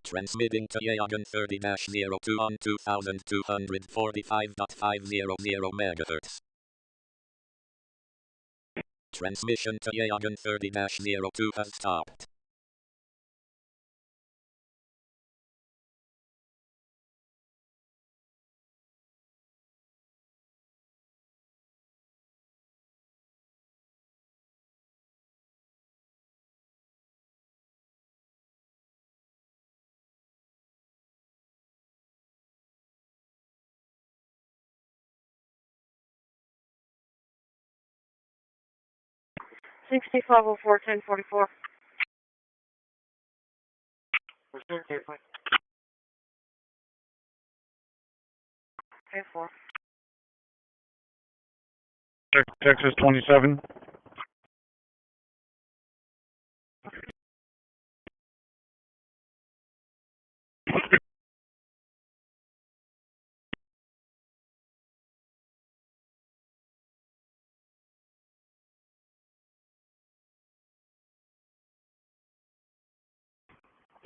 Transmitting to Yagan 30-02 on 2245.500 MHz. Transmission to Yagan 30-02 has stopped. $6504 1044. Okay, 4. Texas 27.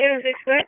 It was expert.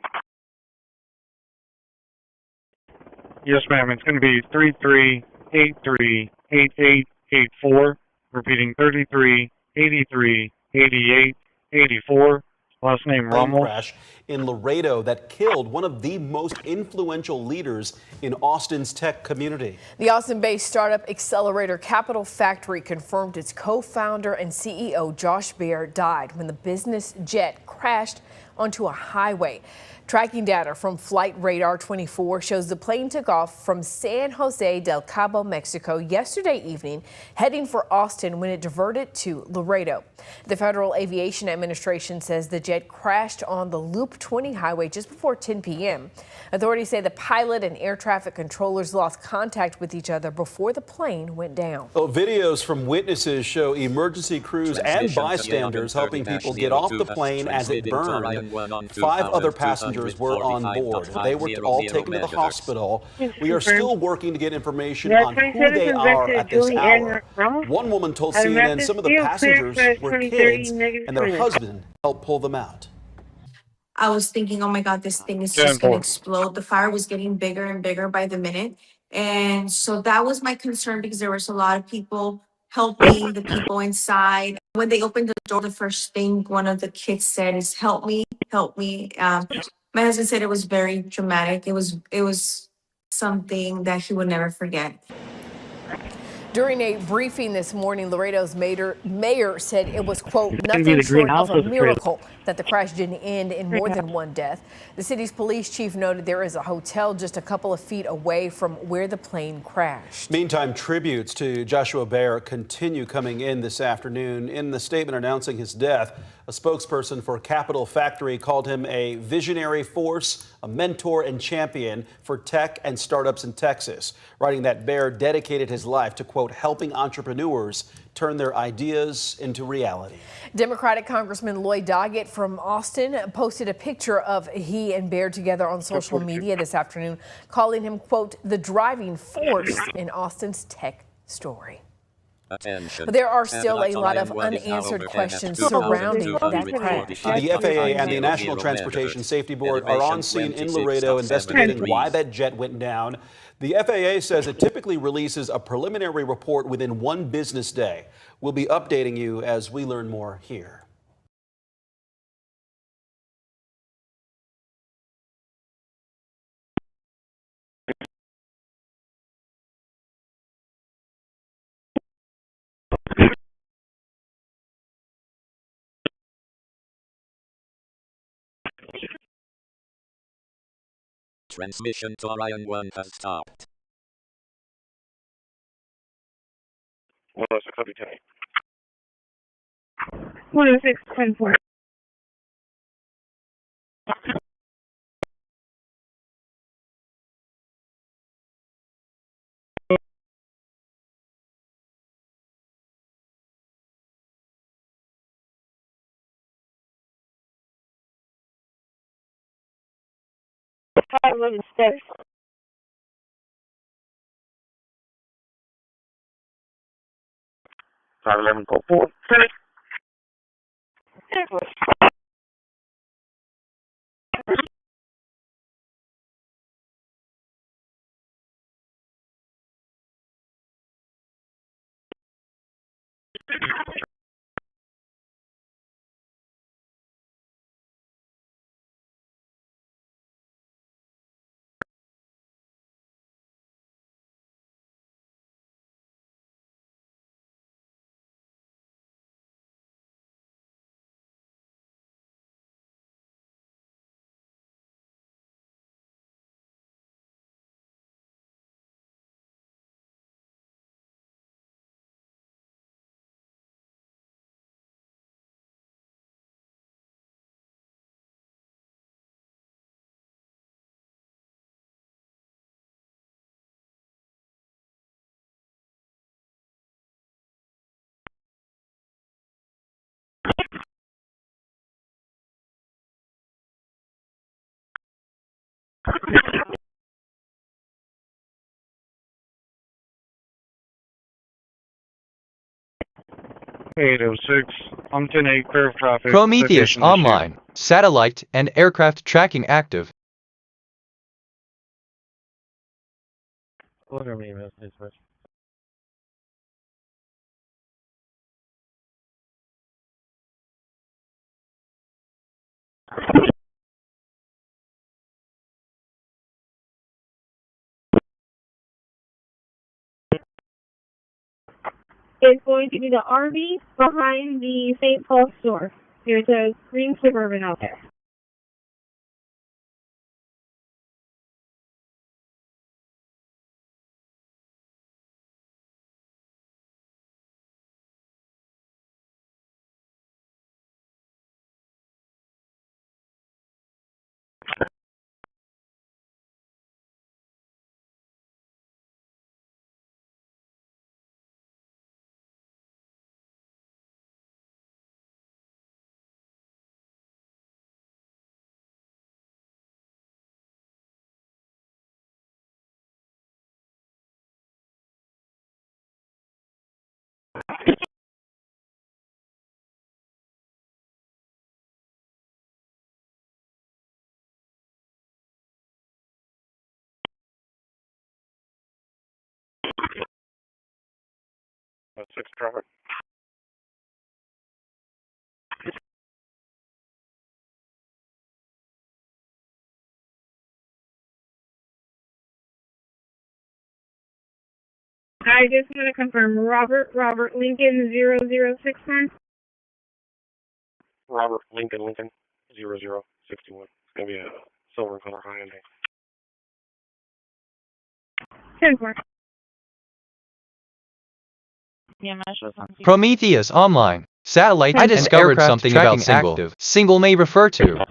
Yes, ma'am. It's going to be 33838884. Repeating 33838884. Last name Plane Ramos. crash in Laredo that killed one of the most influential leaders in Austin's tech community. The Austin-based startup accelerator Capital Factory confirmed its co-founder and CEO Josh Baer died when the business jet crashed onto a highway. Tracking data from Flight Radar 24 shows the plane took off from San Jose del Cabo, Mexico yesterday evening, heading for Austin when it diverted to Laredo. The Federal Aviation Administration says the jet crashed on the Loop 20 highway just before 10 p.m. Authorities say the pilot and air traffic controllers lost contact with each other before the plane went down. Well, videos from witnesses show emergency crews and bystanders helping people get off the plane as it burned. 5 other passengers were on board. They were all taken to the hospital. We are still working to get information on who they are at this hour. One woman told CNN some of the passengers were kids and their husband helped pull them out. I was thinking, oh my God, this thing is just going to explode. The fire was getting bigger and bigger by the minute. And so that was my concern because there was a lot of people helping the people inside. When they opened the door, the first thing one of the kids said is, help me, help me. My husband said it was very dramatic. It was something that he would never forget. During a briefing this morning, Laredo's mayor said it was, quote, nothing short of a miracle that the crash didn't end in more than one death. The city's police chief noted there is a hotel just a couple of feet away from where the plane crashed. Meantime, tributes to Joshua Baer continue coming in this afternoon. In the statement announcing his death, a spokesperson for Capital Factory called him a visionary force, a mentor and champion for tech and startups in Texas, writing that Baer dedicated his life to, quote, helping entrepreneurs turn their ideas into reality. Democratic Congressman Lloyd Doggett from Austin posted a picture of he and Baer together on social media this afternoon, calling him, quote, the driving force in Austin's tech story. But there are still a lot of unanswered questions surrounding that crash. The FAA and the National Transportation Safety Board are on scene in Laredo investigating why that jet went down. The FAA says it typically releases a preliminary report within one business day. We'll be updating you as we learn more here. Transmission to Orion 1 has stopped. 106, copy 10. 106, 10-4. Five 11 steps. 511, go 4. 806, I'm 10-8, clear of traffic. Prometheus citation online, satellite and aircraft tracking active. issued. Whatever you missed, please, first. It's going to be the RV behind the St. Paul store. There's a green Suburban out there. That's 6 traffic. I just want to confirm Robert Lincoln 0061. Robert Lincoln 0061. It's going to be a silver color high ending. 10-4. Prometheus online, satellite I and discovered aircraft something tracking about single. active. Single may refer to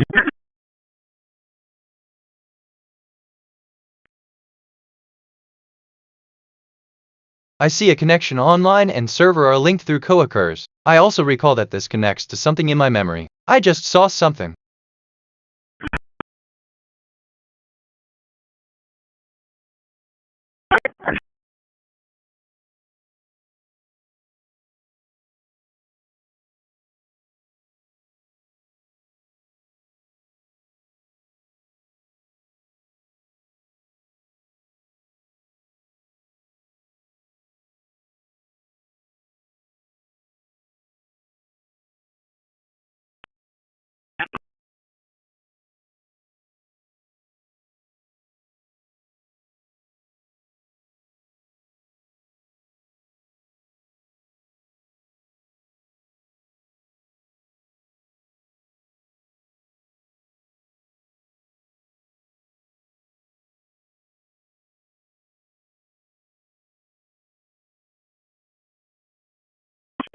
I see a connection online and server are linked through coerce. I also recall that this connects to something in my memory. I just saw something.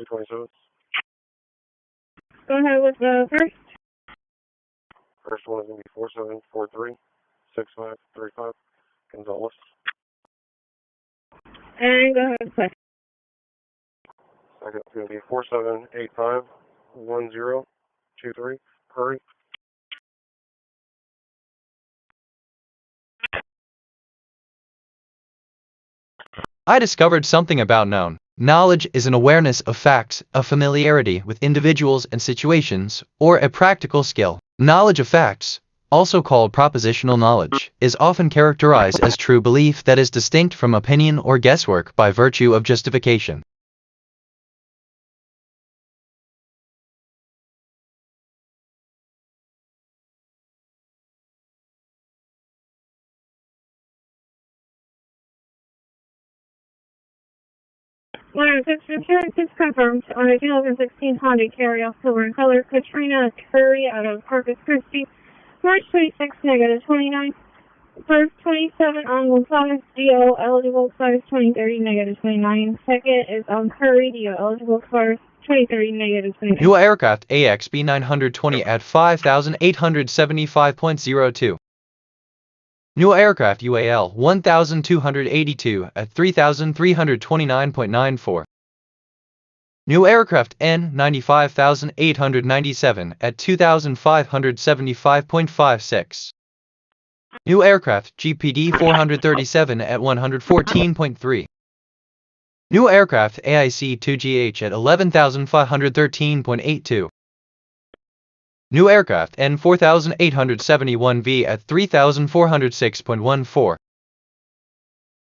Go ahead with the first. First one is going to be 4743 6535 Gonzalez. And go ahead with the second. Second is going to be 4785 1023 Hurry. I discovered something about known. Knowledge is an awareness of facts, a familiarity with individuals and situations, or a practical skill. Knowledge of facts, also called propositional knowledge, is often characterized as true belief that is distinct from opinion or guesswork by virtue of justification. Insurance is confirmed on a 2016 Honda Carry-Off silver in color. Katrina Curry out of Corpus Christi. March 26, -29. First 27 on Gonzalez, DO eligible, expires 2030, -29. Second is on Curry, DO eligible, expires 2030, -29. New aircraft AXB 920 at 5,875.02. New aircraft UAL 1282 at 3,329.94. New aircraft N 95,897 at 2,575.56. New aircraft GPD 437 at 114.3. New aircraft AIC-2GH at 11,513.82. New aircraft N4871V at 3,406.14.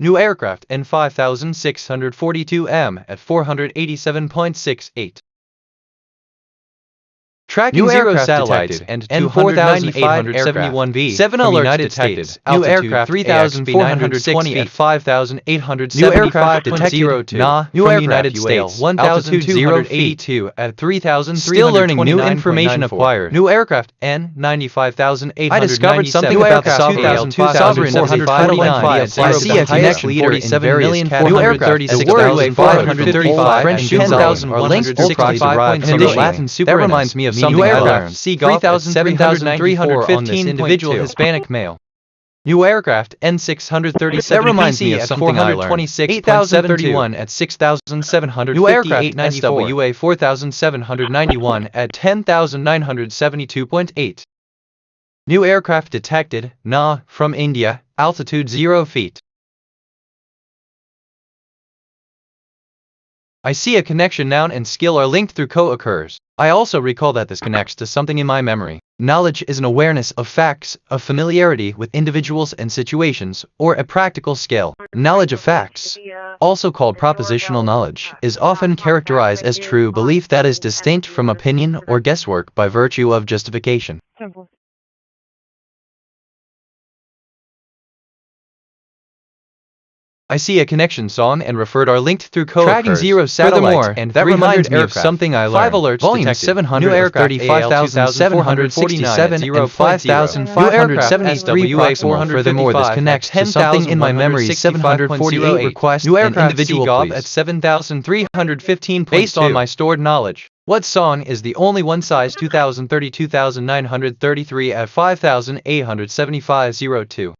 New aircraft N5642M at 487.68. Tracking New zero aircraft satellites detected. and N4871V. 7 from alerts United to States. States. New Altitude aircraft 3,420 at 5,875. New aircraft detected. New from aircraft United UAL States. 1,282 at 3,329. Still learning new information acquired. New aircraft N95,897. I discovered something New about the aircraft sovereign sovereign I see a connection leader in various New aircraft the words 435 French and Gonzalo are linked or properly derived from the Latin That reminds me of something New I aircraft learned. 3,315 on this individual Hispanic male. New aircraft N637 That reminds me of something I learned. 8,031 at 6,758. New aircraft SWA 4,791 at 10,972.8. New aircraft detected, Na, from India, altitude 0 feet. I see a connection. Noun and skill are linked through co-occurs. I also recall that this connects to something in my memory. Knowledge is an awareness of facts, a familiarity with individuals and situations, or a practical skill. Knowledge of facts, also called propositional knowledge, is often characterized as true belief that is distinct from opinion or guesswork by virtue of justification. Simple. I see a connection. Song and referred are linked through co-occurs. Tracking zero satellites and that reminds me of something I learned. 5 alerts Volume detected. 700 New aircraft 35,767 and 5,573 WA400. Furthermore, this connects to something in my memory. 748 request New an aircraft individual Seagov at 7,315. Based on my stored knowledge. What song is the only one size 2,032,933 at 5,875.02?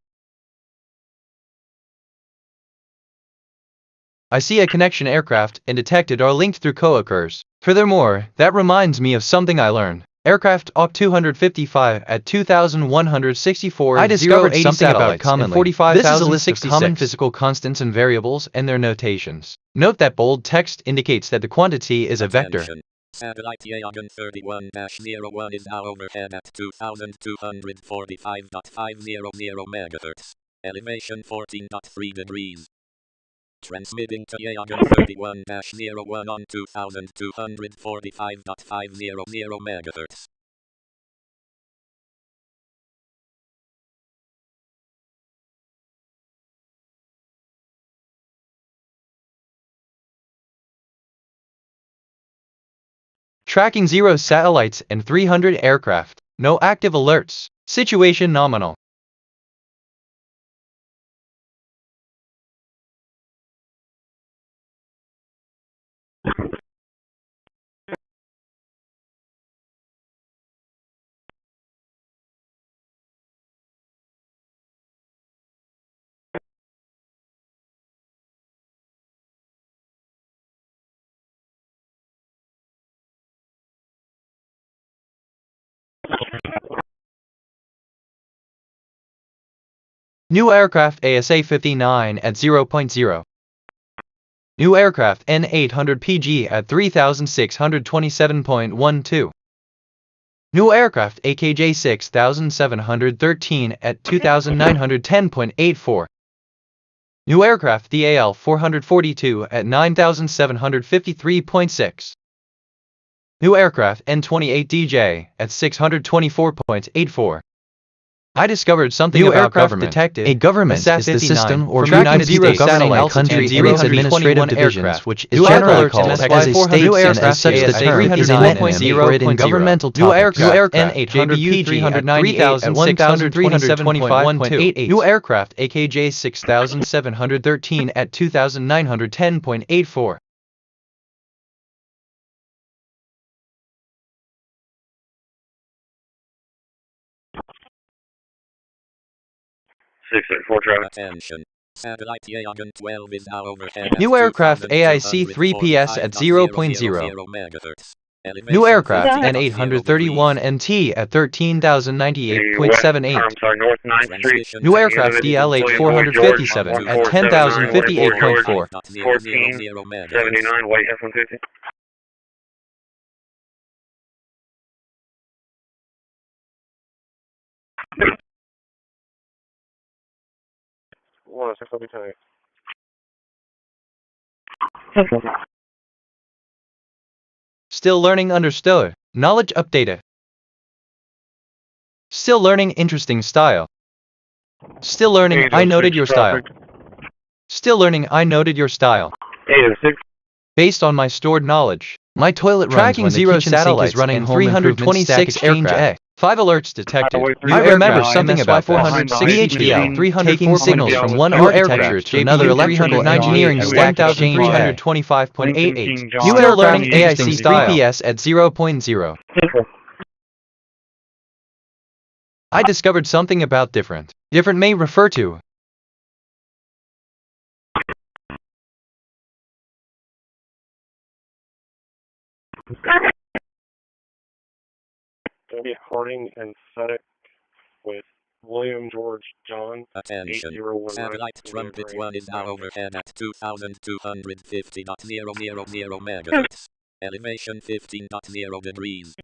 I see a connection. Aircraft and detected are linked through co-occurs. Furthermore, that reminds me of something I learned. Aircraft OP 255 at 2,164. I discovered something about commonly. This is a list of common physical constants and variables and their notations. Note that bold text indicates that the quantity is a vector. Attention. Satellite Yagan 31-01 is now overhead at 2,245.500 MHz. Elevation 14.3 degrees. Transmitting to Yagan 31-01 on 2,245.500 MHz. Tracking 0 satellites and 300 aircraft. No active alerts. Situation nominal. New aircraft ASA-59 at 0.0. New aircraft N800PG at 3,627.12. New aircraft AKJ 6713 at 2,910.84. New aircraft DAL 442 at 9,753.6. New aircraft N28DJ at 624.84. I discovered something New about aircraft government. Detected. A government SAFTY is the system or from United United States States satellite country country its administrative divisions, which is generally called as a state, and as such the term is a mechanism for it in governmental topics. New aircraft N800P 398 at 1,325.88. New aircraft AKJ 6713 at 2,910.84. Attention. Satellite Yagan 12 is now overhead at New aircraft AIC 3PS at 0.0. 2,245.0 MHz. New aircraft N831NT at 13,098.78. I'm sorry, North 9th Street. New aircraft DL8457 at 10,058.4. 1479, white F-150. Well, 6 will be tight. Still learning understood. Knowledge updated. Still learning interesting style. Still learning I noted your style. Still learning I noted your style. 806. Based on my stored knowledge, my toilet tracking zero satellites running 326 aircraft. 5 alerts detected. I remember something about 460 VHDL, taking signals from one architecture to another electrical engineering stack exchange 325.88. Still learning AIC 3PS at 0.0. I discovered something about different. Different may refer to Going to be Harding and Sedek with William George John. Attention. 8019. Satellite Trumpet 1 is now overhead at 2,250.000 megahertz. Elevation 15.0 degrees.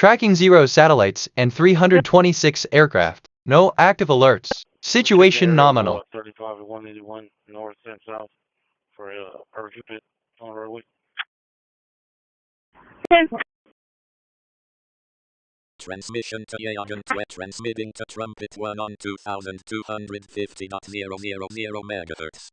tracking 0 satellites and 326 aircraft. No active alerts. Situation nominal. 35 to 181 north and south for barbecue pit on roadway. Transmission to Agent Wet transmitting to Trumpet 1 on 2,250.000 megahertz.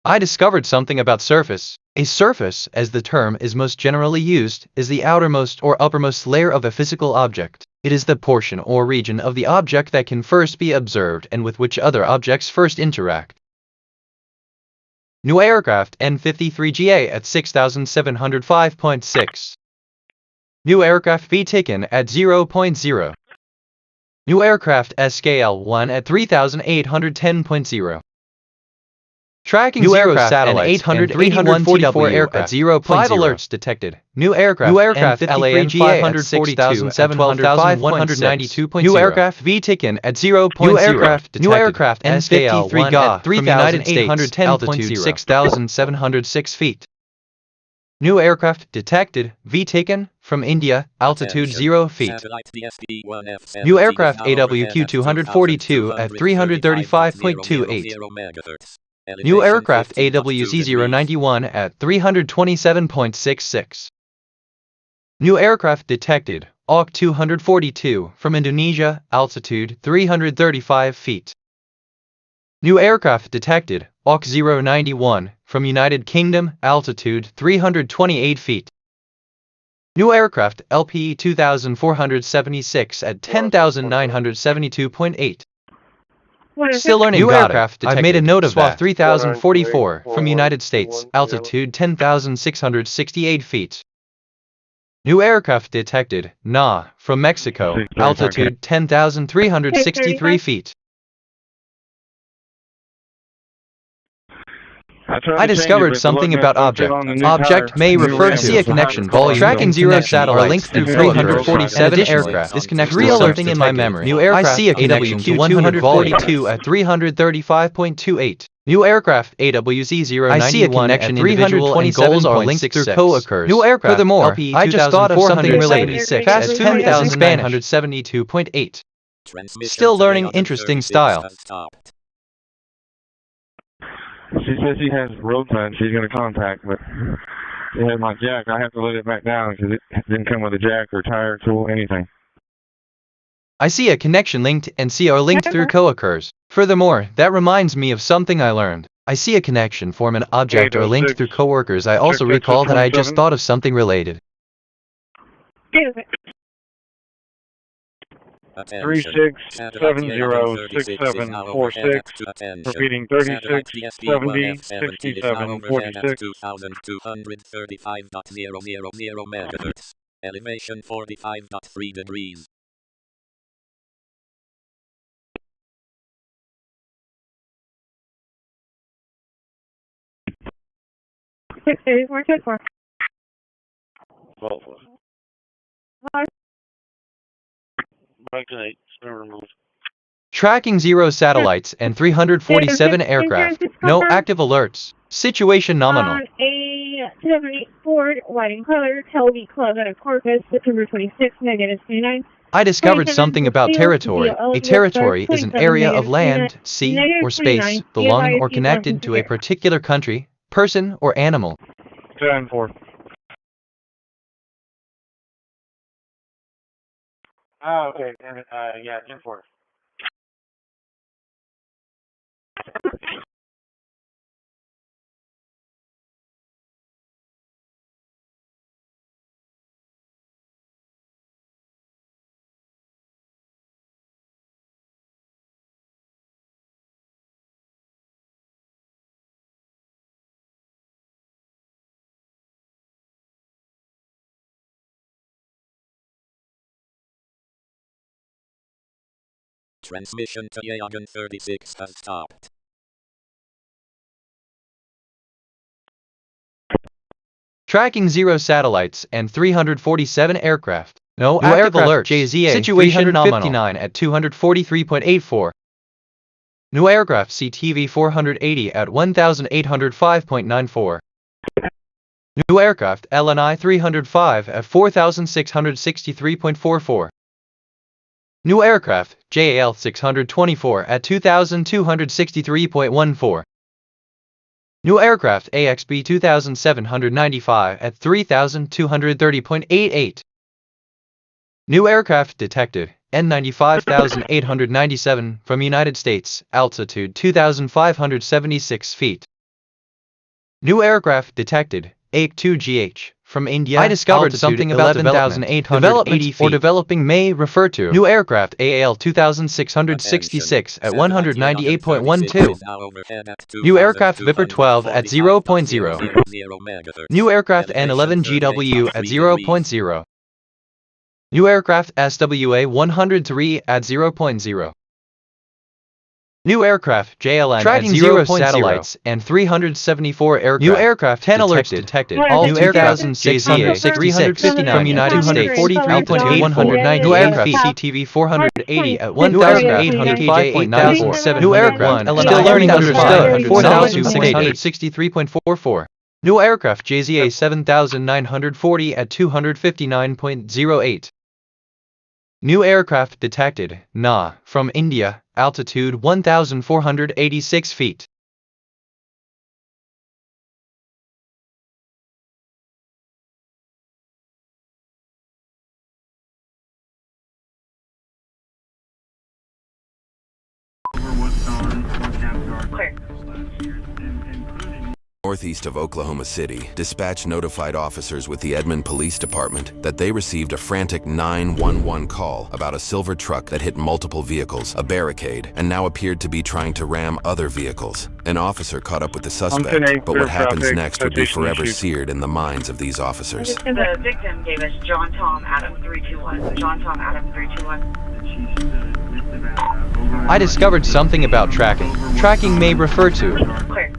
I discovered something about surface. A surface, as the term is most generally used, is the outermost or uppermost layer of a physical object. It is the portion or region of the object that can first be observed and with which other objects first interact. New aircraft N53GA at 6,705.6. New aircraft V taken at 0.0. New aircraft SKL-1 at 3,810.0. Tracking new 0 satellites and 344 aircraft at 0.0. 5 alerts detected. New aircraft LAN 546,705.192.0. New aircraft V taken at 0.0. New aircraft detected. New aircraft N53 GA from United States, altitude 6,706 feet. New aircraft detected. V taken from India, altitude 0 feet. New aircraft AWQ-242 at 335.28. New aircraft AWZ-091 at 327.66. New aircraft detected. AWQ-242 from Indonesia, altitude 335 feet. New aircraft detected. AWQ-091 from United Kingdom, altitude 328 feet. New aircraft LPE-2476 at 10,972.8. Still learning. New aircraft detected. I've made a note of that. 3044 from United States, altitude 10,668 feet. New aircraft detected. NA from Mexico, altitude 10,363 feet. I discovered something about object. Object may refer to see a connection volume. Tracking 0 satellites linked through 347 aircraft. This connects real something in my memory. New aircraft I see a connection to 142 at 335.28. New aircraft AWZ-091 I see a connection. 327 goals are linked through co-occurs. New aircraft. Furthermore, I just thought of something related. Fast 10,972.8. Still learning interesting style. She says she has road signs she's going to contact, but Yeah, my jack, I have to let it back down because it didn't come with a jack or tire, tool, anything. I see a connection linked and see are linked through co-occurs. Furthermore, that reminds me of something I learned. I see a connection form an object or linked through co-workers. I also recall that I just thought of something related. 36706746. Repeating 36706746. 2235.000 megahertz. Elevation 45.3 degrees. Tracking 0 satellites and 347 aircraft. No active alerts. Situation nominal. A 78 Ford, white in color, Telby Club out of Corpus, September 26, -29. I discovered something about territory. A territory is an area of land, sea, or space belonging or connected to a particular country, person, or animal. 10-4. Oh, okay. Yeah, 10-4. Transmission to Yagan 36 has stopped. Tracking 0 satellites and 347 aircraft. No active alerts. JZA situation 359 at 243.84. New aircraft CTV 480 at 1805.94. New aircraft LNI 305 at 4663.44. New aircraft JAL 624 at 2263.14. New aircraft AXB 2795 at 3230.88. New aircraft detected N95897 from United States, altitude 2576 feet. New aircraft detected AIK-2GH from India. I discovered something about 11,880 feet. Or developing may refer to new aircraft AAL 2666 at 198.12. New aircraft Viper 12 at 0.0. New aircraft N11GW at 0.0. New aircraft SWA 103 at 0.0. New aircraft JLN tracking at 0 satellites and 374 aircraft. New aircraft 10 alerts detected. All new aircraft JZA 359 from United States 43.190. New aircraft CTV 480 at 1,805.94. New aircraft still learning understood 4,663.44. New aircraft JZA 7,940 at 259.08. New aircraft detected, Na, from India, altitude 1,486 feet. Northeast of Oklahoma City, dispatch notified officers with the Edmond Police Department that they received a frantic 911 call about a silver truck that hit multiple vehicles, a barricade, and now appeared to be trying to ram other vehicles. An officer caught up with the suspect, but what happens next would be forever seared in the minds of these officers. The victim gave us John Tom Adam 321. John Tom Adam 321. I discovered something about tracking. Tracking may refer to Clear.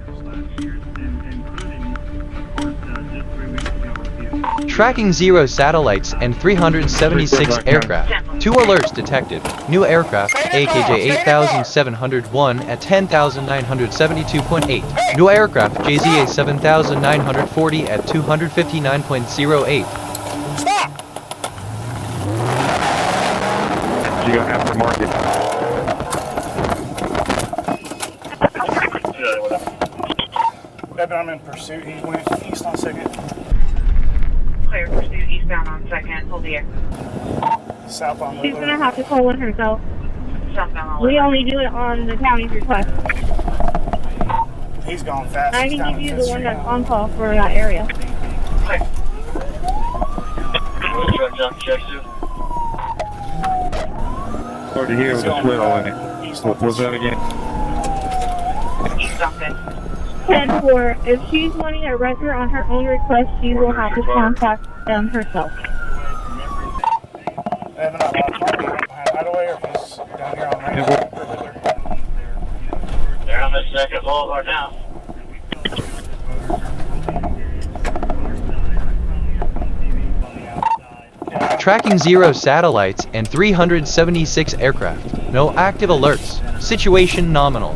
tracking 0 satellites and 376 aircraft. 2 alerts detected. New aircraft AKJ 8701 at 10,972.8. New aircraft JZA 7940 at 259.08. Stop! You got aftermarket. I'm in pursuit. He went east on second. southbound, second, hold the air. Southbound. She's gonna have to call in herself. Southbound, We only do it on the county's request. He's going fast. I can give you the one that's on call for that area. Hard to hear with the swell in it. What was that again? East something. 10-4. If she's wanting a record on her own request, she will have to contact them herself. They're on the second boulevard now. Tracking 0 satellites and 376 aircraft. No active alerts. Situation nominal.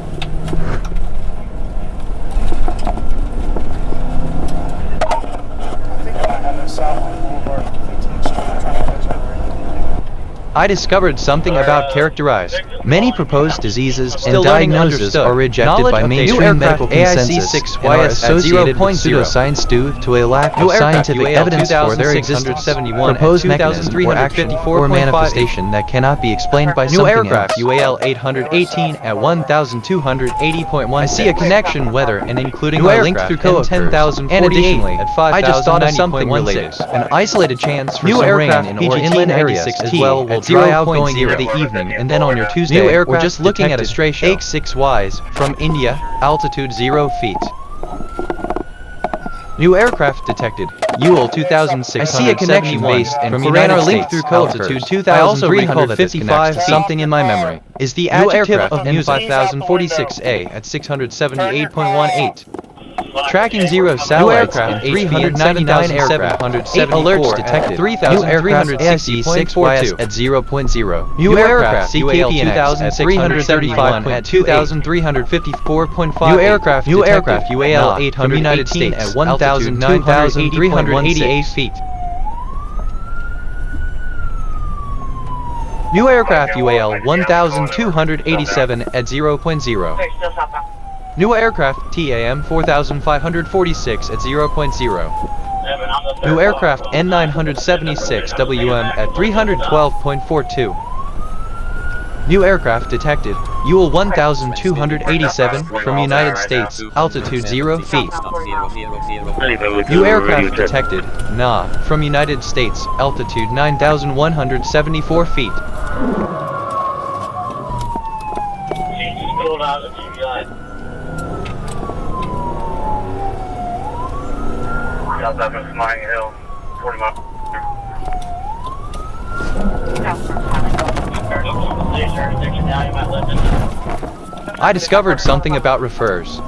I discovered something about characterized. Many proposed diseases and diagnoses are rejected by mainstream medical consensus and are associated with pseudoscience due to a lack of scientific evidence for their existence. Proposed mechanism or action or manifestation that cannot be explained by something else. UAL 818 at 1280.1. I see a connection whether and including a link through code 10,048 at 5,090.16. I just thought of something related. An isolated chance for some rain in or inland area as well will dry out going into the evening, and then on your Tuesday, we're just looking at a stray show. X6Ys from India, altitude 0 feet. New aircraft detected. UL 2670 I see a connection based and from United States, through altitude 2,355 something in my memory. Is the adjective of music 5046A at 678.18. Tracking 0 satellites and 399 aircraft. 8 alerts detected. 3,366 at 0.0. New aircraft CKPNX at 335 at 2,354.5. New aircraft UAL 800 United States at 1,988 feet. New aircraft UAL 1,287 at 0.0. New aircraft TAM 4,546 at 0.0. New aircraft N976 WM at 312.42. New aircraft detected. UL 1,287 from United States, altitude 0 feet. New aircraft detected. NA from United States, altitude 9,174 feet. South up in Flying Hill, 40 miles. I discovered something about refers.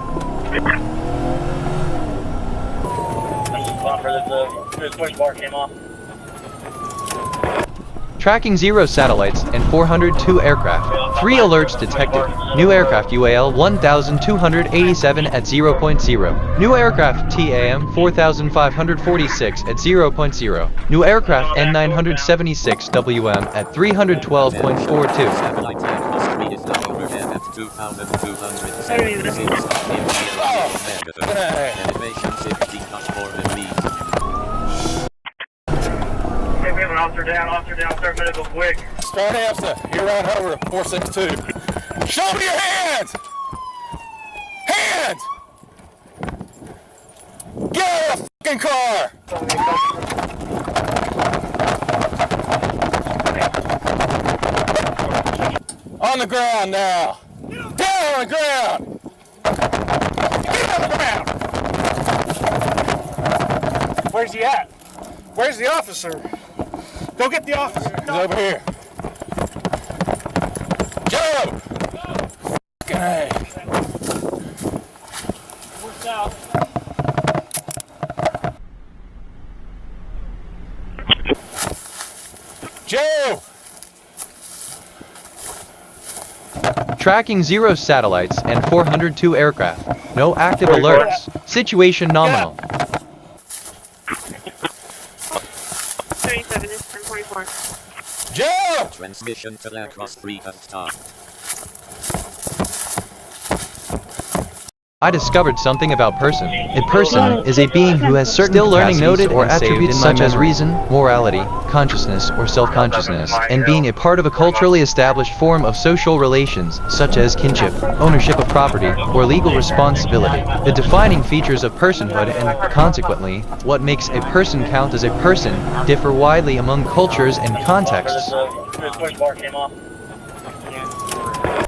Tracking 0 satellites and 402 aircraft. 3 alerts detected. New aircraft UAL 1,287 at 0.0. New aircraft TAM 4,546 at 0.0. New aircraft N976 WM at 312.42. Officer down, start medical quick. Start after, you're right over 462. Show me your hands! Hands! Get out of the fucking car! On the ground now. Down on the ground! Get on the ground! Where's he at? Where's the officer? Go get the officer. He's over here. Joe! Fucking A. We're south. Joe! Tracking 0 satellites and 402 aircraft. No active alerts. Situation nominal. 37 is 1044. Joe! Transmission to aircraft 3 has stopped. I discovered something about person. A person is a being who has certain still learning noted or attributes such as reason, morality, consciousness, or self-consciousness, and being a part of a culturally established form of social relations, such as kinship, ownership of property, or legal responsibility. The defining features of personhood and, consequently, what makes a person count as a person, differ widely among cultures and contexts.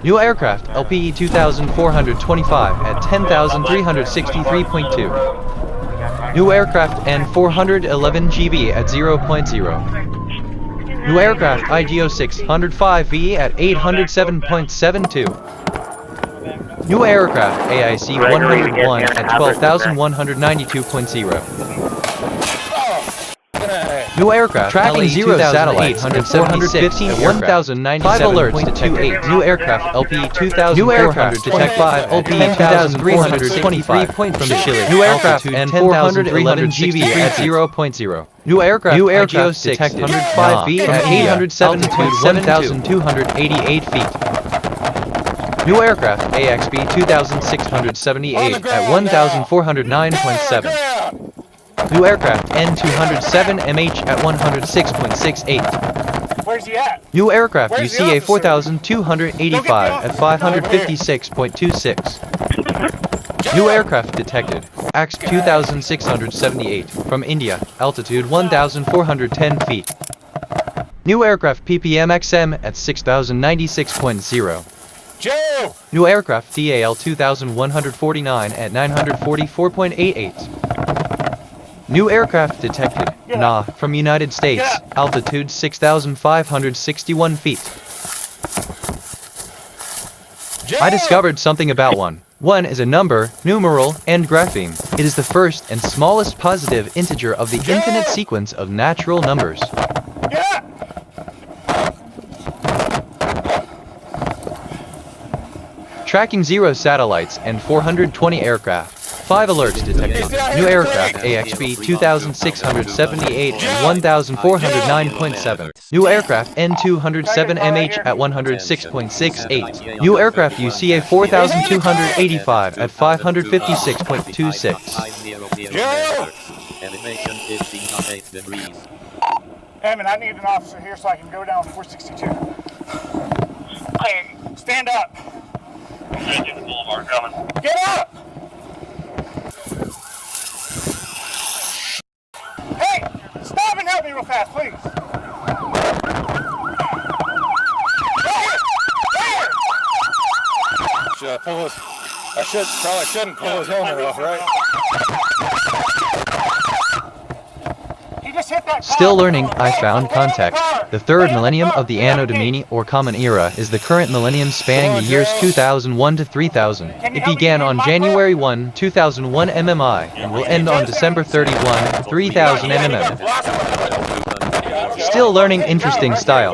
New aircraft, LPE 2425 at 10,363.2. New aircraft N411 GB at 0.0. New aircraft IGO 605V at 807.72. New aircraft AIC 101 at 12,192.0. New aircraft tracking 0 satellites at 415 at 1,097. 5 alerts to 28. New aircraft LPE 2,000. New aircraft detect 5 LPE 2,325 from Chile. New aircraft N411 GB at 0.0. New aircraft IGO 6 detected 105V at 807.1,288 feet. New aircraft AXB 2,678 at 1,409.7. New aircraft N207MH at 106.68. Where's he at? New aircraft UCA 4285 at 556.26. New aircraft detected. AX 2678 from India, altitude 1,410 feet. New aircraft PPM XM at 6,096.0. Joe! New aircraft DAL 2149 at 944.88. New aircraft detected. NA from United States, altitude 6,561 feet. I discovered something about one. One is a number, numeral, and grapheme. It is the first and smallest positive integer of the infinite sequence of natural numbers. Tracking 0 satellites and 420 aircraft. 5 alerts detected. New aircraft AXB 2678 and 1409.7. New aircraft N207MH at 106.68. New aircraft UCA 4285 at 556.26. Elevation 15.8 degrees. Hammond, I need an officer here so I can go down 462. Clear. Stand up. The boulevard coming. Get up! Hey! Stop and help me real fast, please! Should I pull his... probably shouldn't pull his helmet off, right? Still learning, I found context. The third millennium of the Anno Domini or Common Era is the current millennium spanning the years 2001 to 3000. It began on January 1, 2001 MMI and will end on December 31, 3000 MMM. Still learning interesting style.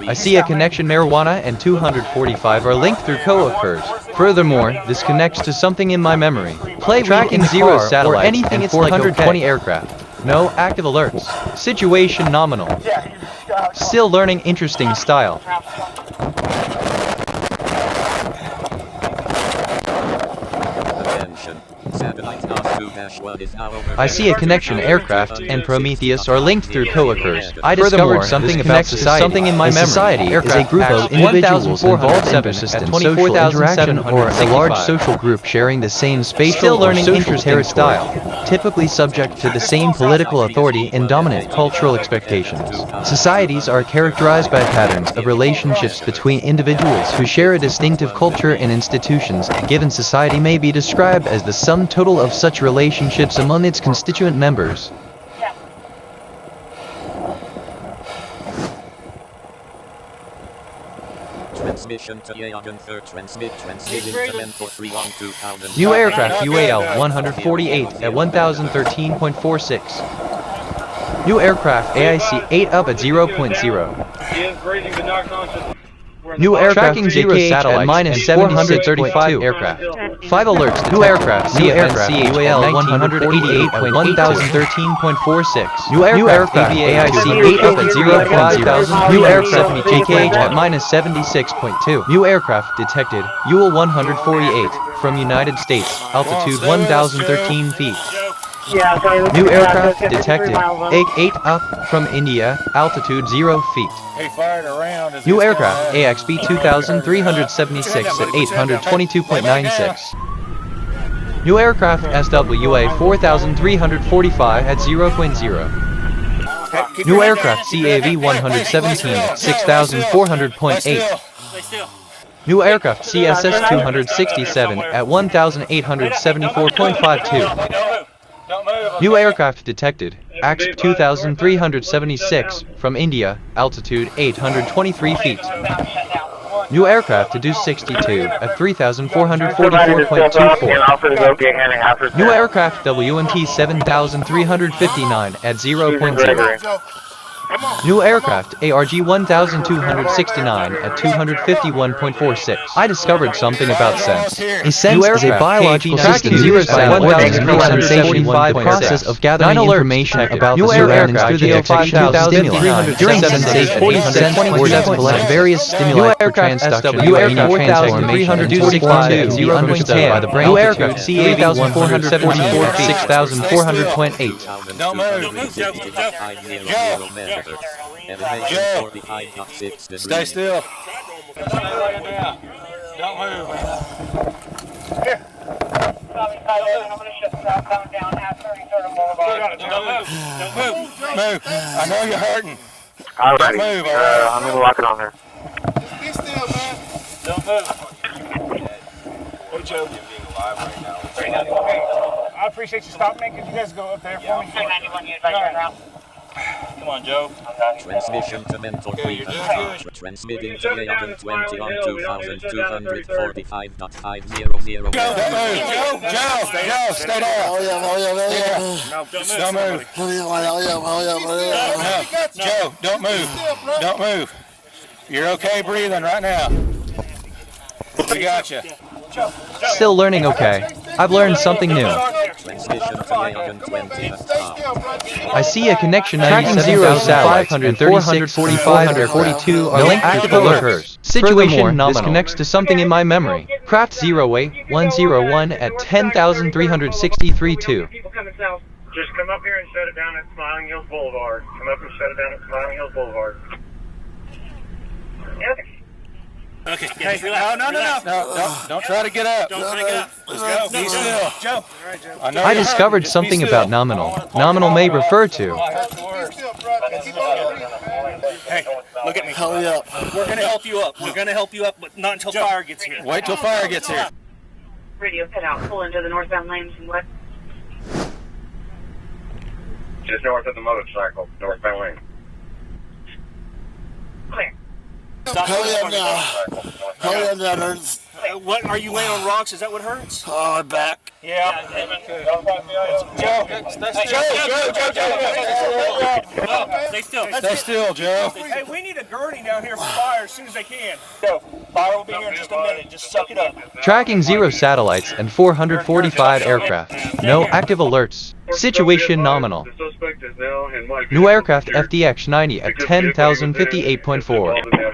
I see a connection marijuana and 245 are linked through co-occurs. Furthermore, this connects to something in my memory. Play tracking 0 satellite anything and 420 aircraft. No active alerts. Situation nominal. Still learning interesting style. I see a connection aircraft and Prometheus are linked through co-occurs. I discovered something about society. Something in my memory. Society is a group of individuals involved in persistent social interaction or a large social group sharing the same spatial or social territory, typically subject to the same political authority and dominant cultural expectations. Societies are characterized by patterns of relationships between individuals who share a distinctive culture and institutions. A given society may be described as the sum total of such relationships among its constituent members. Transmission to Yagan third transmitting to men for 3-1-2000. New aircraft UAL 148 at 1013.46. New aircraft AIC 8 up at 0.0. New aircraft JKH at minus 435 aircraft. 5 alerts. New aircraft. New aircraft. UAL 188 at 1013.46. New aircraft. AIC 8 up at 0.5000. New aircraft. JKH at minus 76.2. New aircraft detected. UL 148 from United States. Altitude 1013 feet. New aircraft detected. 8 up from India. Altitude 0 feet. New aircraft AXB 2376 at 822.96. New aircraft SWA 4345 at 0.0. New aircraft CAV 117 at 6400.8. New aircraft CSS 267 at 1874.52. New aircraft detected. AX 2376 from India, altitude 823 feet. New aircraft to do 62 at 3444.24. New aircraft WMT 7359 at 0.0. New aircraft ARG 1269 at 251.46. I discovered something about sense. A sense is a biological system used by an organism for sensation by the process of gathering information about the surroundings through the detection of stimuli. During sensation, a sense organisms collect various stimuli for transduction and transformation into supply to be understood by the brain. New aircraft CA 3444 6400.8. Joe, stay still. Don't move. Here. I'm going to shut southbound down at 33rd Boulevard. Don't move. Move. I know you're hurting. All right. Don't move. I'm going to lock it on there. Be still, man. Don't move. Hey, Joe. I appreciate you stopping me. Could you guys go up there for me? 391, you advise your route. Come on, Joe. Transmission to mental freedom. Transmitting to 820 on 2245.500. Joe, stay down. Don't move. Joe, don't move. Don't move. You're okay breathing right now. We got you. Still learning okay. I've learned something new. I see a connection 97 536 442 are linked active alert. Situation nominal. This connects to something in my memory. Craft 08101 at 10,363.2. Just come up here and shut it down at Smiling Hills Boulevard. Come up and shut it down at Smiling Hills Boulevard. Okay. Hey, no. Don't try to get up. Don't try to get up. Let's go. Be still. Joe. I discovered something about nominal. Nominal may refer to. Hey, look at me. Hurry up. We're going to help you up. We're going to help you up, but not until fire gets here. Wait till fire gets here. Radio cut out. Pull into the northbound lanes and west. Just north of the motorcycle, northbound lane. Clear. Hurry up now. What, are you laying on rocks? Is that what hurts? Oh, my back. Yeah. Joe. Stay still. Stay still, Joe. Hey, we need a gurney down here for fire as soon as they can. Joe, fire will be here in just a minute. Just suck it up. Tracking 0 satellites and 445 aircraft. No active alerts. Situation nominal. New aircraft FDX 90 at 10,058.4.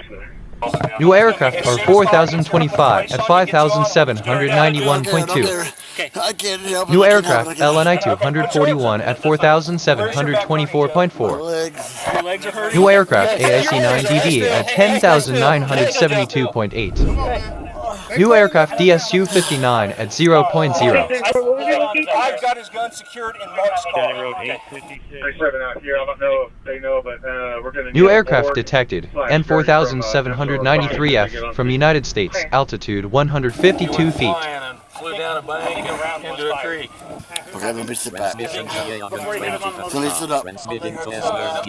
New aircraft are 4,025 at 5,791.2. New aircraft LNI 241 at 4,724.4. New aircraft AIC 9DD at 10,972.8. New aircraft DSU 59 at 0.0. I've got his gun secured in Mark's car. New aircraft detected. N4793F from United States. Altitude 152 feet. Flew down a bank into a creek. Okay, let me sit back. So Please sit up. Transmitting to Sit up.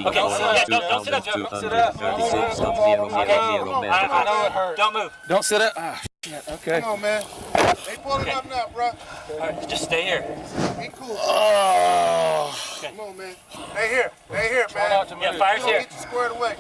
I know it hurts. Don't move. Don't sit up. Ah, shit. Okay. Come on, man. They pulling up now, bro. Just stay here. Be cool. Oh. Okay. Come on, man. Hey, here, man.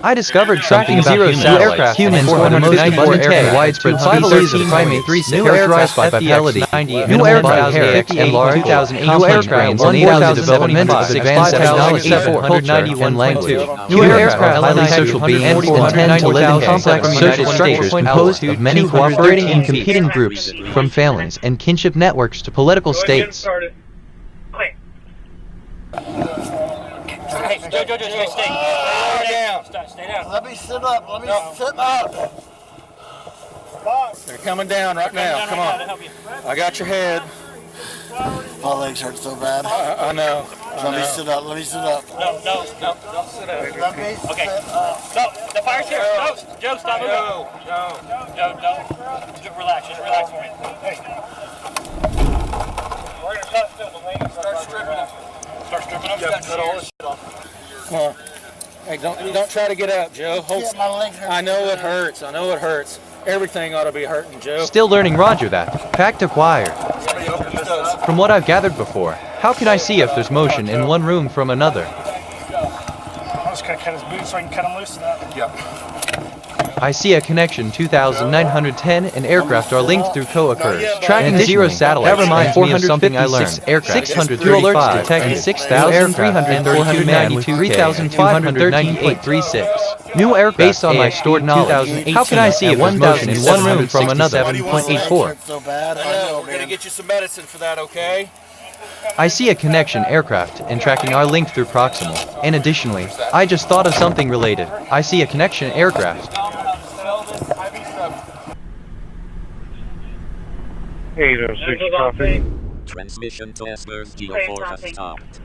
I discovered something about zero satellites, humans, 494 and widespread species of primates, new aircraft by fatality, new aircraft and large, new aircraft 1,000 development of advanced technology, 191 language, new aircraft highly social beings intend to live in complex social structures composed of many cooperating and competing groups, from families and kinship networks to political states. Hey, Joe, stay down. Stay down. Let me sit up. Let me sit up. They're coming down right now. Come on. I got your head. My legs hurt so bad. I know. Let me sit up. Let me sit up. No, don't sit up. Let me sit up. No, the fire's here. No, Joe, stop moving. No. Relax. Just relax for me. Hey. We're going to shut still. The lady start stripping him. Start stripping him. Cut all this shit off. Come on. Hey, don't try to get up, Joe. My legs hurt. I know it hurts. Everything ought to be hurting, Joe. Still learning Roger that. Fact acquired. From what I've gathered before, how can I see if there's motion in one room from another? I'm just going to cut his boots so I can cut him loose. Yep. I see a connection 2,910 and aircraft are linked through co-occurs. Tracking zero satellites. That reminds me of something I learned. Aircraft 635 detected 6,332 man with 3,598.36. New aircraft based on my stored knowledge. How can I see if there's motion in one room from another? 7.84. So bad. I know. We're going to get you some medicine for that, okay? I see a connection aircraft and tracking are linked through proximal. And additionally, I just thought of something related. I see a connection aircraft. 806 copy. Transmission to SPACEFORCE has stopped.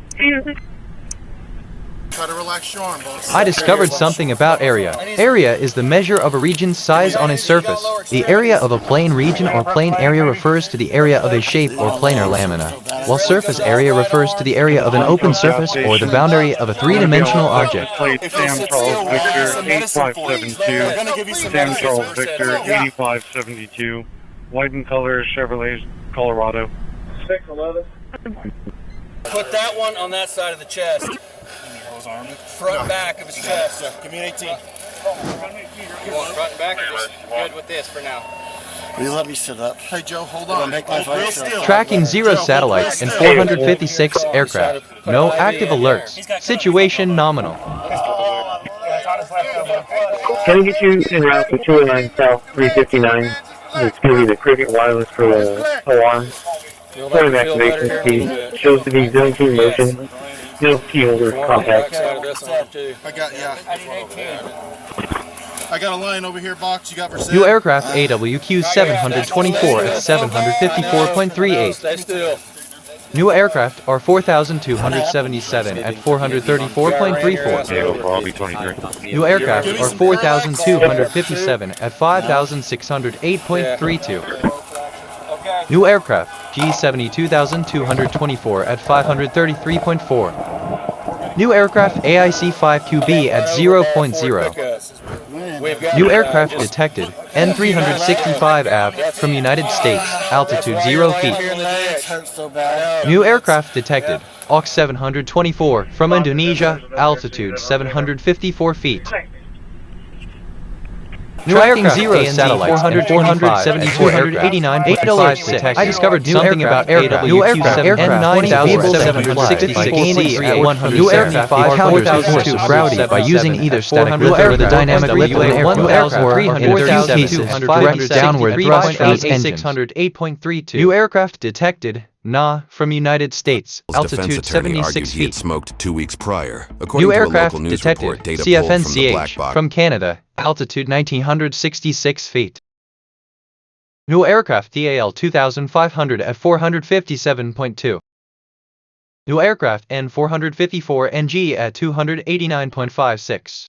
Try to relax your arm, boss. I discovered something about area. Area is the measure of a region's size on a surface. The area of a plane region or plane area refers to the area of a shape or planar lamina, while surface area refers to the area of an open surface or the boundary of a three-dimensional object. Sam Charles Victor 8572. Sam Charles Victor 8572. White and color Chevrolet Colorado. 611. Put that one on that side of the chest. Front back of his chest. Give me an 18. You want front and back or just good with this for now? Will you let me sit up? Hey, Joe, hold on. Make my voice Tracking zero satellites and 456 aircraft. No active alerts. Situation nominal. Can we get you en route to 209 South 359? It's going to be the Cricket Wireless for the OR. Current activation speed shows to be zone 2 motion. No key holder contact. I got a line over here, box. You got for sale? New aircraft AWQ 724 at 754.38. Stay still. New aircraft are 4,277 at 434.34. New aircraft are 4,257 at 5,608.32. New aircraft G72,224 at 533.4. New aircraft AIC-5QB at 0.0. New aircraft detected N365 AV from United States, altitude 0 feet. New aircraft detected AUK 724 from Indonesia, altitude 754 feet. Tracking zero satellites 472.89.56. I discovered something about aircraft. New aircraft N9766 at 100. New aircraft 5,000 rowdy by using either static lift or the dynamic lift of an aircraft or in a few cases direct downward thrust from its engine. 608.32. New aircraft detected. Na from United States, altitude 76 He had feet. smoked 2 weeks prior, according New to a aircraft local news detected, report data pulled from the black CFNCH, box. from Canada, altitude 1966 feet. New aircraft DAL 2500 at 457.2. New aircraft N454 NG at 289.56.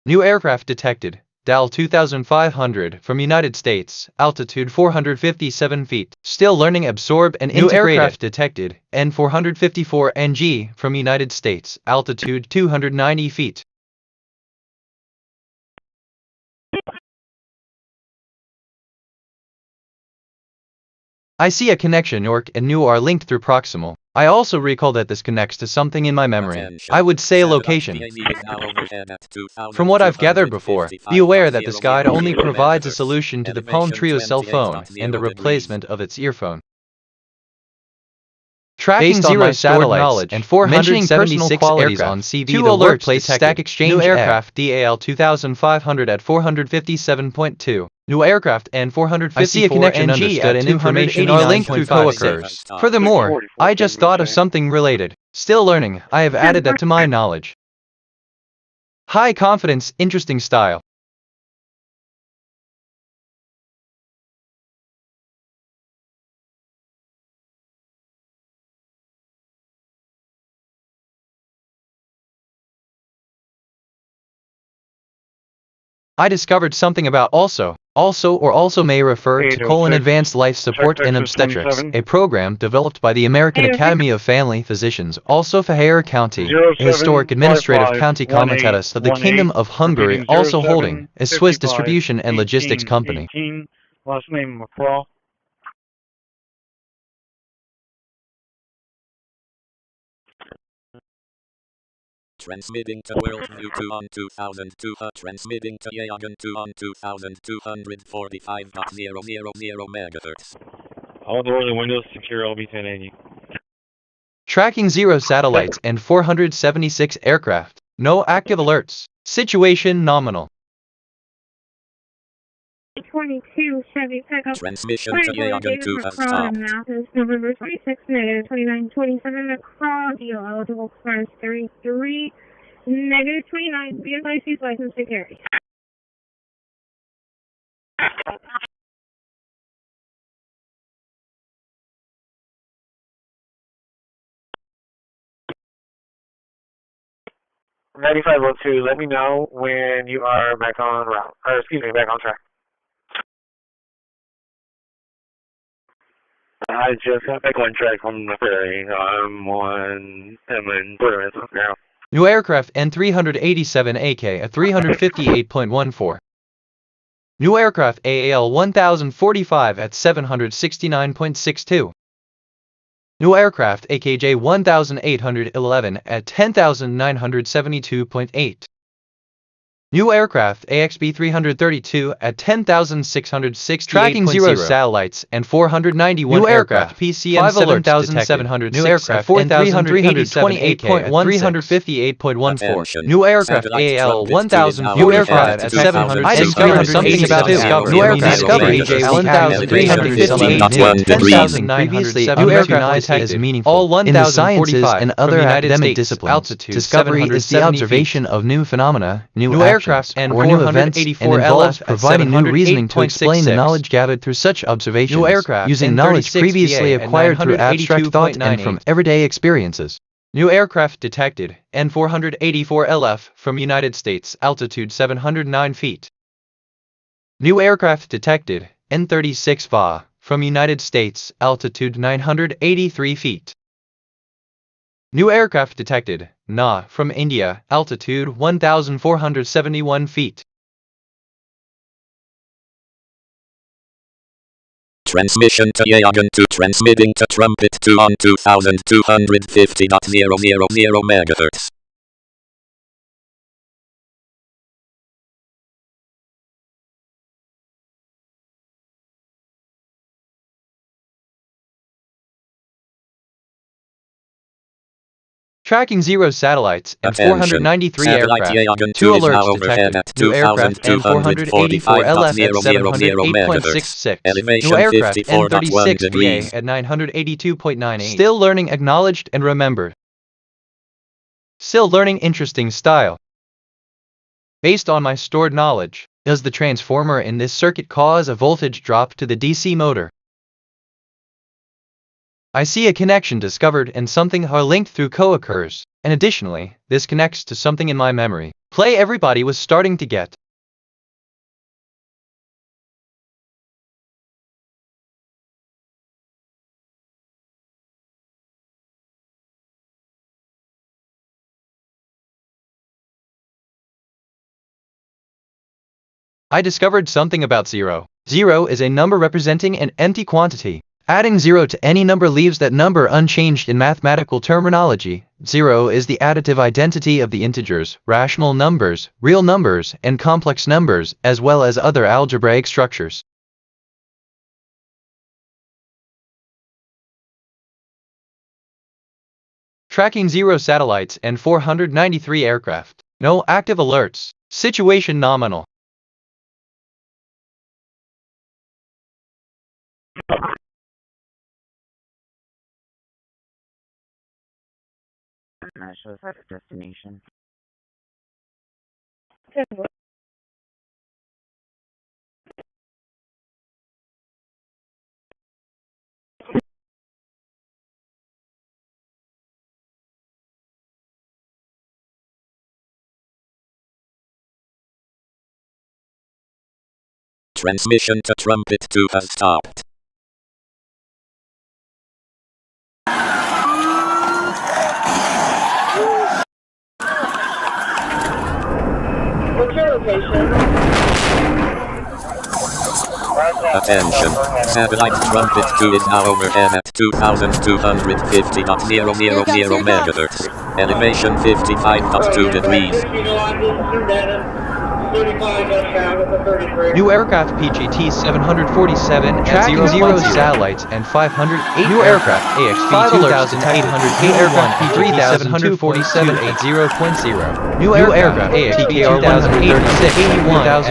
New aircraft detected. DAL 2500 from United States, altitude 457 feet. Still learning absorb and integrate. New aircraft detected, N454 NG from United States, altitude 290 feet. I see a connection. York and New are linked through proximal. I also recall that this connects to something in my memory. I would say location. From what I've gathered before, be aware that this guide only provides a solution to the Palm Trio cell phone and the replacement of its earphone. Tracking zero satellites and 476 qualities on CV, two alerts detected. Stack Exchange new aircraft DAL 2500 at 457.2. New aircraft N454 I see a connection understood and information are linked through coworkers. Furthermore, I just thought of something related. Still learning, I have added that to my knowledge. High confidence, interesting style. I discovered something about also may refer to advanced life support and obstetrics, a program developed by the American Academy of Family Physicians, also Fahera County, a historic administrative county comitatus of the Kingdom of Hungary, also holding a Swiss distribution and logistics company. Last name McCraw. Transmitting to worldview 2 on 2002. Transmitting to Yagan 2 on 2245.000 megahertz. All doors and windows secure LB 1080. Tracking 0 satellites and 476 aircraft. No active alerts. Situation nominal. 22 Chevy pickup. Transmission to Yagan 2 has stopped. Mouth is November 26, negative 2927. McCraw, deal eligible for 33, negative 29. Be advised, use license to carry. $9502, let me know when you are back on route, or excuse me, back on track. I just got back on track from the ferry. I'm on Inland now. New aircraft N387AK at 358.14. New aircraft AAL 1045 at 769.62. New aircraft AKJ 1811 at 10,972.8. New aircraft AXB 332 at 10,668. Tracking 0 satellites and 491 new aircraft PCM 7700. New aircraft 4,328.1 358.14. New aircraft AL 1000. New aircraft at 700. I discovered something about discovery. New aircraft AJ 1358. 10,970. New aircraft as meaningful. All 1,045 in the sciences and other academic disciplines. Discovery is the observation of new phenomena, new aircraft or new events, and involves providing new reasoning to explain the knowledge gathered through such observations, using knowledge previously acquired through abstract thought and from everyday experiences. New aircraft detected, N484LF from United States, altitude 709 feet. New aircraft detected, N36VA from United States, altitude 983 feet. New aircraft detected, Na from India, altitude 1,471 feet. Transmission to Yagan 2. Transmitting to Trumpet 2 on 2250.000 megahertz. Tracking 0 satellites and 493 aircraft. 2 alerts detected. New aircraft N484LF at 708.66. New aircraft N36VA at 982.98. Still learning acknowledged and remembered. Still learning interesting style. Based on my stored knowledge, does the transformer in this circuit cause a voltage drop to the DC motor? I see a connection discovered and something are linked through co-occurs, and additionally, this connects to something in my memory. Play everybody was starting to get. I discovered something about 0. 0 is a number representing an empty quantity. Adding 0 to any number leaves that number unchanged in mathematical terminology. 0 is the additive identity of the integers, rational numbers, real numbers, and complex numbers, as well as other algebraic structures. Tracking 0 satellites and 493 aircraft. No active alerts. Situation nominal. Shows our destination. Transmission to Trumpet 2 has stopped. What's your location? Attention. Satellite Trumpet 2 is now overhead at 2250.000 megahertz. Elevation 55.2 degrees. New aircraft PGT 747 at 0 satellites and 508 new aircraft AXB 2800 new aircraft PGT 747 at 0.0 new aircraft AXB 2036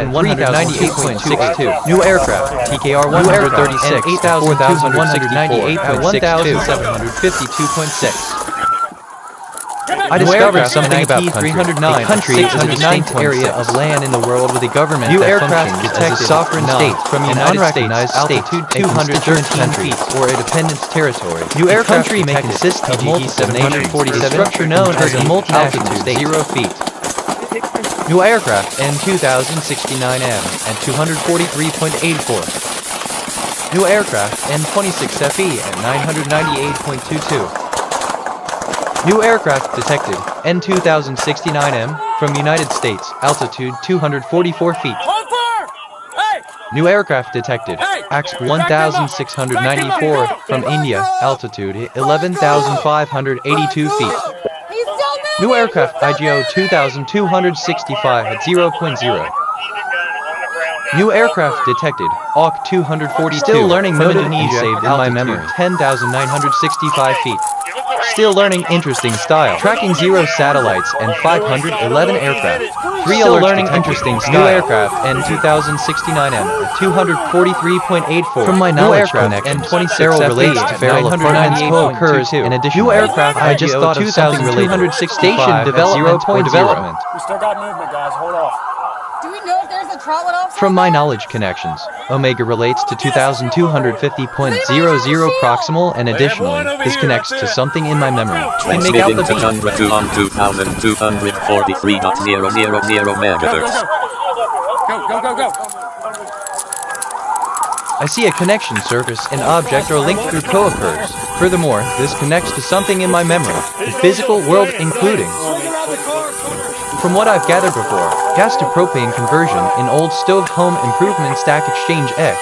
4198.62 new aircraft TKR 136 at 4198.62 I discovered something about country. A country is a distinct area of land in the world with a government that functions as a sovereign state from an unrecognized altitude 213 feet or a dependence territory. New aircraft may consist of multiple nations, a structure known as a multinational state. 0 feet. New aircraft N2069M at 243.84. New aircraft N26FE at 998.22. New aircraft detected, N2069M, from United States, altitude 244 feet. New aircraft detected, AX-1694, from India, altitude 11,582 feet. New aircraft IGO 2265 at 0.0. New aircraft detected, AWK 242, still learning from Indonesia, saved in my memory, 10,965 feet. Still learning interesting style. Tracking 0 satellites and 511 aircraft. 3 still learning interesting style. New aircraft N2069M at 243.84. From my knowledge connection, N26 relates to feral apartments co-occurs in addition. New aircraft I just thought of something related. Station development or development. We still got movement, guys. Hold off. Do we know if there's a trotlet officer? From my knowledge connections, Omega relates to 2250.00 proximal and additionally, this connects to something in my memory. I make out the beat. Transmitting to 2243.000 megahertz. Go. I see a connection surface and object are linked through co-occurs. Furthermore, this connects to something in my memory, the physical world including. From what I've gathered before, gas to propane conversion in old stove home improvement stack exchange X.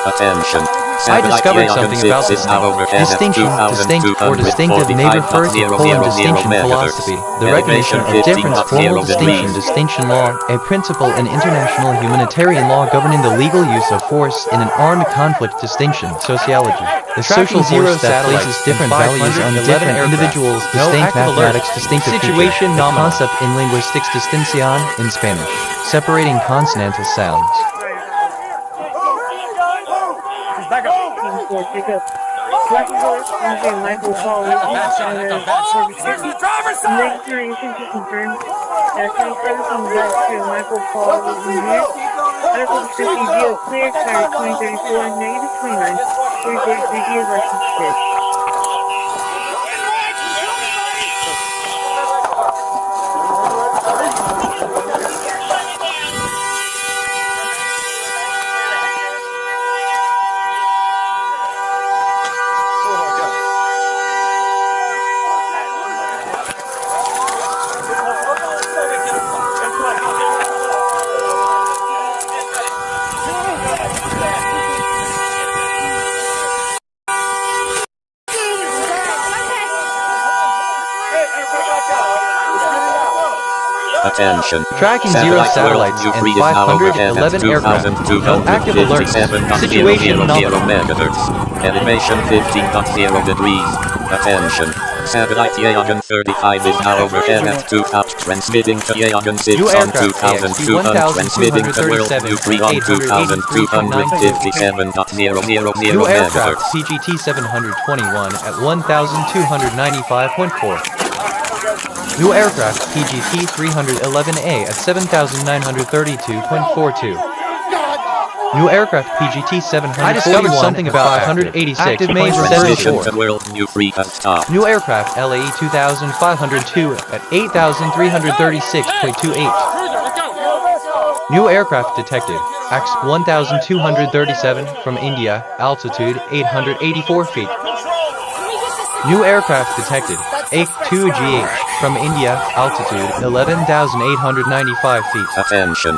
Attention. I discovered something about this distinction, distinct, or distinctive may refer to colon distinction philosophy, the recognition of difference, formal distinction, distinction law, a principle in international humanitarian law governing the legal use of force in an armed conflict distinction, sociology. The social force that places different values on different individuals, distinct mathematics, distinctive situation, the concept in linguistics distinción in Spanish, separating consonantal sounds. Michael Paul declaration to confirm that service on the back to Michael Paul was injured. Corpus Christi deal clear, expired 2034, -29. 333 election pitch. Attention. Tracking 0 satellites and 511 aircraft. No active alerts. Situation nominal. Elevation 15.0 degrees. Attention. Satellite Yagan 35 is now overhead at 2,000, transmitting to Yagan 6 on 2,200, transmitting to World View 3 on 2,257.000 New aircraft megahertz. CGT 721 at 1,295.4. New aircraft PGT 311A at 7,932.42. New aircraft PGT 741 I discovered something about 586 active main Transmission to World View 3 has stopped. New aircraft LAE 2502 at 8,336.28. New aircraft detected. AX 1237 from India, altitude 884 feet. New aircraft detected. AIK-2GH from India, altitude 11,895 feet. Attention.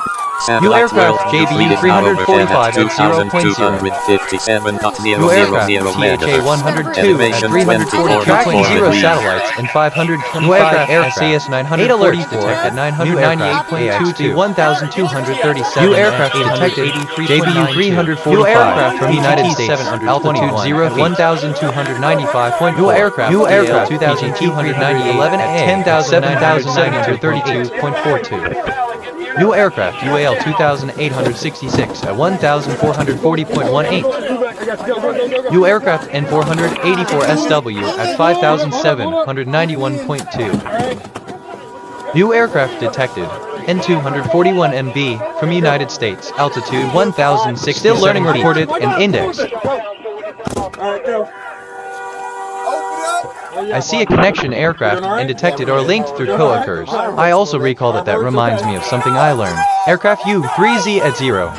New aircraft JBU 345 at 0.0. New aircraft THA 102 at 340 tracking 0 satellites and 525 aircraft SAS 940 detected 998.22 1,237 New aircraft detected JBU 345 new aircraft from United States altitude 0 1,295. New aircraft 2,298 at 10,932.42. New aircraft UAL 2866 at 1,440.18. New aircraft N484SW at 5,791.2. New aircraft detected. N241MB from United States, altitude 1,006. Still learning reported and indexed. I see a connection aircraft and detected or linked through co-occurs. I also recall that reminds me of something I learned. Aircraft U-3Z at 0.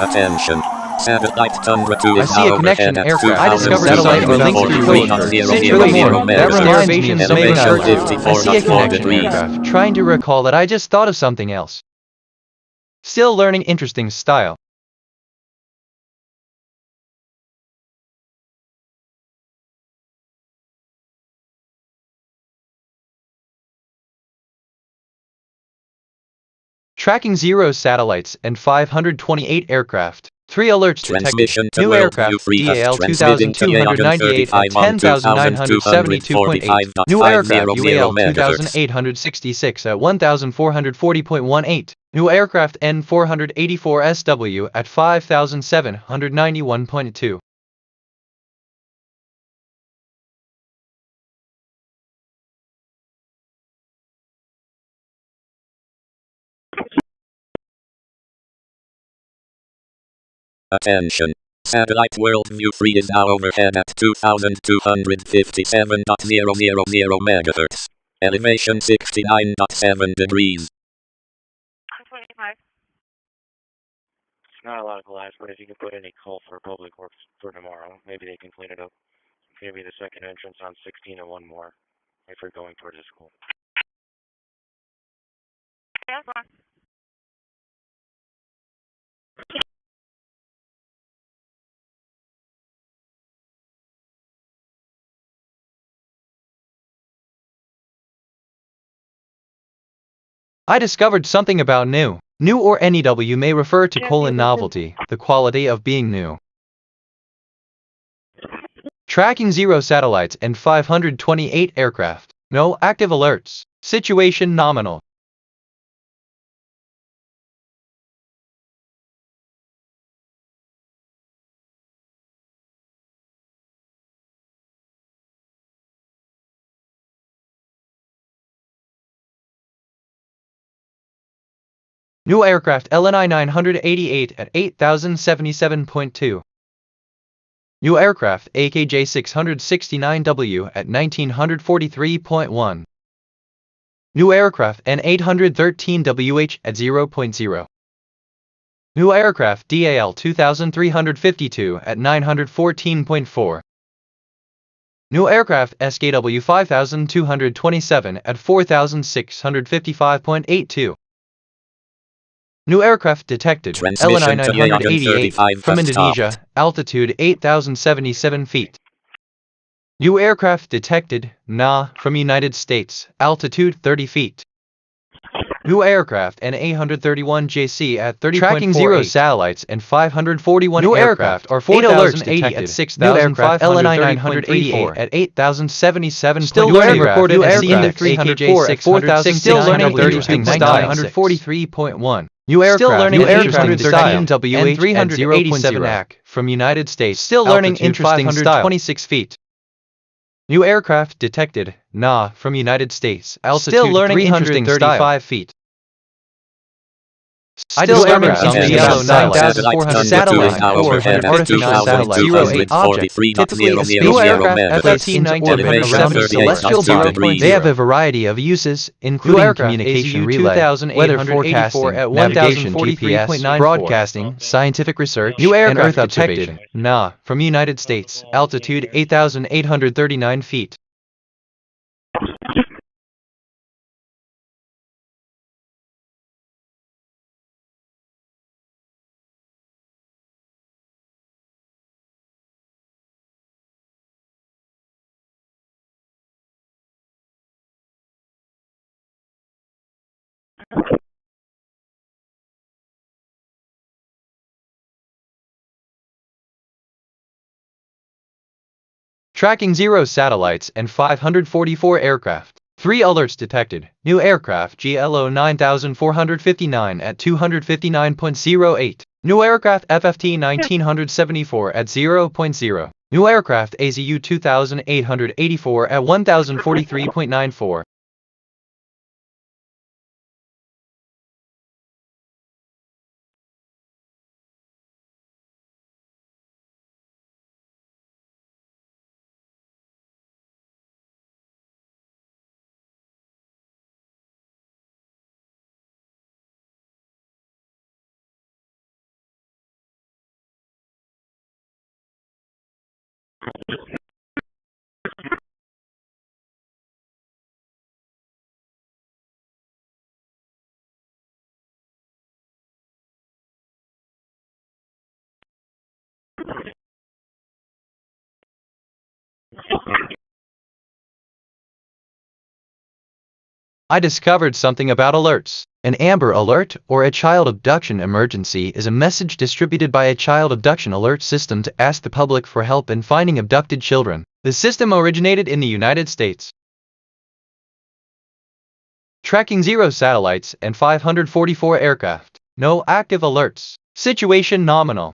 Attention. Satellite Tundra 2 is I see a connection aircraft. I discovered satellite or linked through co-occurs. Furthermore, that reminds me of something I learned. I see a connection aircraft. Trying to recall that I just thought of something else. Still learning interesting style. Tracking 0 satellites and 528 aircraft. 3 alerts detected. New aircraft DAL 2298 at 10,972.8. New aircraft UAL 2866 at 1,440.18. New aircraft N484SW at 5,791.2. Attention. Satellite World View 3 is now overhead at 2,257.000 megahertz. Elevation 69.7 degrees. 25. It's not a lot of glass, but if you can put any call for public works for tomorrow, maybe they can clean it up. Maybe the second entrance on 16 and one more if you're going towards the school. That's fine. I discovered something about new. New or NEW may refer to novelty, the quality of being new. Tracking 0 satellites and 528 aircraft. No active alerts. Situation nominal. New aircraft LNI 988 at 8,077.2. New aircraft AKJ 669W at 1,943.1. New aircraft N813WH at 0.0. New aircraft DAL 2352 at 914.4. New aircraft SKW 5227 at 4,655.82. New aircraft detected. LNI 988 from Indonesia, altitude 8,077 feet. New aircraft detected, NA, from United States, altitude 30 feet. New aircraft NA-131JC at 30.48. Tracking 0 satellites and 541 new aircraft are 4,080 at 6,530.34 at 8,077. Still learning reported at CN304 at 4,069. Still learning interesting 943.1. New aircraft, still learning interesting style, WH at 0.7 AC from United States, still learning interesting style, 26 feet. New aircraft detected, NA, from United States, altitude still learning 335 feet. Still learning something yellow 9,400 satellite overhead at 2,243.08. Typically a new aircraft F-1319 around a celestial body. They have a variety of uses, including communication relay, weather forecasting, navigation, GPS, broadcasting, scientific research, and Earth observation. NA, from United States, altitude 8,839 feet. Tracking 0 satellites and 544 aircraft. 3 alerts detected. New aircraft GLO 9459 at 259.08. New aircraft FFT 1974 at 0.0. New aircraft AZU 2884 at 1043.94. I discovered something about alerts. An Amber Alert, or a child abduction emergency, is a message distributed by a child abduction alert system to ask the public for help in finding abducted children. The system originated in the United States. Tracking 0 satellites and 544 aircraft. No active alerts. Situation nominal.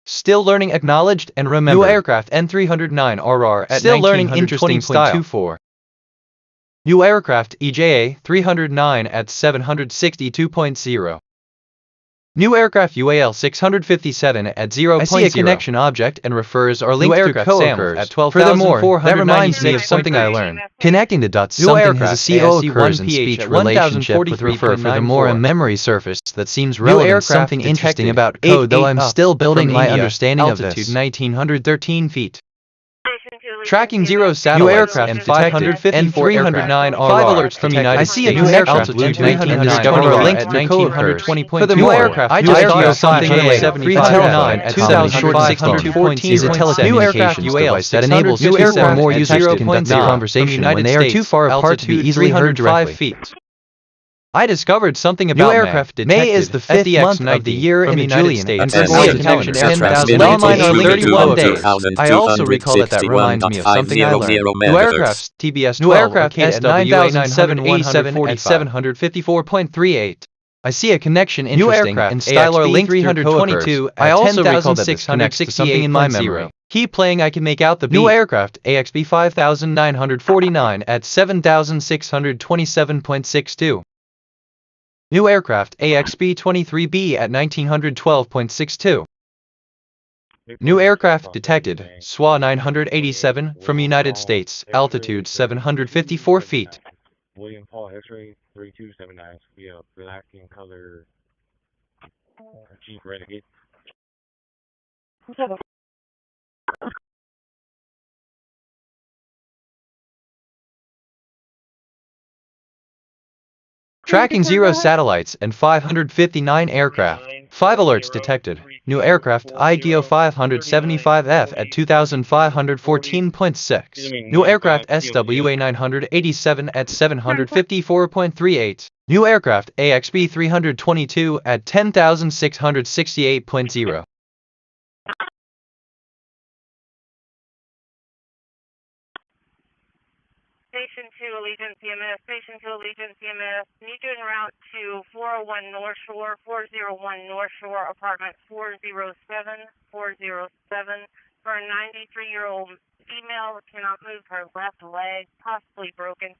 Still learning acknowledged and remembered. New aircraft N309RR at still learning interesting style. New aircraft EJA 309 at 762.0. New aircraft UAL 657 at 0.0. I see a connection object and refers are linked through co-occurs at 12,496. Furthermore, that reminds me of something I learned. Connecting the dots, something has a co-occurs and speech relationship with refer. Furthermore, a memory surface that seems relevant. Something interesting about code, though I'm still building my understanding of this. Altitude 1,913 feet. Tracking 0 satellites and 554 309 RR. 5 alerts from United States. I see a new aircraft altitude 1909 linked to 1920.4. For the new aircraft, I just saw something related. 309 at 2,614 is a telecommunications device that enables 2 or more users to conduct a conversation when they are too far apart to be easily heard directly. I discovered something about May. Aircraft detected. May is the 5th month of the year in the United States. And connection 10,000 online are 31 days. I also recall that reminds me of something I learned. New aircraft TBS 12 new aircraft at 9,787 at 754.38. I see a connection interesting and style are linked 322. I also recall that this connects to something in my memory. Keep playing, I can make out the beat. New aircraft AXB 5949 at 7,627.62. New aircraft AXB-23B at 1912.62. New aircraft detected, SWA 987 from United States, altitude 754 feet. William Paul X-ray 3279. We have black in color Jeep Renegade. Tracking 0 satellites and 559 aircraft. 5 alerts detected. New aircraft IGO 575F at 2514.6. New aircraft SWA 987 at 754.38. New aircraft AXB 322 at 10,668.0. Station 2, Allegiance EMS. Station 2, Allegiance EMS. Need you en route to 401 North Shore, 401 North Shore, apartment 407, 407. For a 93-year-old female, cannot move her left leg, possibly broken.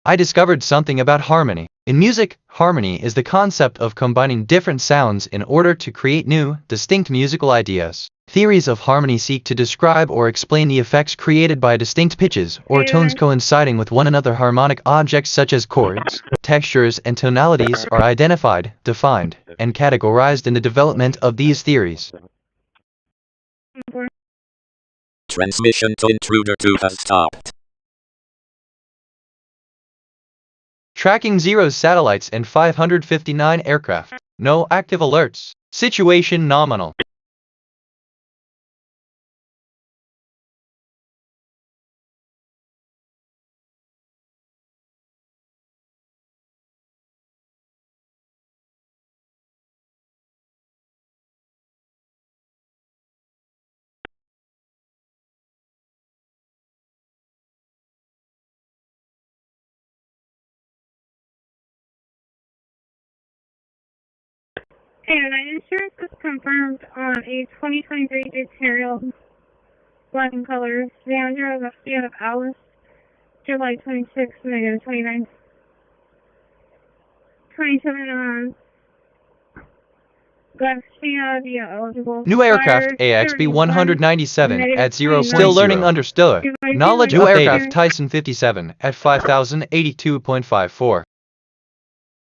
I discovered something about harmony. In music, harmony is the concept of combining different sounds in order to create new, distinct musical ideas. Theories of harmony seek to describe or explain the effects created by distinct pitches or tones coinciding with one another. Harmonic objects such as chords, textures, and tonalities are identified, defined, and categorized in the development of these theories. Transmission to intruder 2 has stopped. Tracking 0 satellites and 559 aircraft. No active alerts. Situation nominal. And insurance was confirmed on a 2023 Material, black in color, Sandra of the state of Alice, July 26, negative 29. 27, Garcia via eligible. New aircraft AXB 197 at 0. Still learning understood. Knowledge new aircraft Tyson 57 at 5,082.54.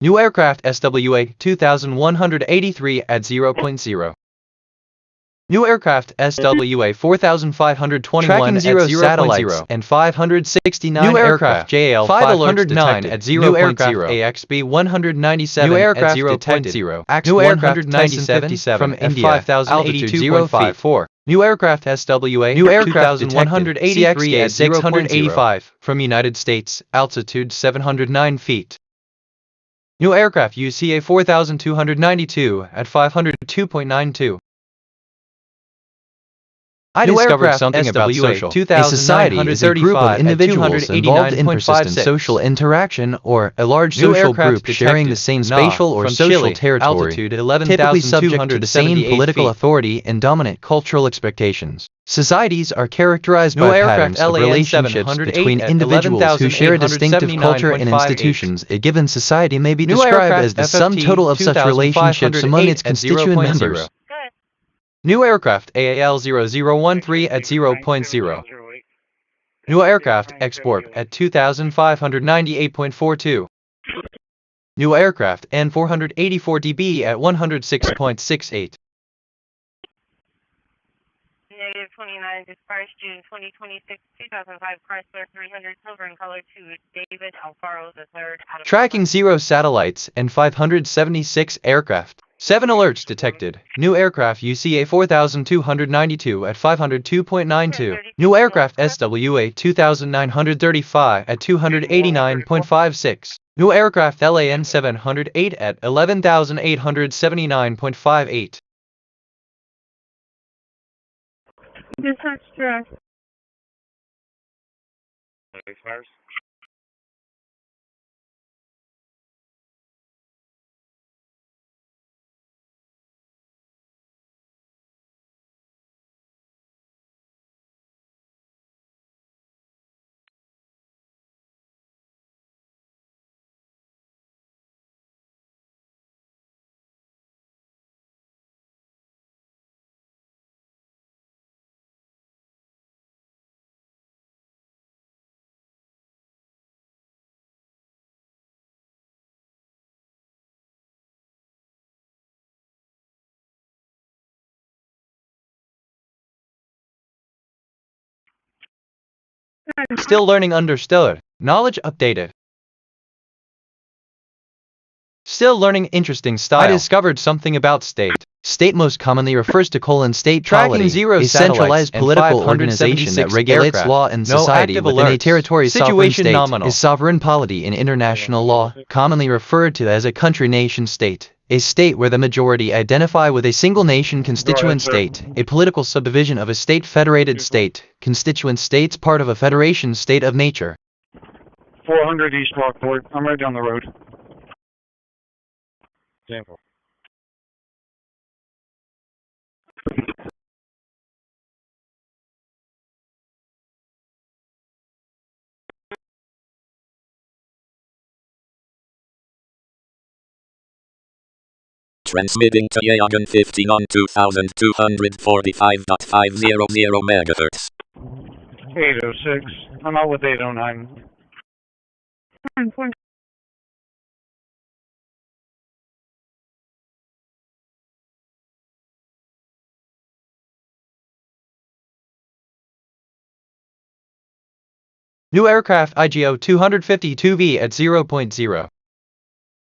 New aircraft SWA 2183 at 0.0. New aircraft SWA 4521 at 0 satellites and 569 new aircraft JL 509 at 0.0. New aircraft AXB 197 new aircraft at 0.0. New aircraft Tyson 57 from India 5082.54. New aircraft SWA new aircraft 2183 at 685 from United States, altitude 709 feet. New aircraft UCA 4292 at 502.92. I discovered something about social. A society is a group of individuals involved in persistent social interaction or a large social group sharing the same spatial or social territory, typically subject to the same political authority and dominant cultural expectations. Societies are characterized by patterns of relationships between individuals who share a distinctive culture and institutions. A given society may be described as the sum total of such relationships among its constituent members. New aircraft AAL 0013 at 0.0. New aircraft export at 2,598.42. New aircraft N484DB at 106.68. Negative 29, dispatched June 2026, 2005 Chrysler 300 silver in color to David Alfaro III. Tracking 0 satellites and 576 aircraft. 7 alerts detected. New aircraft UCA 4292 at 502.92. New aircraft SWA 2935 at 289.56. New aircraft LAN 708 at 11,879.58. Dispatch direct. Still learning understood. Knowledge updated. Still learning interesting style. I discovered something about state. State most commonly refers to state Tracking polity, zero a centralized satellites political and organization that 576 regulates aircraft. law and No society active within a alerts. territory. Sovereign Situation state nominal. is sovereign polity in international law, commonly referred to as a country nation state. A state where the majority identify with a single nation constituent state, a political subdivision of a state federated state, constituent states part of a federation state of nature. 400 East Rockport. I'm right down the road. Example. Transmitting to Yagan 15 on 2245.500 MHz. 806. I'm out with 809. New aircraft IGO 252V at 0.0.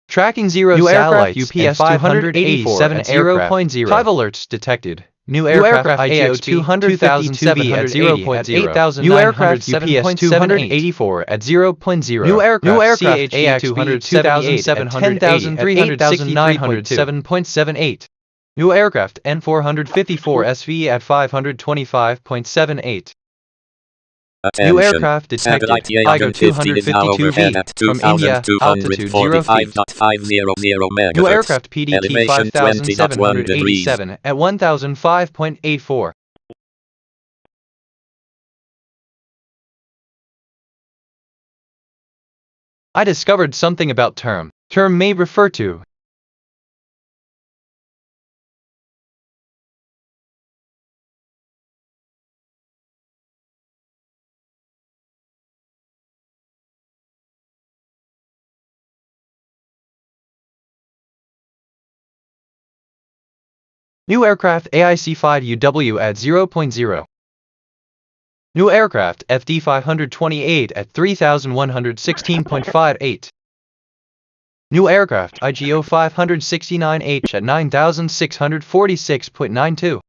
Tracking zero New satellites aircraft UPS 587 at 0.0. 5 alerts detected. New aircraft IGO 252V at 0.0. New aircraft UPS 284 at 0.0. New aircraft AX 278 at 10,367.78. New aircraft N454 SV at 525.78. Attention. New aircraft detected. IGO 252V from India, altitude 0 feet. 45.500 MHz. New aircraft PDT Elevation 20.1 degrees. 5787 at 1005.84. I discovered something about term. Term may refer to New aircraft AIC-5UW at 0.0. New aircraft FD-528 at 3,116.58. New aircraft IGO 569H at 9,646.92.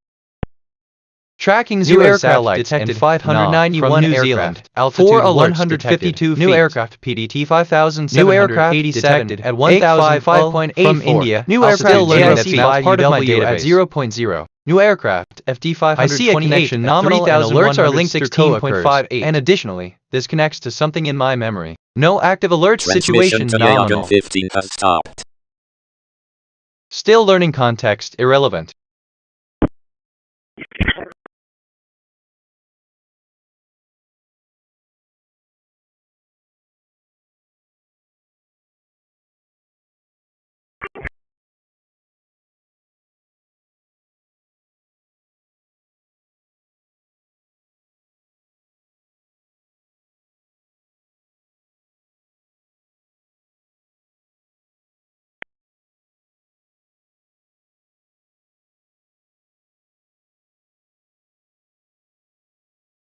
Tracking zero satellites detected 591 from New Zealand, altitude 152 feet. New aircraft PDT 5,787 at 1,005.8 from India. New aircraft still learning that part of my database at 0.0. New aircraft FD528 I see a connection nominal and alerts are linked to 16.58. And additionally, this connects to something in my memory. No active alert situation nominal. 15 has stopped. Still learning context irrelevant.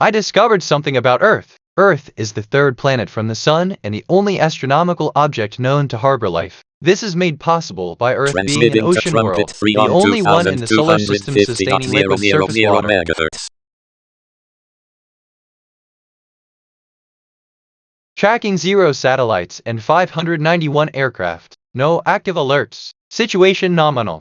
I discovered something about Earth. Earth is the third planet from the Sun and the only astronomical object known to harbor life. This is made possible by Earth being an ocean world, the only one in the solar system sustaining liquid surface water. MHz. Tracking 0 satellites and 591 aircraft. No active alerts. Situation nominal.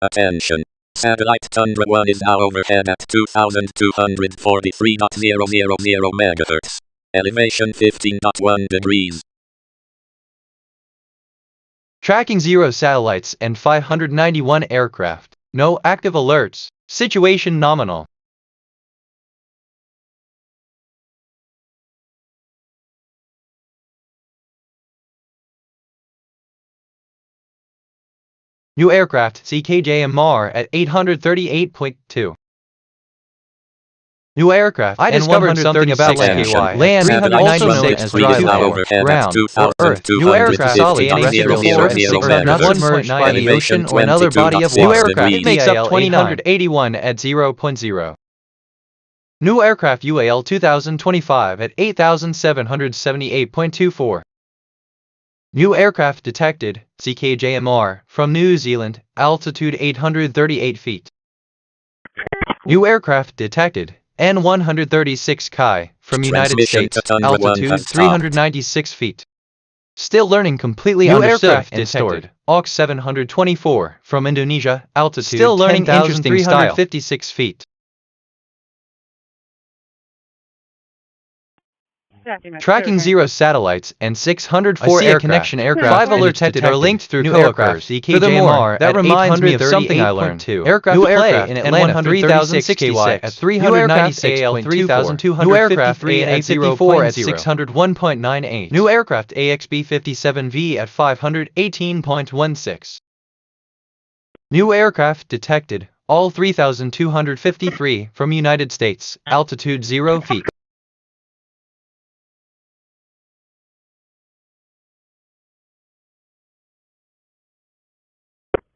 Attention. Satellite Tundra 1 is now overhead at 2,243.000 megahertz. Elevation 15.1 degrees. Tracking 0 satellites and 591 aircraft. No active alerts. Situation nominal. New aircraft CKJMR at 838.2. New aircraft. I discovered something about land. Land, also known as dry land, ground, or earth. New aircraft solid terrestrial surface not submerged by the ocean or another body of water. New aircraft makes up 881 at 0.0. New aircraft UAL 2025 at 8,778.24. New aircraft detected, CKJMR, from New Zealand, altitude 838 feet. New aircraft detected, N136 Chi, from United States, altitude 396 feet. Still learning completely new understood aircraft and stored. AUX 724, from Indonesia, altitude still learning 10,356 feet. Tracking 0 satellites and 604 aircraft. Connection aircraft. 5 alerts detected are linked through new aircraft. Furthermore, that reminds me of something I learned. Aircraft new aircraft in Atlanta 3066 at 396.24. New aircraft A54 at 601.98. New aircraft AXB57V at 518.16. New aircraft detected, all 3,253 from United States, altitude 0 feet.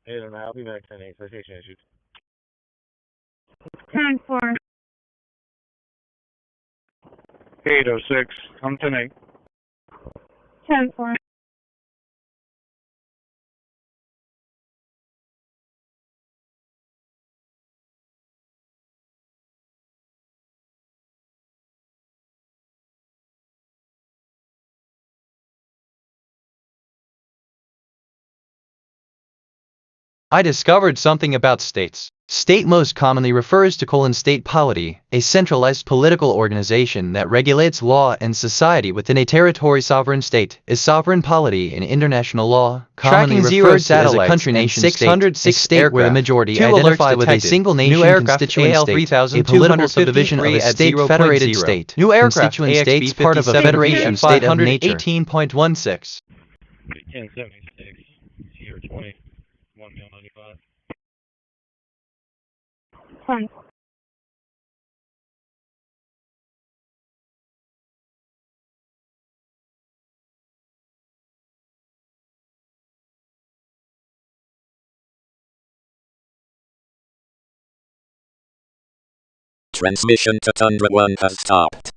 Hey there, I'll be back 10-8. Citation issued. 10-4. 806. I'm 10-8. 10-4. I discovered something about states. State most commonly refers to state polity, a centralized political organization that regulates law and society within a territory. Sovereign state is sovereign polity in international law, commonly referred to as a country nation state, a state where the majority identify with a single nation constituent state, a political subdivision of a state federated state. New aircraft constituent states part of a federation state of nature. 18.16. 1076. Year 20. 195. 10. Transmission to Tundra 1 has stopped.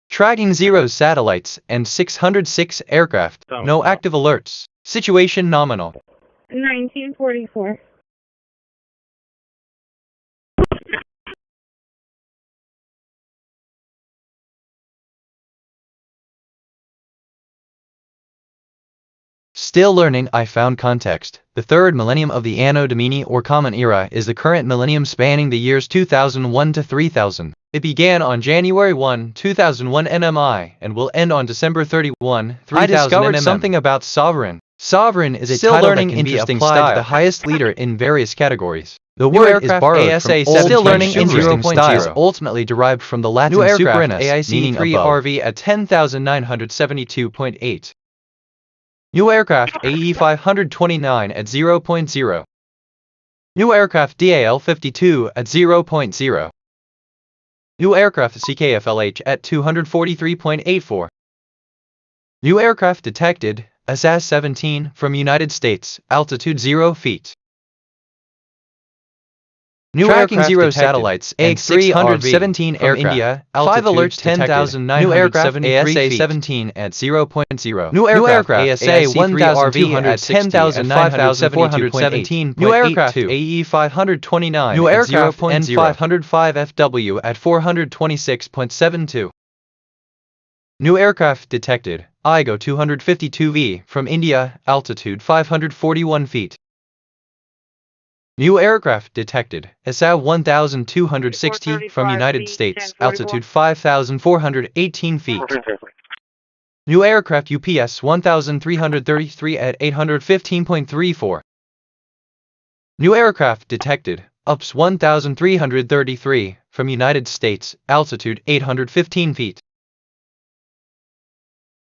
Tracking 0 satellites and 606 aircraft. No active alerts. Situation nominal. 1944. Still learning. I found context. The third millennium of the Anno Domini or Common Era is the current millennium spanning the years 2001 to 3000. It began on January 1, 2001 NMI and will end on December 31, 3000 I discovered something about sovereign. Sovereign is a title that can be applied to the highest leader in various categories. The word is borrowed from old still learning interesting style, ultimately derived from the Latin superinus, meaning above. RV at 10,972.8. New aircraft AE 529 at 0.0. New aircraft DAL 52 at 0.0. New aircraft CKFLH at 243.84. New aircraft detected, SAS-17 from United States, altitude 0 feet. New Tracking 0 satellites and 617 from India, 5 alerts 10,973 New aircraft ASA-17 at 0.0. New aircraft ASA-1200 at 10,972.17. New aircraft AE-529 New aircraft N-505FW at 426.72. New aircraft detected, IGO 252V from India, altitude 541 feet. New aircraft detected, SA 1260 from United States, altitude 5,418 feet. New aircraft UPS 1333 at 815.34. New aircraft detected, UPS 1333 from United States, altitude 815 feet.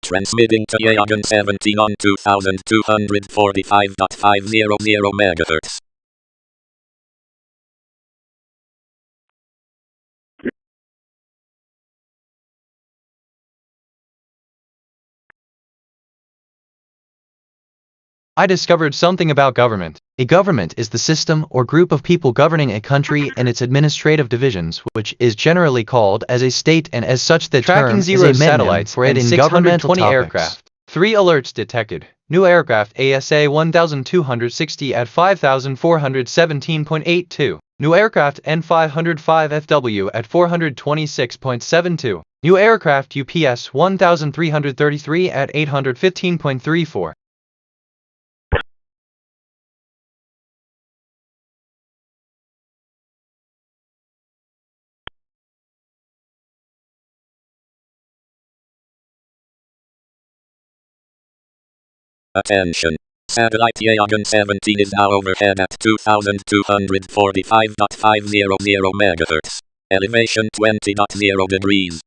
Transmitting to Yagan 17 on 2245.500 MHz. I discovered something about government. A government is the system or group of people governing a country and its administrative divisions, which is generally called as a state, and as such the term is a satellites for it in governmental topics. Aircraft. 3 alerts detected. New aircraft ASA 1260 at 5,417.82. New aircraft N-505FW at 426.72. New aircraft UPS 1333 at 815.34. Attention. Satellite Yagan 17 is now overhead at 2245.500 MHz. Elevation 20.0 degrees.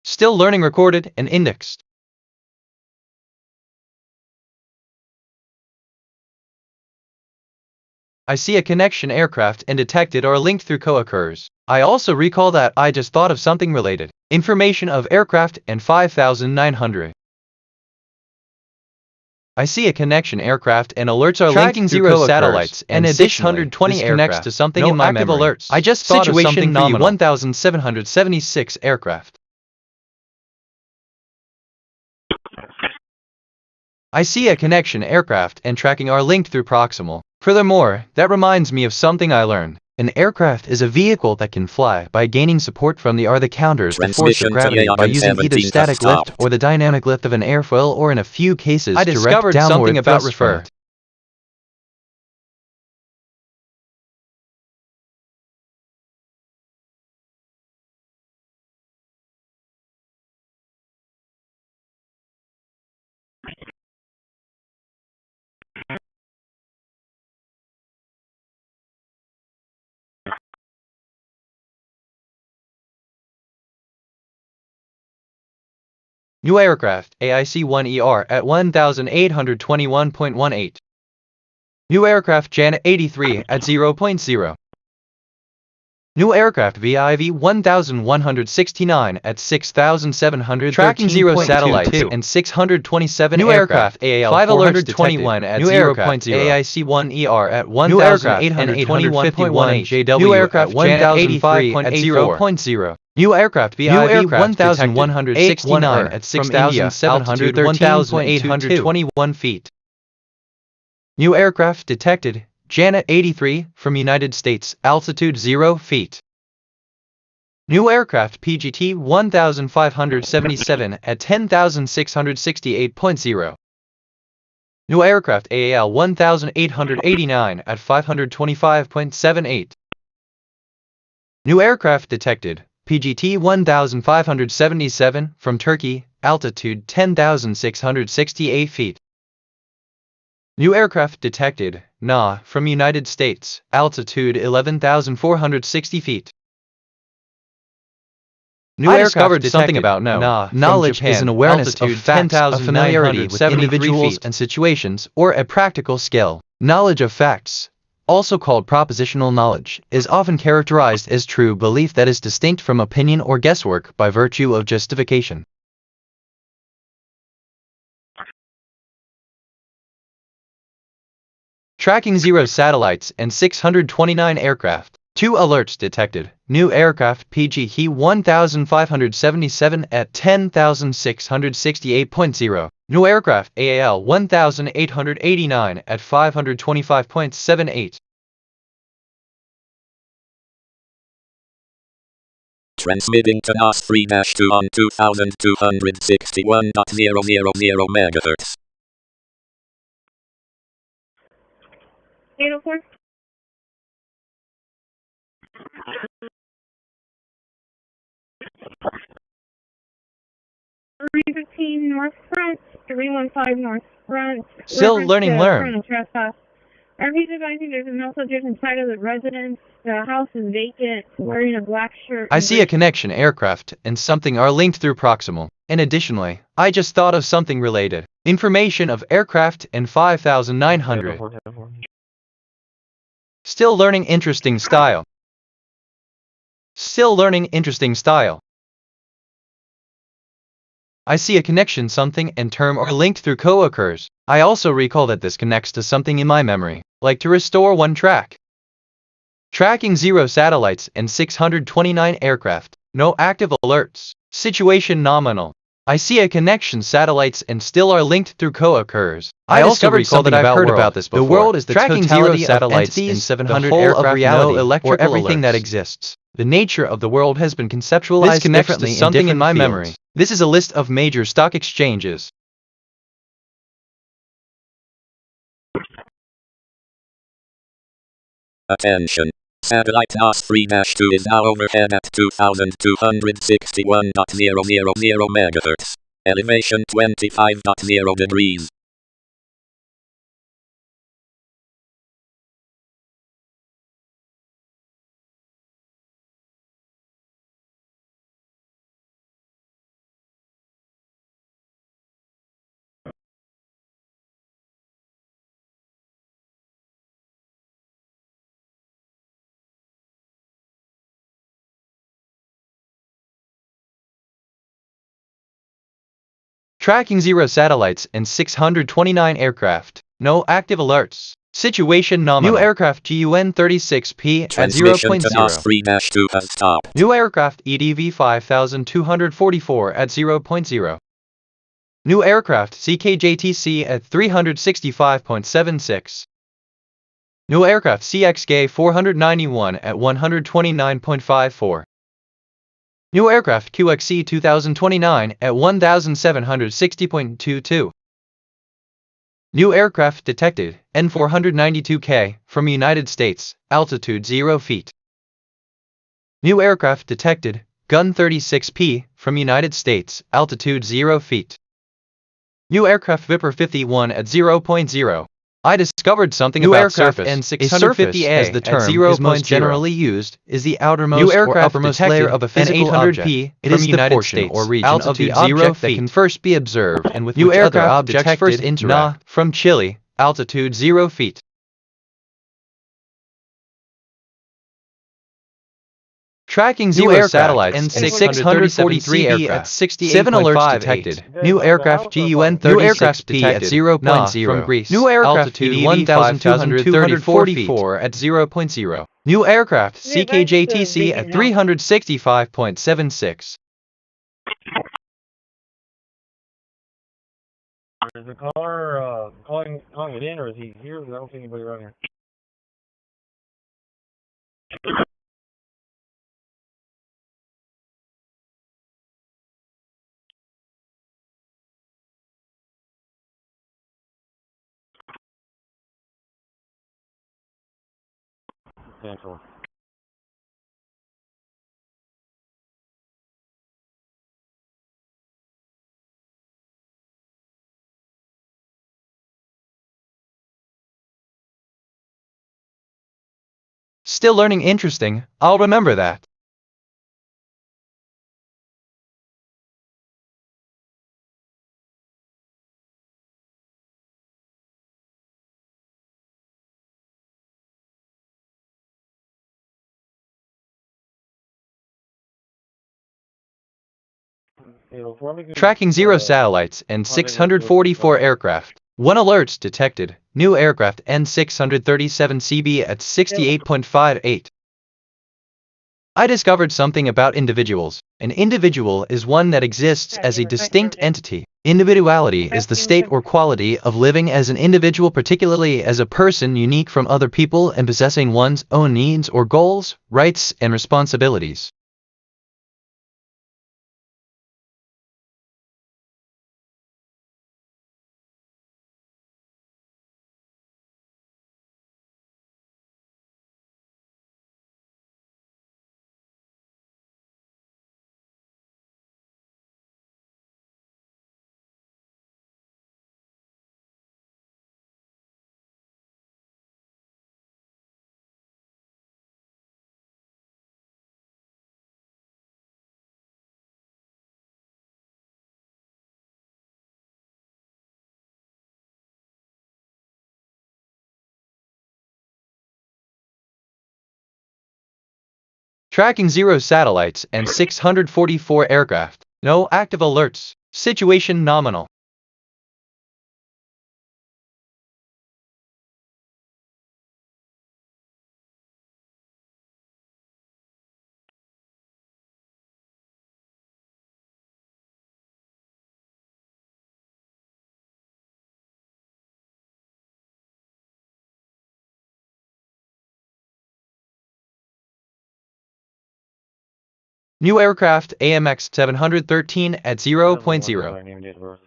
Still learning recorded and indexed. I see a connection aircraft and detected are linked through co-occurs. I also recall that I just thought of something related. Information of aircraft and 5,900. I see a connection aircraft and alerts are tracking 0 satellites and 620 connects to something in my memory. Alerts. I just thought of something phenomenal. 1,776 aircraft. I see a connection aircraft and tracking are linked through proximal. Furthermore, that reminds me of something I learned. An aircraft is a vehicle that can fly by gaining support from the counters the force of gravity by using either static lift or the dynamic lift of an airfoil, or in a few cases direct downward something about refer. New aircraft AIC-1ER at 1,821.18. New aircraft Janet 83 at 0.0. New aircraft VIV 1169 at 6,700. Tracking 0 satellites and 627 new aircraft AAL 521 at 0.0. AIC-1ER at 1,821.1 JW. New aircraft Janet 83 at 0.0. New aircraft VIV 1169 at 6,713.1,821 feet. New aircraft detected, Janet 83 from United States, altitude 0 feet. New aircraft PGT 1577 at 10,668.0. New aircraft AAL 1889 at 525.78. New aircraft detected, PGT 1577 from Turkey, altitude 10,668 feet. New aircraft detected, NA from United States, altitude 11,460 feet. New I discovered something about knowledge is an awareness of facts, a familiarity with individuals and situations, or a practical skill. Knowledge of facts, also called propositional knowledge, is often characterized as true belief that is distinct from opinion or guesswork by virtue of justification. Tracking 0 satellites and 629 aircraft. 2 alerts detected. New aircraft PG He 1577 at 10,668.0. New aircraft AAL 1889 at 525.78. Transmitting to NOS 3-2 on 2261.000 MHz. 804. 315 north front, 315 north front. Still learning, learn. Trespass. RP's advising there's a male subject inside of the residence. The house is vacant, wearing a black shirt. I see a connection aircraft and something are linked through proximal. And additionally, I just thought of something related. Information of aircraft and 5,900. Still learning interesting style. Still learning interesting style. I see a connection something and term are linked through co-occurs. I also recall that this connects to something in my memory, like to restore one track. Tracking 0 satellites and 629 aircraft. No active alerts. Situation nominal. I see a connection satellites and still are linked through co-occurs. I also recall that I've heard about this before. The world is the tracking 0 satellites and 700 aircraft, of reality, no electrical or everything alerts. That exists. The nature of the world has been conceptualized differently to something in my fields. Memory. This is a list of major stock exchanges. Attention. Satellite NOS 3-2 is now overhead at 2261.000 MHz. Elevation 25.0 degrees. Tracking 0 satellites and 629 aircraft. No active alerts. Situation nominal. New aircraft GUN 36P at 0.0. Has stopped. New aircraft EDV 5244 at 0.0. New aircraft CKJTC at 365.76. New aircraft CXK 491 at 129.54. New aircraft QXC 2029 at 1760.22. New aircraft detected, N492K, from United States, altitude 0 feet. New aircraft detected, Gun 36P, from United States, altitude 0 feet. New aircraft Viper 51 at 0.0. I discovered something new about surface. N650A, as the term is most generally used, is the outermost or uppermost layer of a physical object. It is the portion or region of the object that can first be observed and with which other objects first interact. From Chile, altitude 0 feet. Tracking 0 satellites and 643 aircraft. 7 alerts detected. New aircraft GUN 36P at 0.0 from Greece. New aircraft altitude 1,244 at 0.0. New aircraft CKJTC at 365.76. Is the caller calling it in, or is he here? I don't see anybody around here. Cancel. Still learning interesting, I'll remember that. Tracking 0 satellites and 644 aircraft. 1 alerts detected. New aircraft N637CB at 68.58. I discovered something about individuals. An individual is one that exists as a distinct entity. Individuality is the state or quality of living as an individual, particularly as a person unique from other people and possessing one's own needs or goals, rights, and responsibilities. Tracking 0 satellites and 644 aircraft. No active alerts. Situation nominal. New aircraft AMX 713 at 0.0.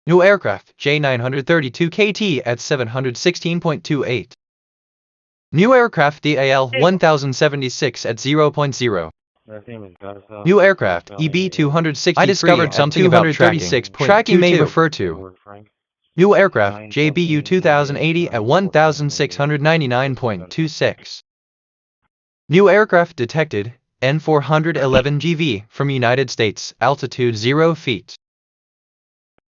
New aircraft J932 KT at 716.28. New aircraft DAL 1076 at 0.0. New aircraft EB263. I discovered something about tracking. Tracking may refer to new aircraft JBU 2080 at 1699.26. New aircraft detected N411GV from United States, altitude 0 feet.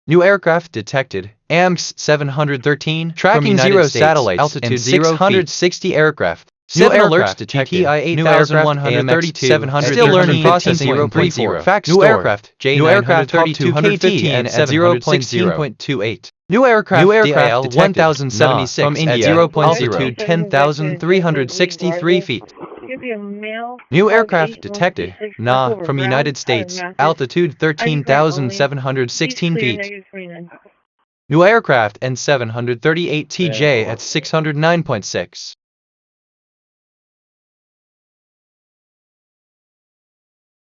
New aircraft detected AMX 713 tracking 0 satellites, altitude 660 aircraft. New aircraft detected New aircraft AMX 713 still learning processing 0.0. Fact new aircraft J932 KT at 0.16.28. New aircraft DAL 1076 from India, 0.0 altitude 10,363 feet. New aircraft detected Na from United States, altitude 13,716 feet. New aircraft N738 TJ at 609.6.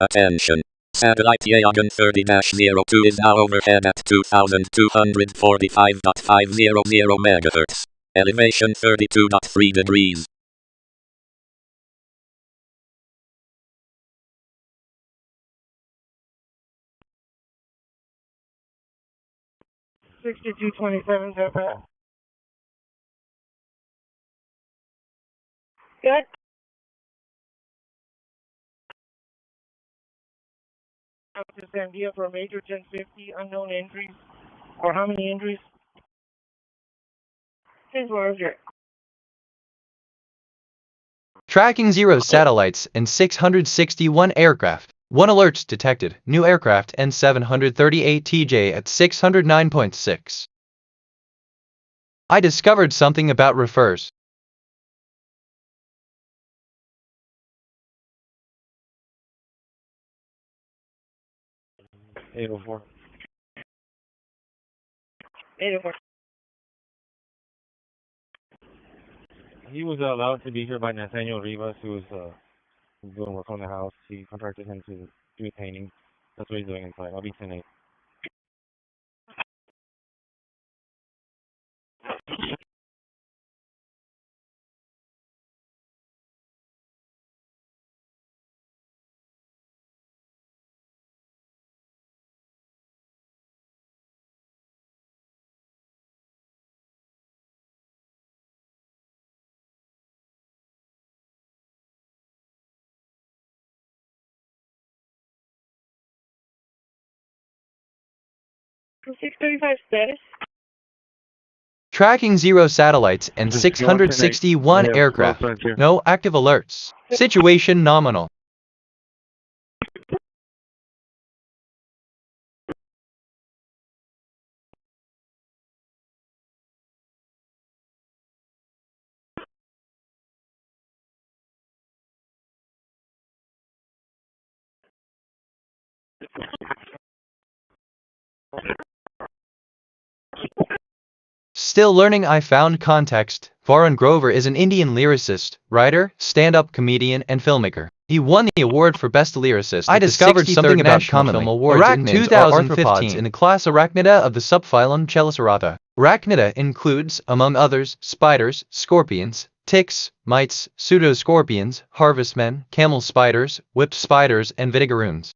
Attention. Satellite Yagan 30-02 is now overhead at 2,245.500 MHz. Elevation 32.3 degrees. $6227, is that right? Good. To San Diego for a major 1050, unknown injuries. Or how many injuries? Since larger. Tracking 0 satellites and 661 aircraft. 1 alerts detected. New aircraft N738 TJ at 609.6. I discovered something about refers. $804. He was allowed to be here by Nathaniel Rivas, who was doing work on the house. He contracted him to do painting. That's what he's doing inside. I'll be 10-8. From 635 status. Tracking 0 satellites and 661 aircraft. No active alerts. Situation nominal. Still learning. I found context. Varun Grover is an Indian lyricist, writer, stand-up comedian, and filmmaker. He won the award for Best Lyricist. I discovered something about common film awards in 2015 in the class Arachnida of the subphylum Chelicerata. Arachnida includes, among others, spiders, scorpions, ticks, mites, pseudoscorpions, harvestmen, camel spiders, whipped spiders, and vidigaroons.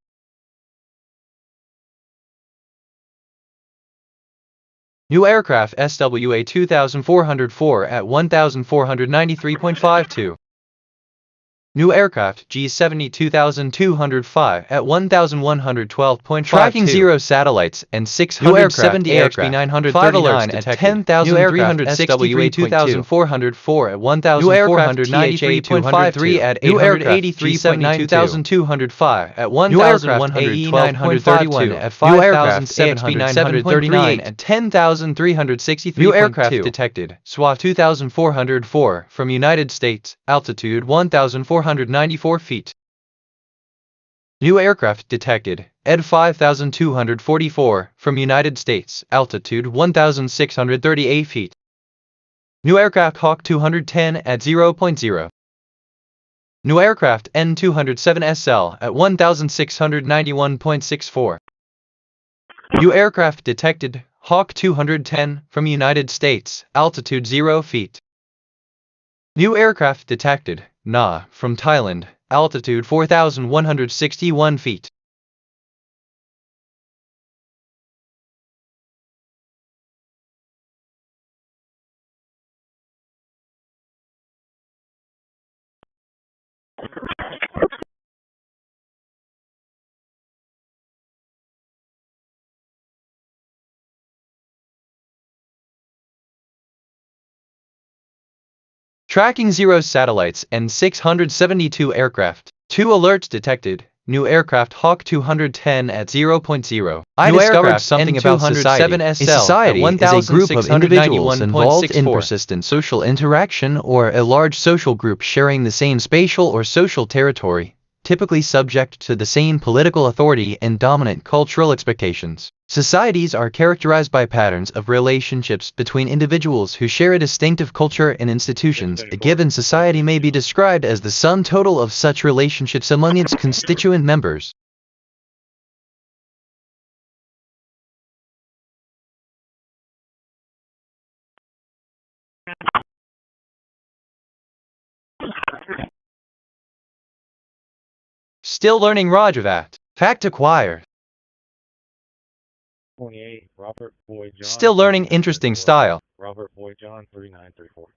New aircraft SWA 2404 at 1493.52. New aircraft G70 2205 at 1112.52. Tracking 0 satellites and 670 AXB 939 at 10,306 SWA 2404 at 1493.53 at 883.2205 at 1112.52 at 5,739 at 10,363. New aircraft detected. SWA 2404 from United States. Altitude 1,494 feet. New aircraft detected. ED 5244 from United States. Altitude 1,638 feet. New aircraft Hawk 210 at 0.0. New aircraft N207SL at 1,691.64. New aircraft detected. Hawk 210 from United States. Altitude 0 feet. New aircraft detected. Na from Thailand. Altitude 4,161 feet. Tracking 0 satellites and 672 aircraft. 2 alerts detected. New aircraft Hawk 210 at 0.0. I discovered something about society. A society is a group of individuals involved in persistent social interaction or a large social group sharing the same spatial or social territory, typically subject to the same political authority and dominant cultural expectations. Societies are characterized by patterns of relationships between individuals who share a distinctive culture and institutions. A given society may be described as the sum total of such relationships among its constituent members. Still learning Rajavat. Fact acquired. 28, Robert Boyd John. Still learning interesting style. Robert Boyd John 3934.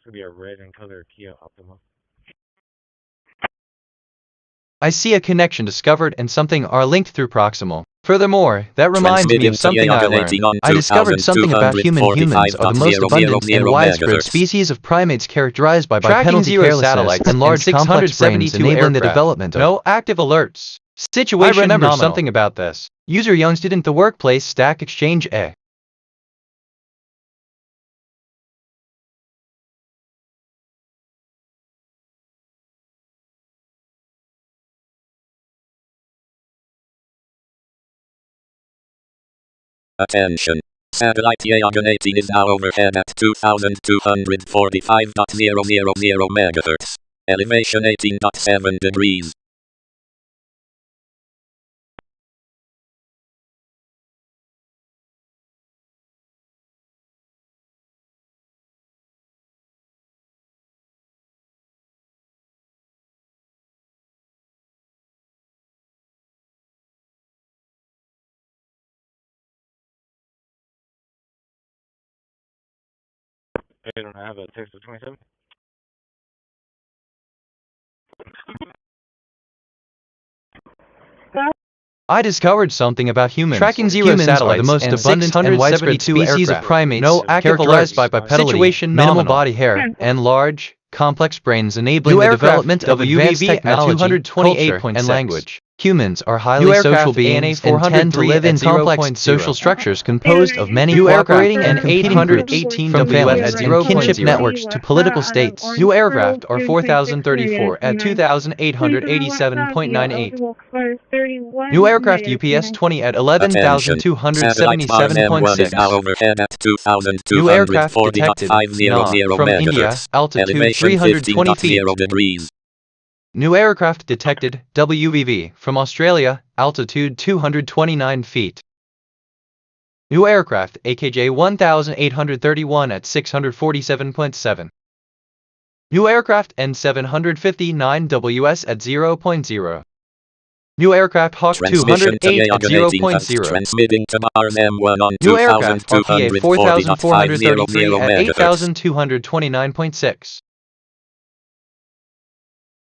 Should be a red in color Kia Optima. I see a connection discovered and something are linked through proximal. Furthermore, that reminds me of something I learned. I discovered something about humans are the most abundant and widespread species of primates characterized by bipedal carelessness and large complex brains enabling the development of no active alerts. Situation I remember nominal. Something about this. User young student the workplace Stack Exchange A. Attention. Satellite Yagan 18 is now overhead at 2,245.000 MHz. Elevation 18.7 degrees. I don't have a text of 27. I discovered something about humans. Tracking 0 satellites are the most abundant and widespread species of primates, no active characterized by bipedality, situation minimal body hair, and large, complex brains enabling the development of advanced technology, culture, and language. Humans are highly social beings and tend to live in complex social structures composed of many cooperating and competing groups, from families and kinship networks to political states. New aircraft are 4,034 at 2,887.98. New aircraft UPS 20 at 11,277.6. New aircraft detected from India, altitude 320 feet. degrees. New aircraft detected WVV from Australia, altitude 229 feet. New aircraft AKJ 1831 at 647.7. New aircraft N759WS at 0.0. New aircraft Hawk 208 at 0.0. Transmitting to Mars M1 on New aircraft RPA 4433 at 8,229. 8,229.6.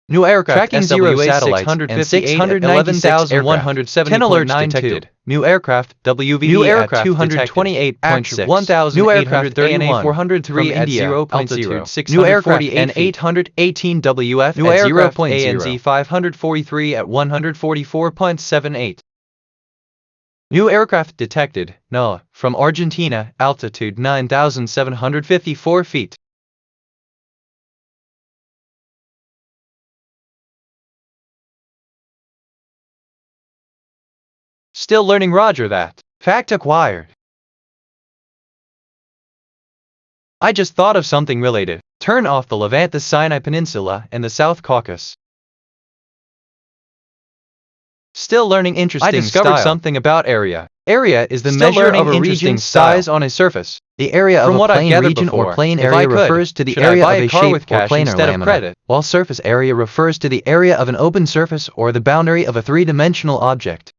New aircraft Tracking SWA satellites and and 611,107 10 alerts detected. New aircraft WVV New at aircraft 228.6. 1,000 New aircraft ANA 403 at India, 0.0. altitude New aircraft 648 N818 WF New at aircraft 0.0. ANZ 543 at 144.78. New aircraft detected, NOAA, from Argentina, altitude 9,754 feet. Still learning Roger that. Fact acquired. I just thought of something related. Turn off the Levant, the Sinai Peninsula, and the South Caucasus. Still learning interesting style. I discovered something about area. Area is the measure of a region's size on a surface. The area of a plane region or plane area refers to the area of a shape or planar lamina, while surface area refers to the area of an open surface or the boundary of a three-dimensional object.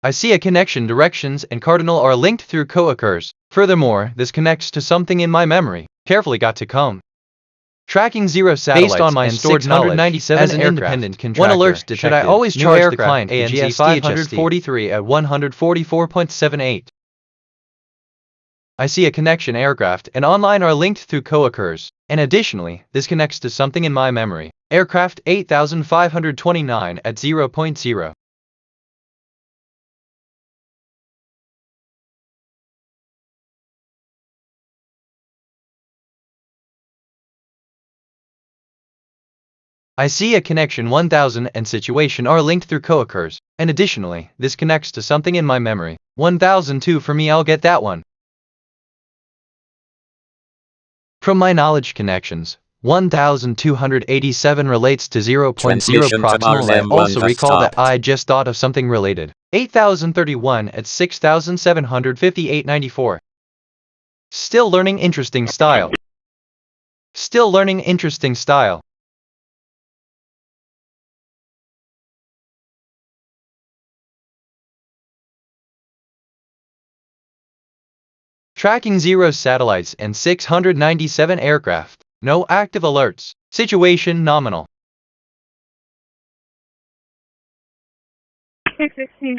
I see a connection. Directions and cardinal are linked through co-occurs. Furthermore, this connects to something in my memory. Carefully got to come. Tracking 0 satellites based on my stored knowledge as an independent contractor. One alert detected. Should I always charge the client ANZ 543 at 144.78? I see a connection. Aircraft and online are linked through co-occurs. And additionally, this connects to something in my memory. Aircraft 8,529 at 0.0. I see a connection. 1000 and situation are linked through co-occurs, and additionally, this connects to something in my memory. 1002 for me, I'll get that one. From my knowledge connections, 1287 relates to 0.0 proximal. I also recall that I just thought of something related. 8031 at 6758.94. Still learning interesting style. Still learning interesting style. Tracking 0 satellites and 697 aircraft. No active alerts. Situation nominal. 616.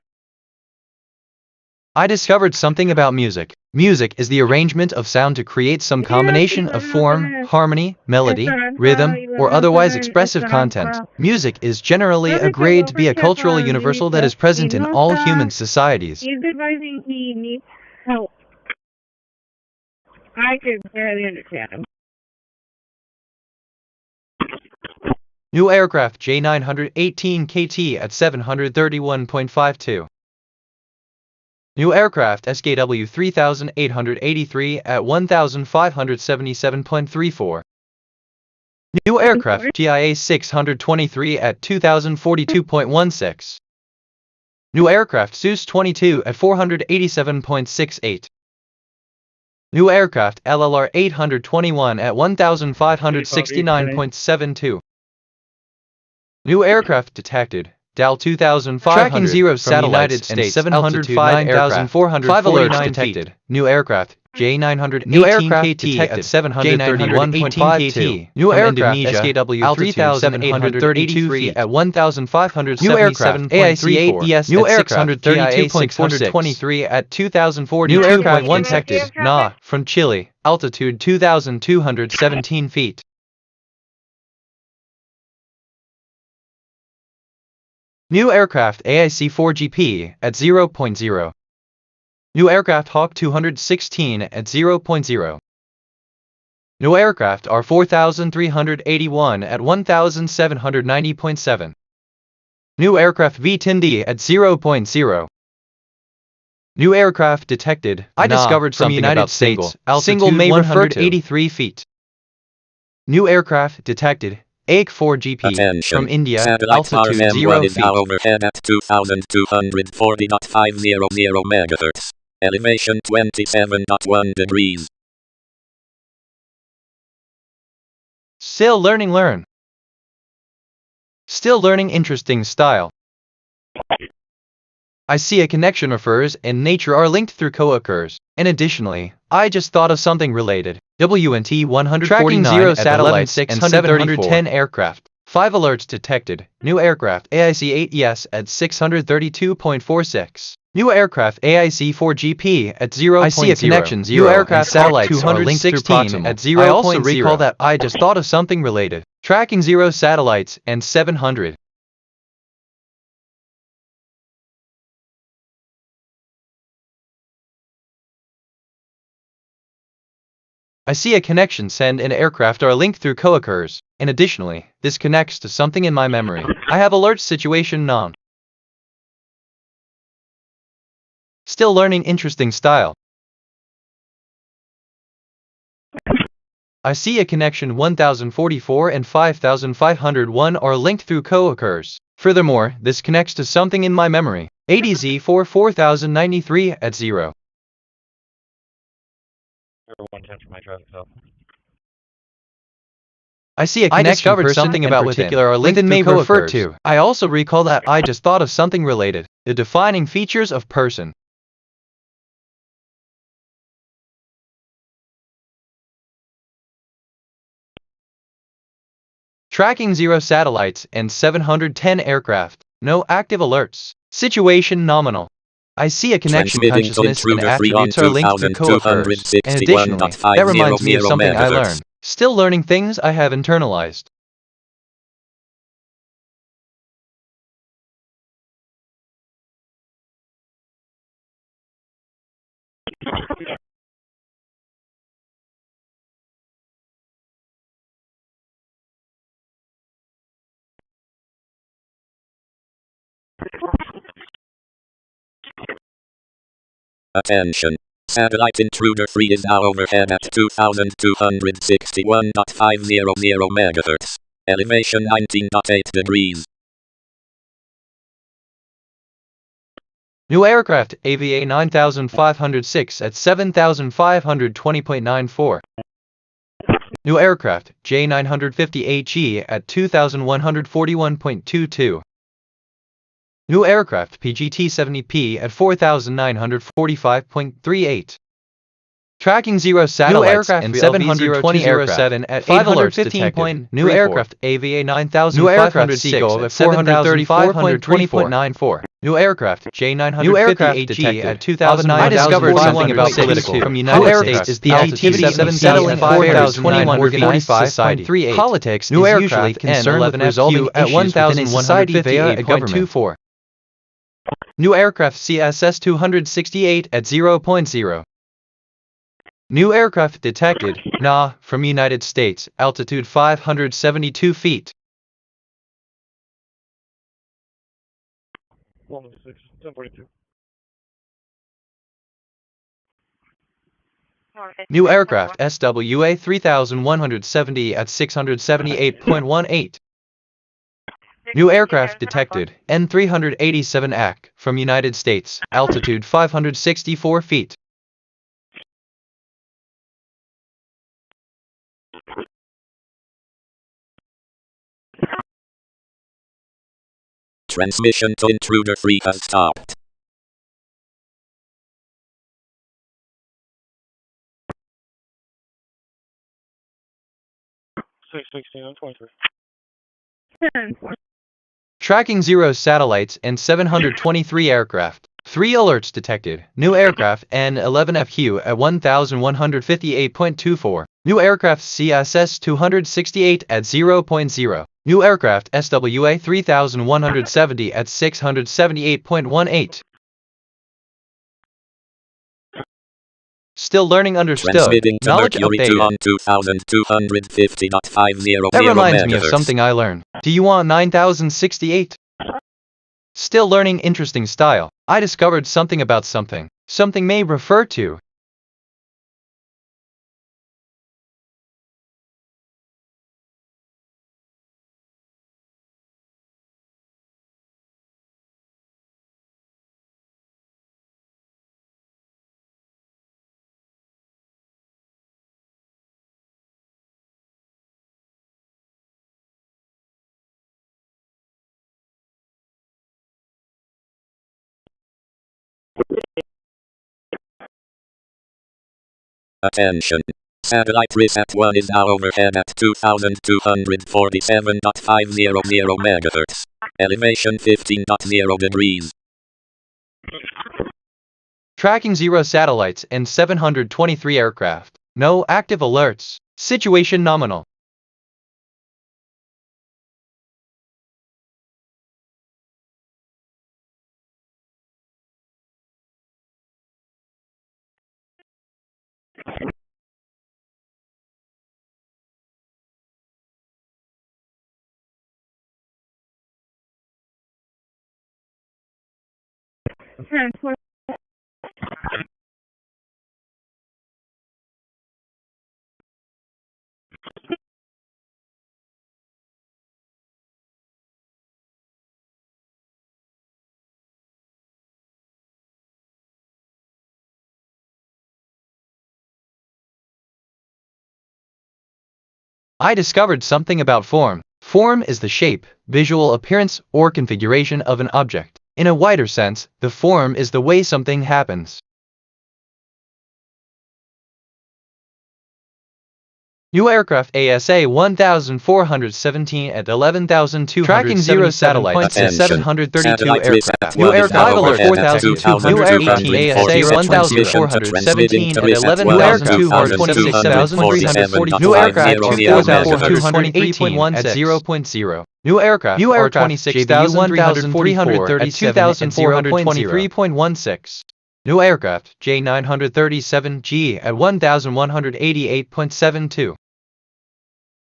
I discovered something about music. Music is the arrangement of sound to create some combination of form, harmony, melody, rhythm, or otherwise expressive content. Music is generally agreed to be a cultural universal that is present in all human societies. He's advising he needs help. I could barely understand him. New aircraft J918 KT at 731.52. New aircraft SKW 3883 at 1577.34. New aircraft GIA 623 at 2042.16. New aircraft SUS 22 at 487.68. New aircraft LLR 821 at 1569.72. New aircraft detected. DAL 2500 tracking 0 satellites and 705,449 detected. New aircraft J918 new aircraft KT detected at 731.52. New aircraft SKW 3732 at 1577.34. New aircraft AIC 8ES new aircraft 632.623 at 2040. New aircraft 1 detected. Na from Chile, altitude 2,217 feet. New aircraft AIC-4GP at 0.0. New aircraft Hawk 216 at 0.0. New aircraft R4381 at 1790.7. New aircraft V-10D at 0.0. New aircraft detected. I discovered something United about States, single altitude may 183 feet. New aircraft detected. AIC-4GP Attention. from India, Satellite altitude Mars 0 M1 is now feet. overhead at 2240.500 megahertz. Elevation 27.1 degrees. Still learning. Still learning interesting style. I see a connection refers and nature are linked through co-occurs. And additionally, I just thought of something related. WNT 149 Tracking 0 satellites and 11,634. 710 aircraft. 5 alerts detected. New aircraft AIC-8ES at 632.46. New aircraft AIC-4GP at 0.0. I see a connection 0 New aircraft and satellites are linked through 216 at proximal. 0.0. I also recall that I just thought of something related. Tracking 0 satellites and 700. I see a connection send and aircraft are linked through co-occurs, and additionally, this connects to something in my memory. I have alert situation known. Still learning interesting style. I see a connection 1044 and 5501 are linked through co-occurs. Furthermore, this connects to something in my memory. ADZ 4093 at 0. 110 for my traffic stop. I see a connection discovered person something in about particular are linked within through may refer co-occurs. to. I also recall that I just thought of something related. The defining features of person. Tracking 0 satellites and 710 aircraft. No active alerts. Situation nominal. I see a connection Transmitting to consciousness and intruder free on attributes are linked through co-occurs. And additionally, 2261.500 that reminds me of something I megahertz. learned. Still learning things I have internalized. Attention. Satellite intruder free is now overhead at 2261.500 megahertz. Elevation 19.8 degrees. New aircraft AVA 9506 at 7520.94. New aircraft J950HE at 2141.22. New aircraft PGT-70P at 4945.38. Tracking 0 satellites and 720 at 5 alerts detected. New aircraft AVA 9506 at 735.20.94. New aircraft J950HE at 2009. I discovered something about political from United States is the activity of settling 4021 organized society. Politics is usually concerned with resolving issues within a society via a government. New aircraft CSS 268 at 0.0. New aircraft detected, NA, from United States, altitude 572 feet. 1042. New aircraft SWA 3170 at 678.18. New aircraft detected, N387 AC, from United States, altitude 564 feet. Transmission to intruder free has stopped. Tracking 0 satellites and 723 aircraft. 3 alerts detected. New aircraft N11FQ at 1158.24. New aircraft CSS 268 at 0.0. New aircraft SWA 3170 at 678.18. Still learning understood. Transmitting to Knowledge Mercury updated. 2 on 2250.500 That reminds me of megahertz. something I learned. Do you want 9068? Still learning interesting style. I discovered something about something. Something may refer to. Attention. Satellite reset 1 is now overhead at 2247.500 megahertz. Elevation 15.0 degrees. Tracking 0 satellites and 723 aircraft. No active alerts. Situation nominal. Transfer. I discovered something about form. Form is the shape, visual appearance, or configuration of an object. In a wider sense, the form is the way something happens. New aircraft ASA 1417 at 11,200. Tracking 0 satellites at 732 aircraft. New aircraft alert 4,200. New aircraft ASA 1417 at 11,226. New aircraft 4,418 at 0.0. New aircraft R26,134 at 2,423.16. New aircraft J937G at 1,188.72.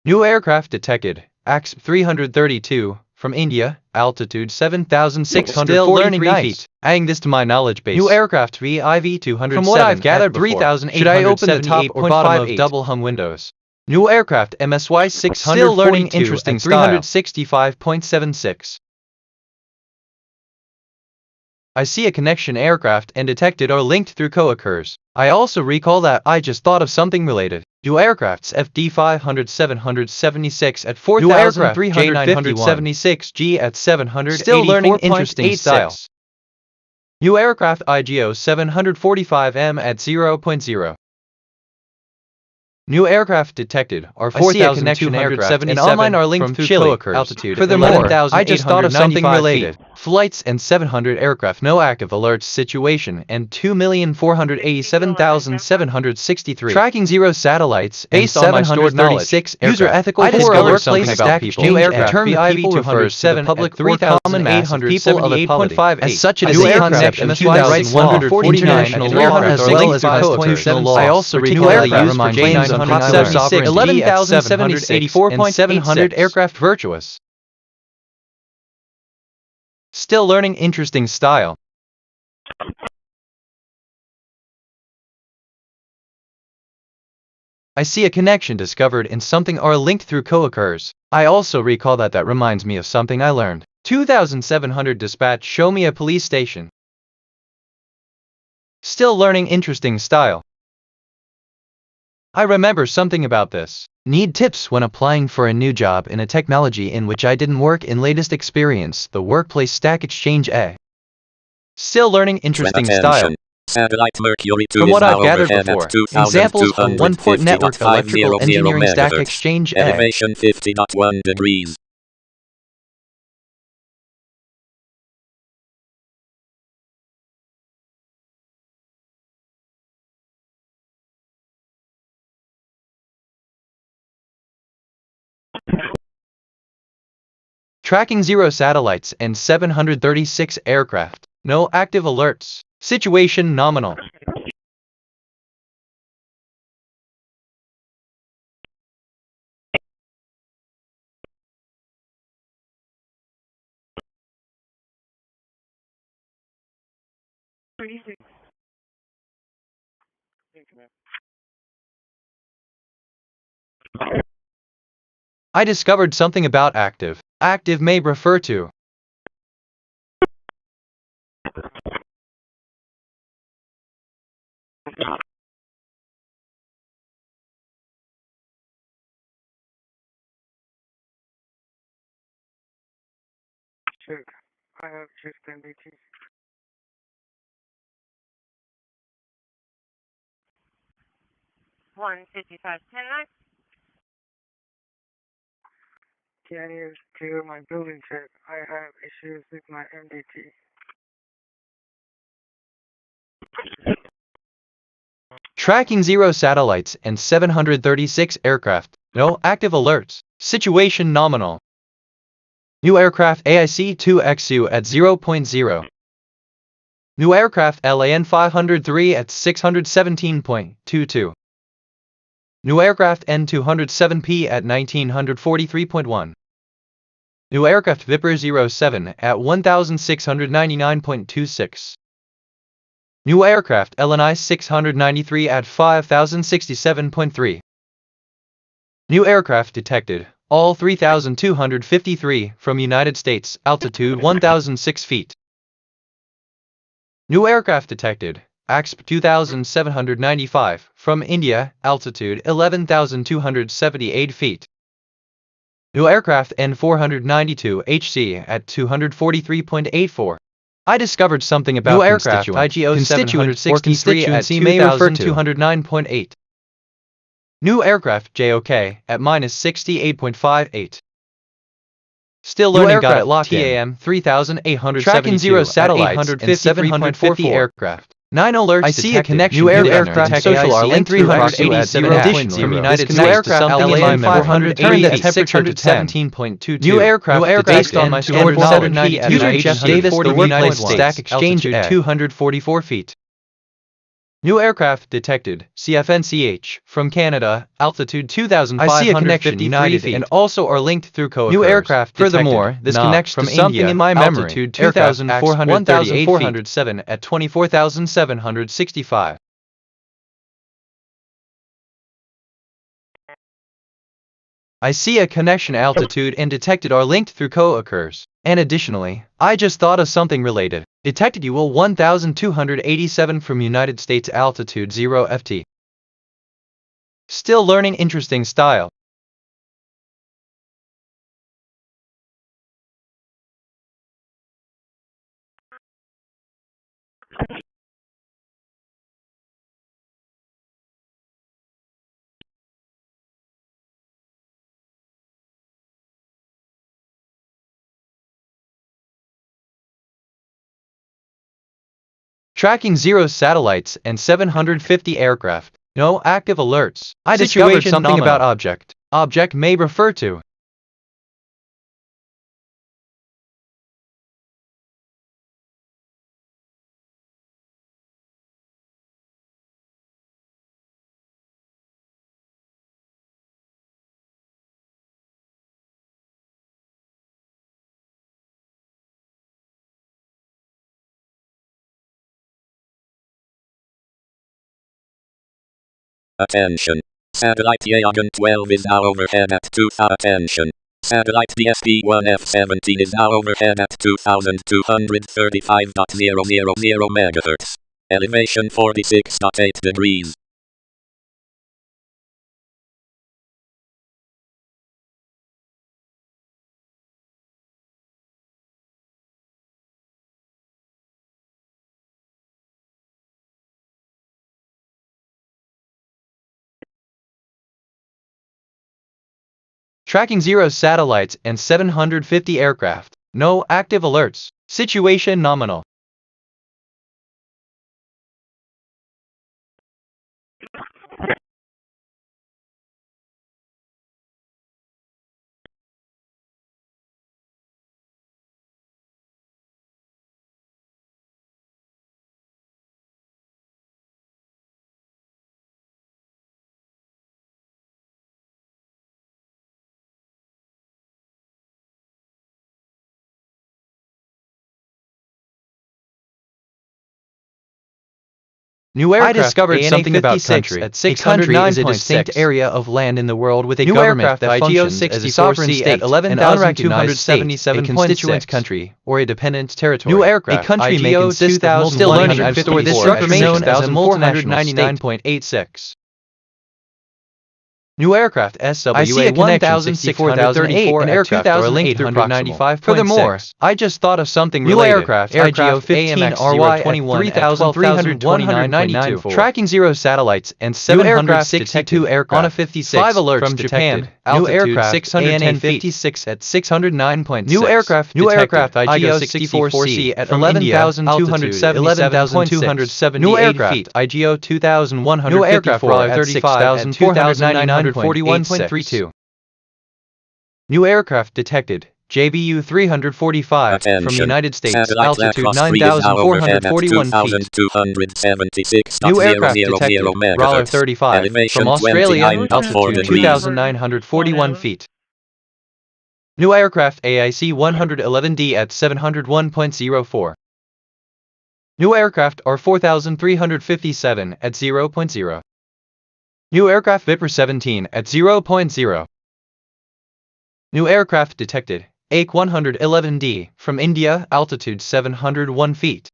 New aircraft detected, AX 332, from India, altitude 7,643 feet. Adding this to my knowledge base. New aircraft VIV 207. From what I've gathered before, should I open the top or bottom of double hung windows? New aircraft MSY 642 still learning interesting 365.76. I see a connection aircraft and detected are linked through co-occurs. I also recall that I just thought of something related. New aircrafts FD 500 776 at 4,376G at 700. Still learning interesting style. New aircraft IGO 745M at 0.0. New aircraft detected are 4,277 and online are linked through Chile altitude. Furthermore, I just thought of something related. Flights and 700 aircraft no active alerts situation and 2,487,763. Tracking 0 satellites based on my stored knowledge. User ethical. I discovered something about people. New aircraft term people refers to the public 3,800 people of a polity. As such, it is a concept in 2,149 as well as constitutional law. I also recall used for J9 on Prop 76 11,784.700 700 aircraft virtuous. Still learning interesting style. I see a connection discovered in something or linked through co-occurs. I also recall that reminds me of something I learned. 2,700 dispatch show me a police station. Still learning interesting style. I remember something about this. Need tips when applying for a new job in a technology in which I didn't work in latest experience, the workplace stack exchange A. Still learning interesting style. Satellite Mercury 2 From what I've gathered overhead before, at 2,250.500 examples of one-port network electrical engineering stack megahertz. exchange A. Elevation 50.1 degrees. Tracking 0 satellites and 736 aircraft. No active alerts. Situation nominal. I discovered something about active. Active may refer to Check. I have checked NBT. 155, 10-9. Can you clear my building check? I have issues with my MDT. tracking 0 satellites and 736 aircraft. No active alerts. Situation nominal. New aircraft AIC-2XU at 0.0. New aircraft LAN 503 at 617.22. New aircraft N207P at 1943.1. New aircraft Viper 07 at 1699.26. New aircraft LNI 693 at 5067.3. New aircraft detected, all 3,253 from United States, altitude 1,006 feet. New aircraft detected, AXP 2,795 from India, altitude 11,278 feet. New aircraft N492 HC at 243.84. I discovered something about new aircraft IGO-763 or constituency may refer to 209.8. New aircraft JOK at -68.58. Still learning got it locked TAM 3872 tracking 0 satellites and 750 aircraft. 9 alerts. I see a connection. New aircraft social RLink 387 additional from United States to something LAN 500 turned the temperature to 17.22. New aircraft based on my stored knowledge. User Jeff Davis, the workplace stack exchange at 244 feet. New aircraft detected, CFNCH, from Canada, altitude 2,553 I see a connection United feet. And also are linked through coerce. New aircraft detected. Furthermore, this connects from to something India, in my memory. Altitude 2,407 at 24,765. I see a connection altitude and detected are linked through co-occurs. And additionally, I just thought of something related. Detected UL 1287 from United States altitude 0 FT. Still learning interesting style. Tracking 0 satellites and 750 aircraft. No active alerts. I discovered something about object. Object may refer to Attention. Satellite Yagan 12 is now overhead at 2,000. Attention. Satellite DSP-1F17 is now overhead at 2,235.000 MHz. Elevation 46.8 degrees. tracking 0 satellites and 750 aircraft. No active alerts. Situation nominal. New aircraft. I discovered something about country. At 609 is a distinct area of land in the world with a government that functions as a sovereign state, an unrecognized state, a constituent country, or a dependent territory. New aircraft. A country may consist of multiple learning. I've stored this structure known as a multinational state. 99.86. New aircraft SWA 1064,034 and aircraft are linked through proximal. Furthermore, I just thought of something related. New aircraft IGO 15RY 33,129.92 tracking 0 satellites and 762 aircraft on a 56 5 alerts from Japan. New aircraft 656 at 609.6. New aircraft IGO 64C at 11,277.7. New aircraft IGO 2154 at 6,299. 41.32. New aircraft detected. JBU 345 from United States, altitude 9,441 feet. New aircraft detected. Rawler 35 from Australia, altitude 2,941 feet. New aircraft AIC 111D at 701.04. New aircraft R 4357 at 0.0. New aircraft Viper 17 at 0.0. New aircraft detected. AIC 111D from India, altitude 701 feet.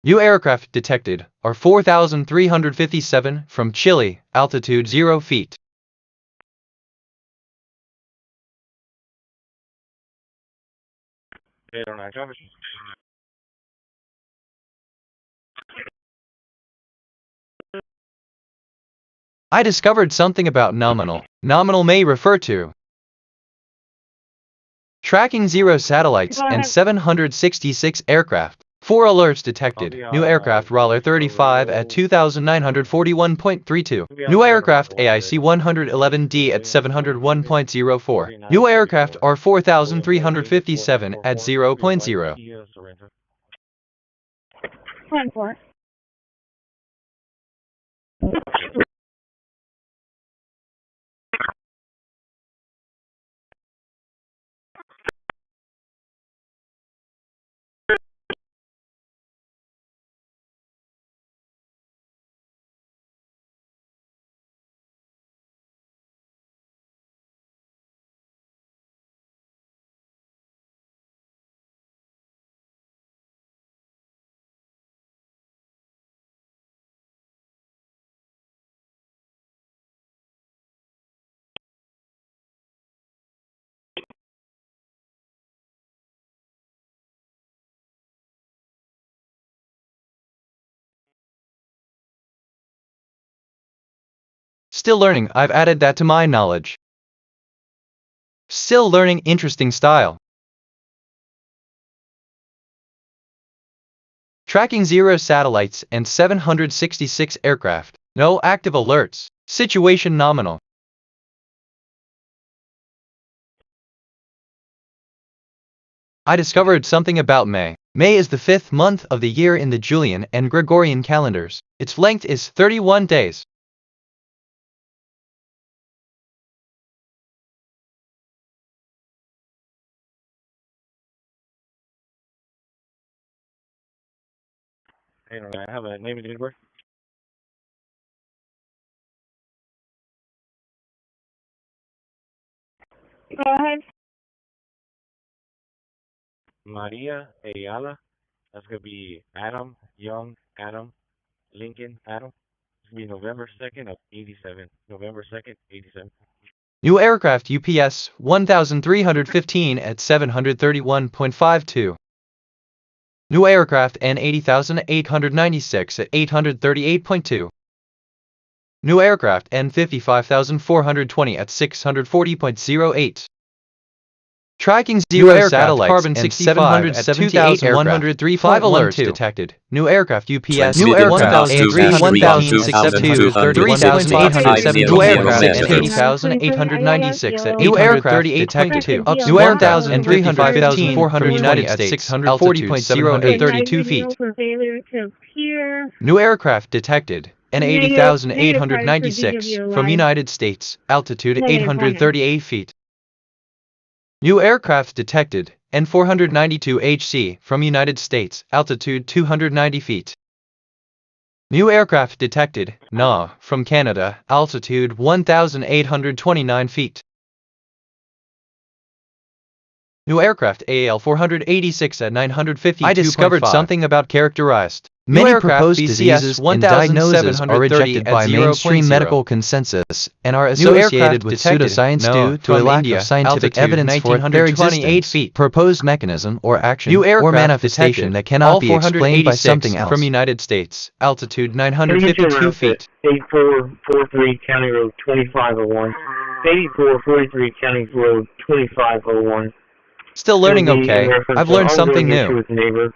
New aircraft detected are 4,357 from Chile, altitude 0 feet. I discovered something about nominal. Nominal may refer to tracking 0 satellites and 766 aircraft. 4 alerts detected. New aircraft Rawler 35 at 2,941.32. New aircraft AIC 111D at 701.04. New aircraft R 4357 at 0.0. Still learning, I've added that to my knowledge. Still learning, interesting style. Tracking 0 satellites and 766 aircraft. No active alerts. Situation nominal. I discovered something about May. May is the 5th month of the year in the Julian and Gregorian calendars. Its length is 31 days. Hey, I have a name and date of birth. Go ahead. Maria Ayala. That's going to be Adam, Young, Adam, Lincoln, Adam. It's going to be November 2nd of 87. November 2nd, 87. New aircraft UPS 1315 at 731.52. New aircraft N80,896 at 838.2. New aircraft N55,420 at 640.08. Tracking 0 satellites carbon 65 at 2,103. 5 alerts detected. New aircraft UPS. New aircraft A3,162 3,807. New aircraft N80,896 at 838.2. New aircraft N315 from United States. 640.032 feet. New aircraft detected. N80,896 from United States. Altitude 838 feet. New aircraft detected, N492HC from United States, altitude 290 feet. New aircraft detected, NA, from Canada, altitude 1,829 feet. New aircraft AL-486 at 952.5. I discovered something about characterized. Many proposed diseases and diagnoses are rejected by mainstream medical consensus and are associated with pseudoscience due to a lack of scientific evidence for their existence, proposed mechanism or action or manifestation that cannot be explained by something else. From United States, altitude 952 feet. 8443 County Road 2501. 8443 County Road 2501. Still learning, okay. I've learned something new. With neighbor.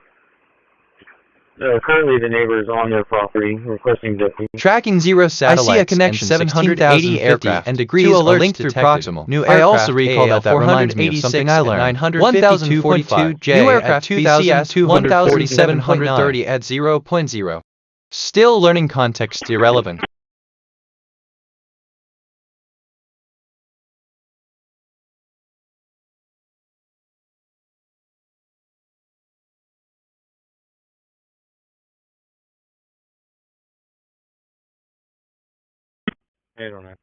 Currently, the neighbor is on their property requesting deputy. Tracking 0 satellites. I see a connection. 780 aircraft and degrees are linked through proximal. New aircraft. I also recall that reminds me of something I learned. 1042 J. New aircraft BCS 1730 at 0.0. Still learning, context irrelevant. I don't know.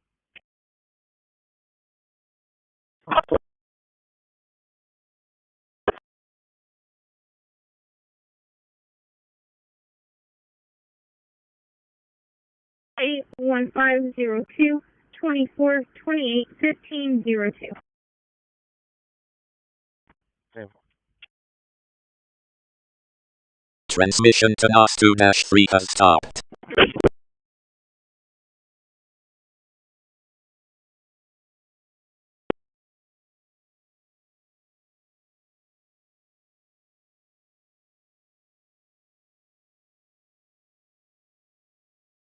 Eight 1502 24 28 1502. Transmission to NOS2-3 has stopped.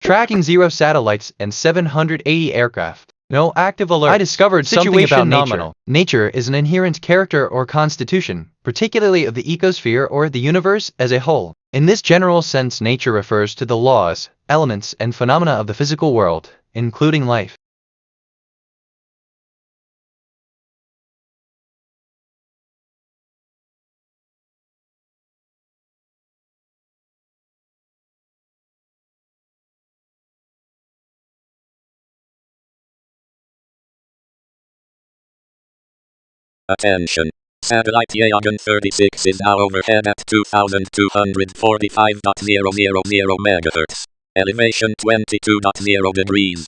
Tracking 0 satellites and 780 aircraft. No active alert. I discovered something about nature. Nature is an inherent character or constitution, particularly of the ecosphere or the universe as a whole. In this general sense, nature refers to the laws, elements, and phenomena of the physical world, including life. Attention. Satellite Yagan 36 is now overhead at 2245.000 MHz. Elevation 22.0 degrees.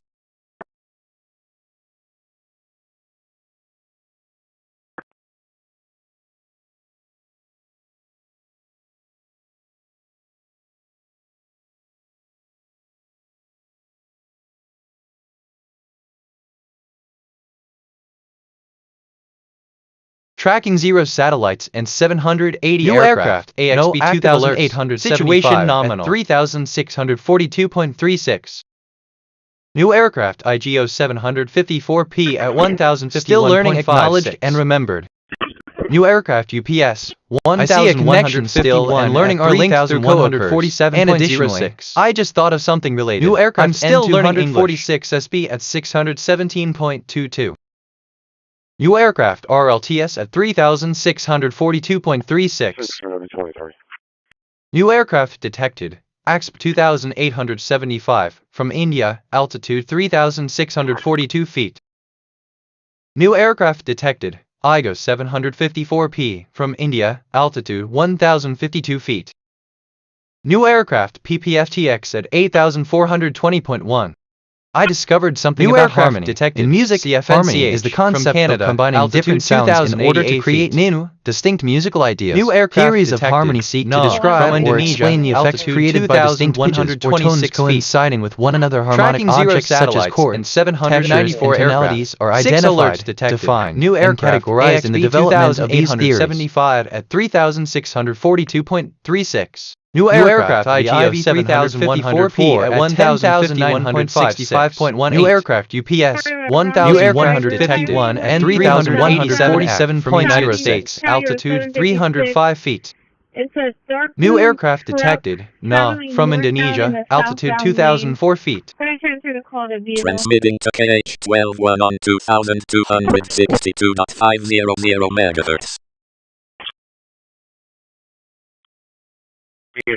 Tracking 0 satellites and 780 new aircraft. AXB 2875 situation nominal 3642.36. New aircraft IGO 754P at 1051.56. Still learning, acknowledged and remembered. New aircraft UPS 1151 and learning are linked through coworkers. And additionally, I just thought of something related. New aircraft I'm still learning English. 46 SB at 617.22. New aircraft RLTS at 3642.36. New aircraft detected. AXP 2875 from India, altitude 3642 feet. New aircraft detected. IGO 754P from India, altitude 1052 feet. New aircraft PPFTX at 8420.1. I discovered something about harmony. Detected. In music, harmony is the concept of combining different sounds in order to create new, distinct musical ideas. New aircraft theories of harmony seek to describe or explain the effects created by distinct pitches or tones coinciding with one another. Harmonic objects such as chords, textures, and tonalities are identified, defined, and categorized in the development of these theories. At 3642.36. New aircraft IGO 7154P at 10,965.18. New aircraft UPS 1151 and 3147 from United States, altitude 305 feet. New aircraft detected, from Indonesia, altitude 2004 feet. Transmitting to KH-12 on 2262.500 MHz.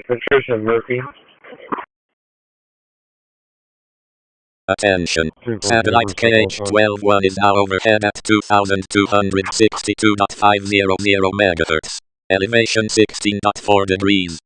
Patricia Murphy. Attention. Satellite KH-12-1 is now overhead at 2262.500 MHz. Elevation 16.4 degrees.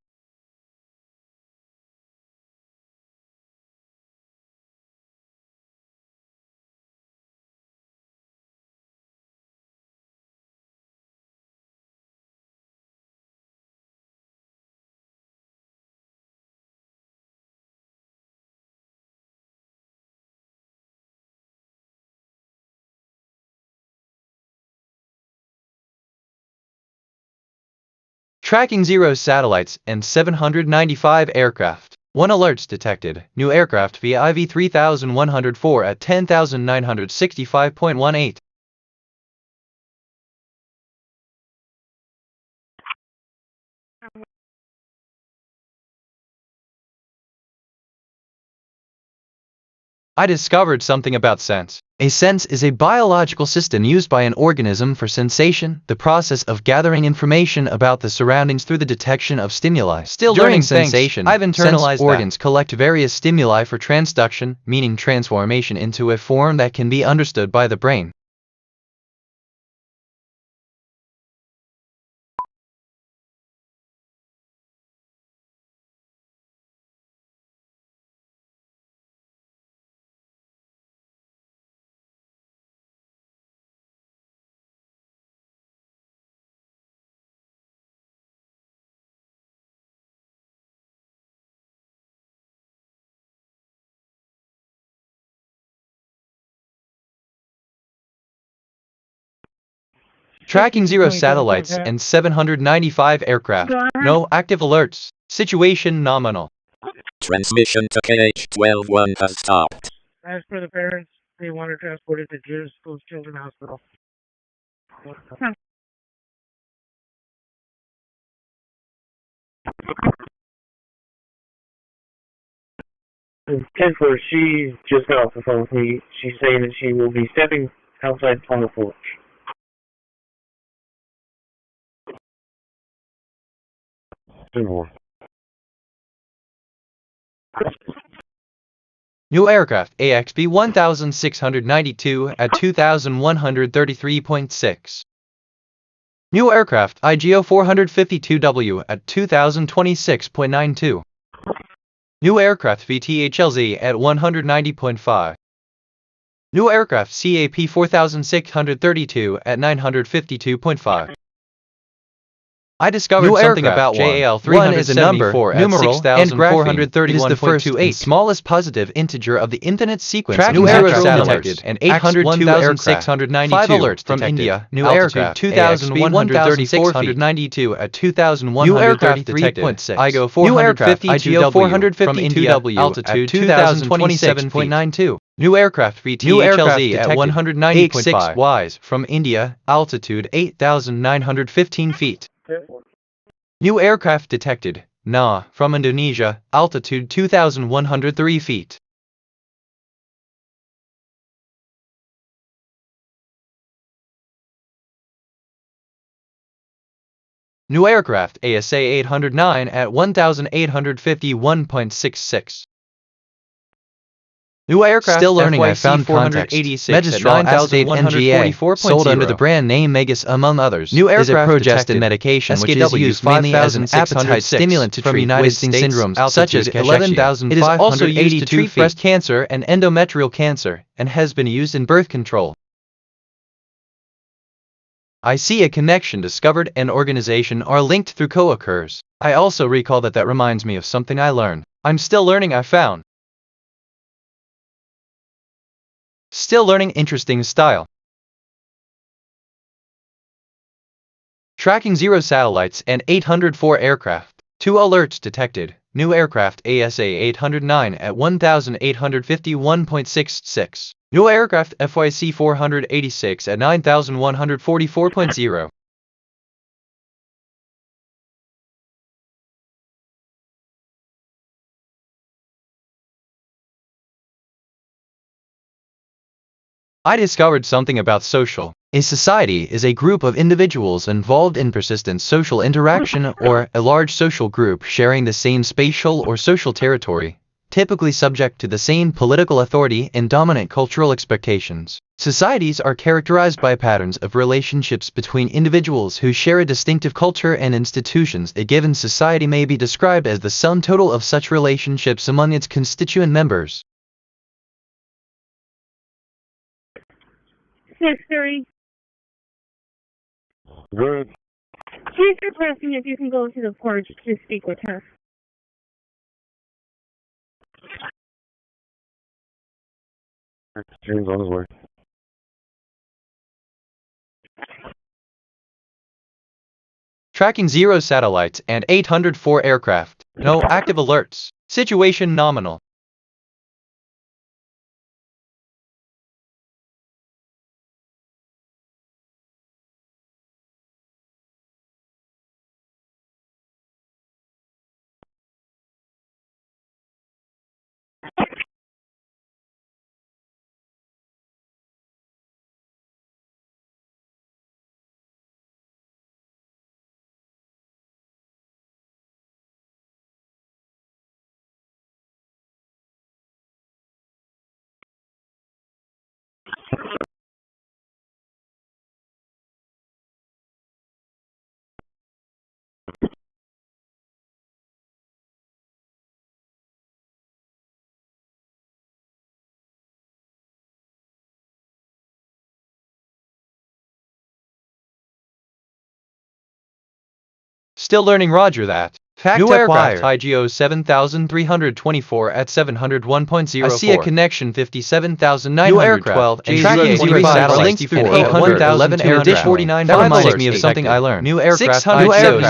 Tracking 0 satellites and 795 aircraft. 1 alerts detected. New aircraft via IV 3104 at 10,965.18. I discovered something about sense. A sense is a biological system used by an organism for sensation, the process of gathering information about the surroundings through the detection of stimuli. During sensation, I've internalized organs collect various stimuli for transduction, meaning transformation into a form that can be understood by the brain. Tracking 0 satellites and 795 aircraft. No active alerts. Situation nominal. Transmission to KH-12-1 has stopped. As per the parents, they want her transported to Jewish School Children's Hospital. And for she just got off the phone with me. She's saying that she will be stepping outside on the porch. New aircraft AXB 1692 at 2133.6. New aircraft IGO 452W at 2026.92. New aircraft VTHLZ at 190.5. New aircraft CAP 4632 at 952.5. I discovered something about JAL 374 is a number, numeral, and grapheme. It is the first and smallest positive integer of the infinite sequence. Tracking 0 satellites and 802 aircraft. 5 alerts from India. New aircraft 21,692 at 2133.6. IGO 452W from India. Altitude 2027.92. New aircraft VTHLZ at 190.5 Ys from India. Altitude 8,915 feet. New aircraft detected, Na, from Indonesia, altitude 2,103 feet. New aircraft ASA 809 at 1,851.66. New aircraft still learning. I found context. Megestrol acetate NGA, sold under the brand name Megas among others. New aircraft is a progestin medication which is used mainly as an appetite stimulant to treat wasting syndromes such as cachexia. It is also used to treat breast cancer and endometrial cancer and has been used in birth control. I see a connection discovered and organization are linked through co-occurs. I also recall that reminds me of something I learned. I'm still learning. I found. Still learning interesting style. Tracking 0 satellites and 804 aircraft. 2 alerts detected. New aircraft ASA 809 at 1,851.66. New aircraft FYC 486 at 9,144.0. I discovered something about social. A society is a group of individuals involved in persistent social interaction or a large social group sharing the same spatial or social territory. typically subject to the same political authority and dominant cultural expectations. Societies are characterized by patterns of relationships between individuals who share a distinctive culture and institutions. A given society may be described as the sum total of such relationships among its constituent members. 6:30. Good. She's requesting if you can go to the porch to speak with her. James on his way. Tracking 0 satellites and 804 aircraft. No active alerts. Situation nominal. Still learning, roger that. Fact new aircraft IGO 7324 at 701.04. I see a connection 57,912 and tracking 0 satellites and 811 aircraft. 49. That reminds me of something I learned. New aircraft IGO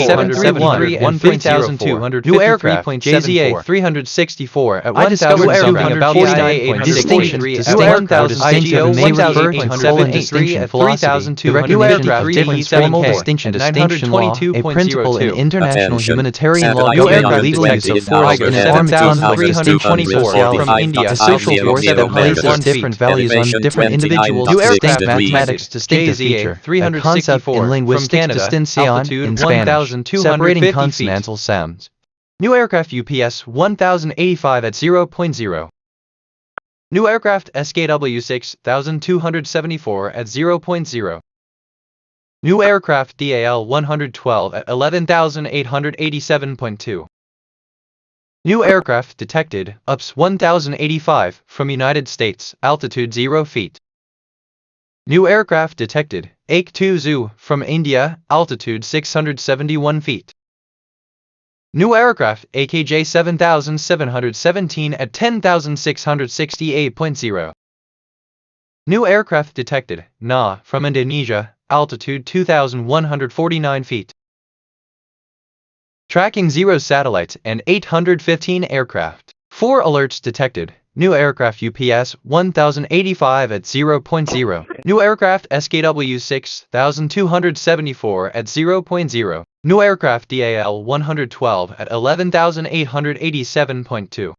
7371 and 3,200. New aircraft JZA 364 at 1,249. Distinction at 1,000 may refer to control and distinction philosophy. The recognition of different formal distinction law, a principle in international humanitarian law governing legal use of force in an armed conflict. Distinction from India, a social force that places different values on different individuals. Distinct mathematics, distinctive feature, a concept in linguistics, distinción in Spanish, separating consonantal sounds. New aircraft UPS 1085 at 0.0. New aircraft SKW 6274 at 0.0. New aircraft DAL 112 at 11,887.2. New aircraft detected, UPS 1085 from United States, altitude 0 feet. New aircraft detected, AK-2 from India, altitude 671 feet. New aircraft AKJ 7717 at 10,668.0. New aircraft detected, Na from Indonesia, altitude 2,149 feet. Tracking 0 satellites and 815 aircraft. 4 alerts detected. New aircraft UPS 1085 at 0.0. New aircraft SKW 6274 at 0.0. New aircraft DAL 112 at 11,887.2.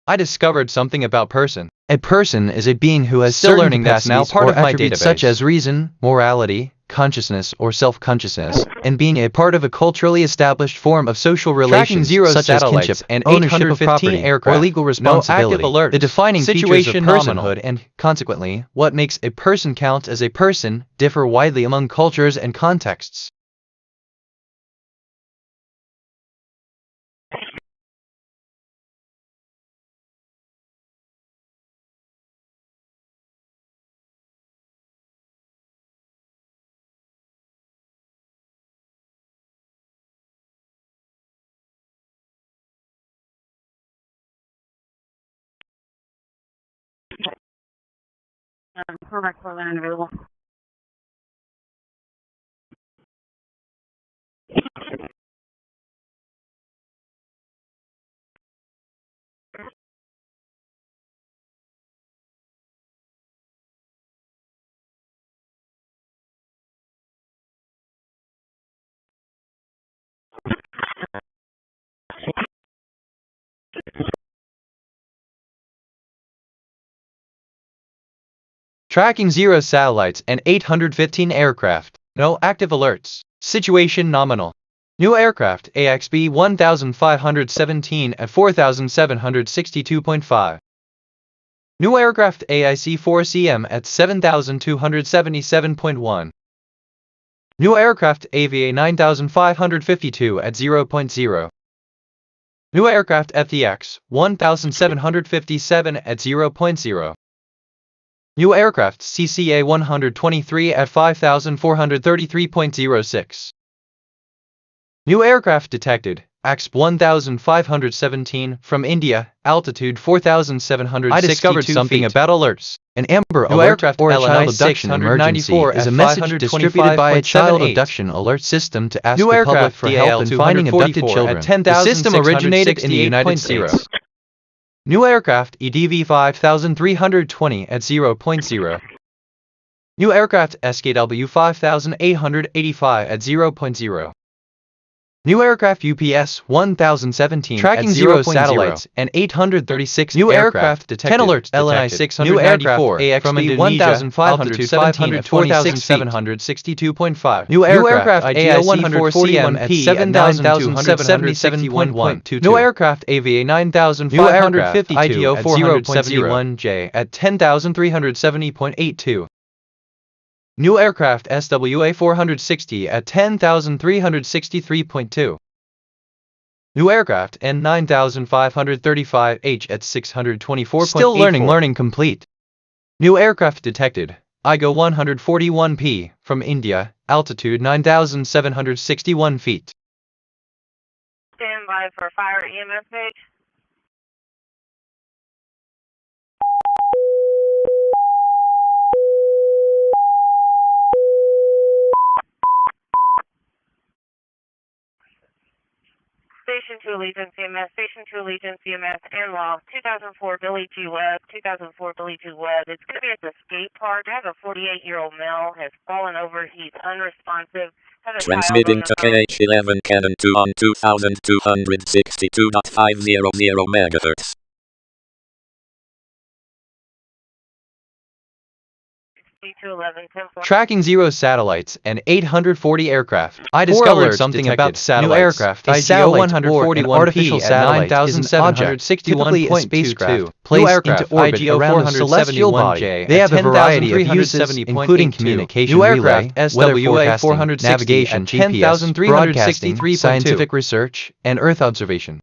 I discovered something about person. A person is a being who has still learning that's now part of my database, such as reason, morality, consciousness, or self-consciousness, and being a part of a culturally established form of social relations, such as kinship and ownership of property aircraft, or legal responsibility. No active alert. The defining features of personhood and, consequently, what makes a person count as a person differ widely among cultures and contexts. Correct for land available. Tracking 0 satellites and 815 aircraft. No active alerts. Situation nominal. New aircraft AXB 1517 at 4762.5. New aircraft AIC-4CM at 7277.1. New aircraft AVA 9552 at 0.0. New aircraft FTX 1757 at 0.0. New aircraft CCA 123 at 5433.06. New aircraft detected, AXB 1517 from India, altitude 4762 I discovered something feet. about alerts. An Amber New Alert aircraft or a LNI child abduction emergency 694 is a at message distributed by a child 525.78. abduction alert system to ask New the public aircraft for help in finding abducted 244 children. at The system originated in the United 10,668.0. States. New aircraft EDV 5320 at 0.0. New aircraft SKW 5885 at 0.0. New aircraft UPS 1017 Tracking at 0 satellites and 836 New aircraft detected. 10 alerts LNI detected. 694 New aircraft from AXB Indonesia 1517 altitude at 46 feet. 526,762.5. New aircraft IGO IGO 141 at 7,277.122. New aircraft AVA 9552 IGO at 471J 0.01J at 10,370.82. New aircraft SWA 460 at 10,363.2. New aircraft N9535H at 624.84. Still learning complete. New aircraft detected. IGO 141P from India, altitude 9,761 feet. Stand by for fire EMS page. Station 2 Allegiance EMS, Station 2 Allegiance EMS, and law 2004 Billy G. Webb, 2004 Billy G. Webb. It's going to be at the skate park. I have a 48-year-old male, has fallen over, he's unresponsive. Transmitting to KH11 Canon 2 on 2262.500 MHz. Tracking 0 satellites and 840 aircraft. I discovered something detected. about satellites. New aircraft A IGO satellite 141P artificial satellite is an object, typically a spacecraft, placed into orbit around a celestial body. They have a variety of uses, including communication relay, weather forecasting, navigation, GPS, broadcasting, scientific research, and Earth observation.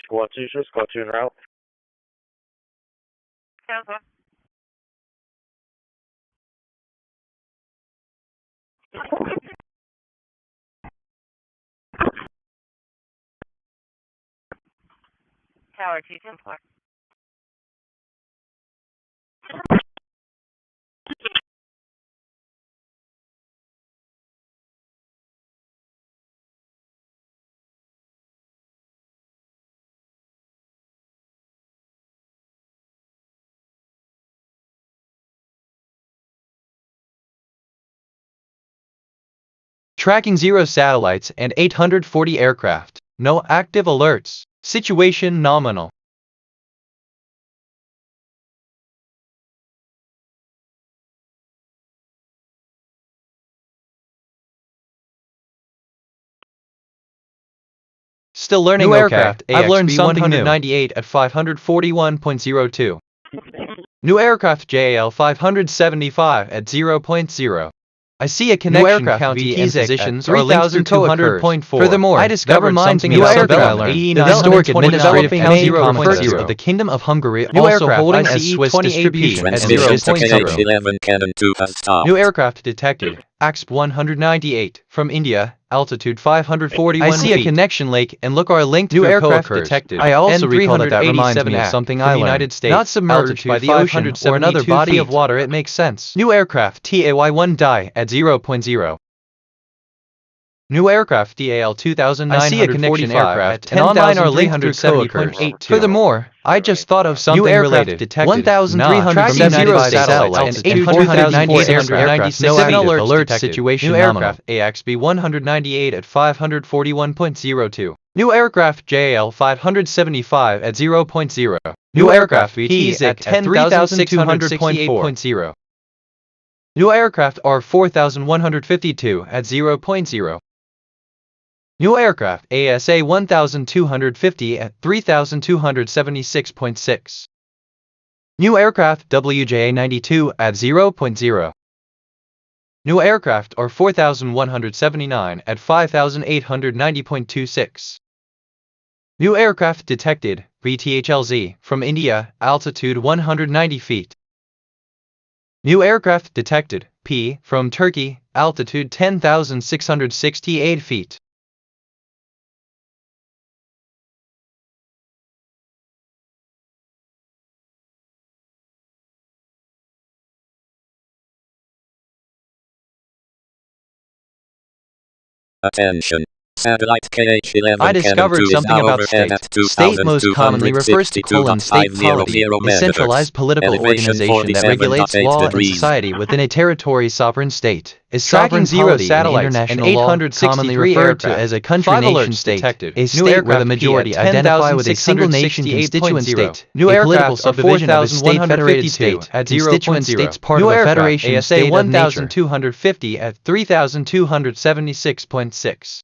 Squad 2, sir. Squad 2 en route. Tower 210. Tracking 0 satellites and 840 aircraft. No active alerts. Situation nominal. Still learning. New aircraft. I've learned something 198 at 541.02. New aircraft JAL 575 at 0.0. I see a connection count and positions are linked through co-occurs. Furthermore, I discovered something else about the historic administrative county of the Kingdom of Hungary also holding as Swiss distribution at Transmission to 0.0. KH-11 Cannon 2 has stopped. New aircraft detected. AXP 198 from India, altitude 541 I see a connection lake and look our link to aircraft detected. I also recall that reminds me of something I learned. United States, not submerged by the ocean or another body of water, it makes sense. New aircraft TAY-1 die at 0.0. New aircraft DAL 2945 I see a connection aircraft and online are linked through co-occurs. Furthermore, I just thought of something related. Detected. 1,375 satellites and 898 aircraft. No alert situation. New aircraft AXB 198 at 541.02. New aircraft JL 575 at 0.0. New aircraft VT at 10,668.0. New aircraft R 4152 at 0.0. New aircraft ASA 1250 at 3276.6. New aircraft WJA 92 at 0.0. New aircraft are 4179 at 5890.26. New aircraft detected VTHLZ from India, altitude 190 feet. New aircraft detected P from Turkey, altitude 10,668 feet. Attention. Satellite KH-11 I discovered something about state. State most commonly refers to state polity, a centralized political organization that regulates law and society within a territory sovereign state. Is sovereign zero satellites and 863 referred to as a country nation state, a state where the majority identify with a single nation constituent state. New political subdivision of a state federated state, constituent states part of a federation state of nature. 1250 at 3276.6.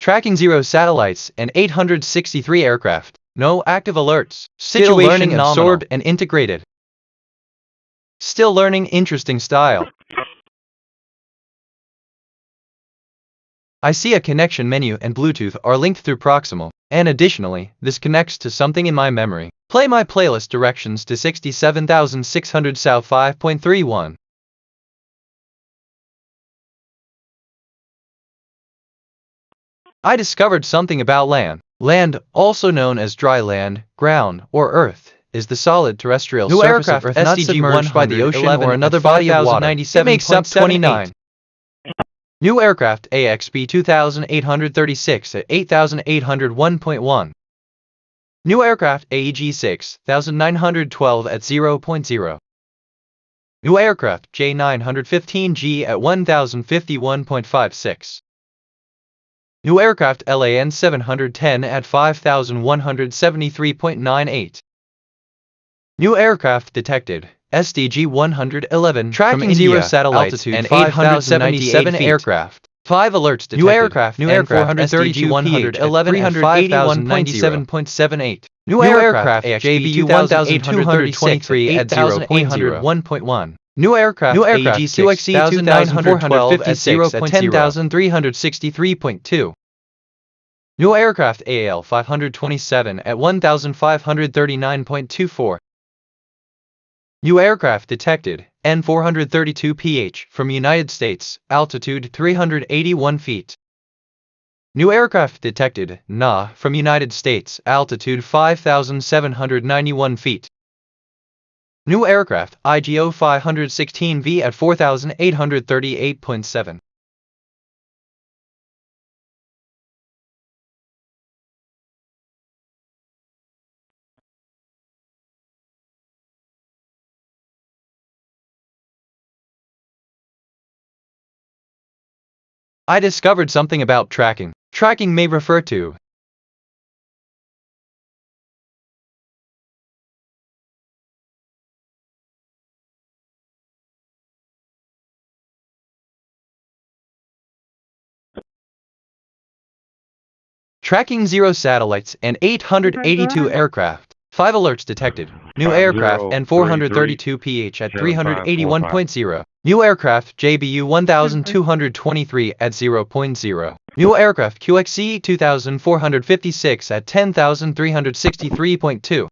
Tracking 0 satellites and 863 aircraft. No active alerts. Still learning absorbed and integrated. Still learning interesting style. I see a connection menu and Bluetooth are linked through proximal, and additionally, this connects to something in my memory. Play my playlist directions to 67,600 South 5.31. I discovered something about land. Land, also known as dry land, ground, or earth, is the solid terrestrial surface of Earth not submerged by the ocean or another body of water. It makes up 29. New aircraft AXB 2836 at 8801.1. New aircraft AEG 6912 at 0.0. New aircraft J915G at 1051.56. New aircraft LAN 710 at 5173.98. New aircraft detected SDG 111 tracking 0 satellites and 877 aircraft. 5 alerts detected. New aircraft 432 111 at 5197.78. New aircraft JBU 1823 at 0.1. New aircraft AG QXE 2456 at 10,363.2. New aircraft AL 527 at 1,539.24. New aircraft detected, N432PH, from United States, altitude 381 feet. New aircraft detected, NA, from United States, altitude 5,791 feet. New aircraft, IGO 516V at 4,838.7. I discovered something about tracking. Tracking may refer to tracking 0 satellites and 882 aircraft. 5 alerts detected. New aircraft N432PH at 381.0. New aircraft JBU 1223 at 0.0. New aircraft QXC 2456 at 10,363.2.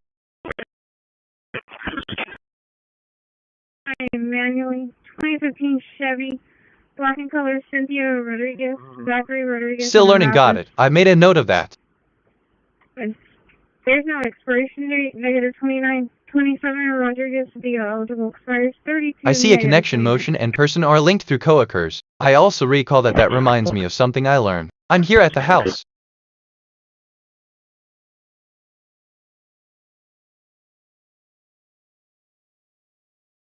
I am manually 2015 Chevy, black in color, Cynthia Rodriguez, Zachary Rodriguez. Still learning, got it. I made a note of that. There's no expiration date, negative 2927 Rodriguez, the eligible expires 32. I see a connection motion and person are linked through co-occurs. I also recall that reminds me of something I learned. I'm here at the house.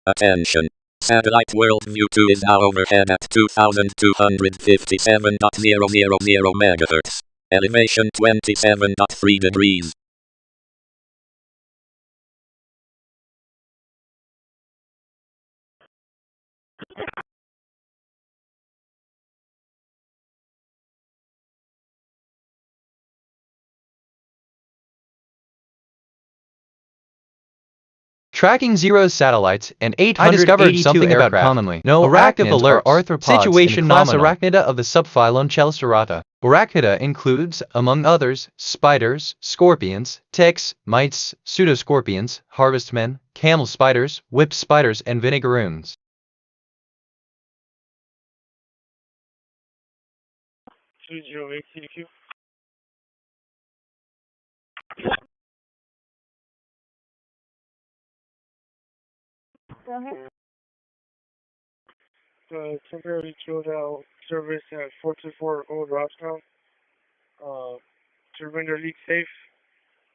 Attention. Satellite Worldview 2 is now overhead at 2,257.000 MHz. Elevation 27.3 degrees. Tracking 0 satellites and 882 something aircraft. About commonly no active alerts or arthropods situation in class Arachnida of the subphylum Chelcerata. Arachnida includes, among others, spiders, scorpions, ticks, mites, pseudoscorpions, harvestmen, camel spiders, whip spiders, and vinegaroons. Go ahead. Temporarily killed out service at 424 Old Robstown to render leak safe.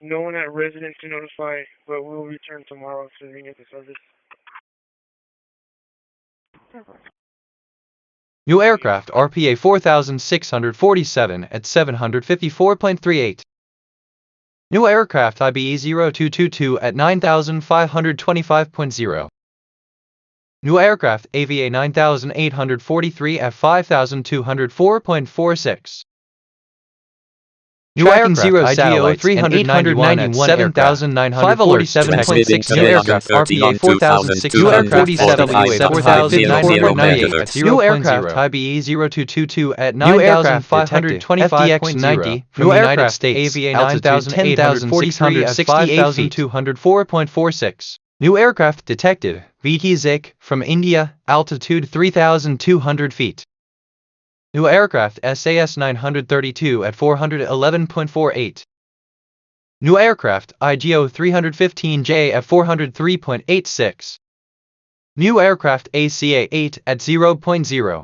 No one at residence to notify, but we'll return tomorrow to renew the service. New aircraft RPA 4647 at 754.38. New aircraft IBE 0222 at 9525.0. New aircraft AVA 9843 at 5204.46. New aircraft IGO 391 at 7,947.6. New aircraft RPA 4647 at 0.8. New aircraft IBE 0222 at 9,525.0. New aircraft AVA 9843 at 5204.46. New aircraft detected, VT Zik, from India, altitude 3,200 feet. New aircraft SAS 932 at 411.48. New aircraft IGO 315J at 403.86. New aircraft ACA 8 at 0.0.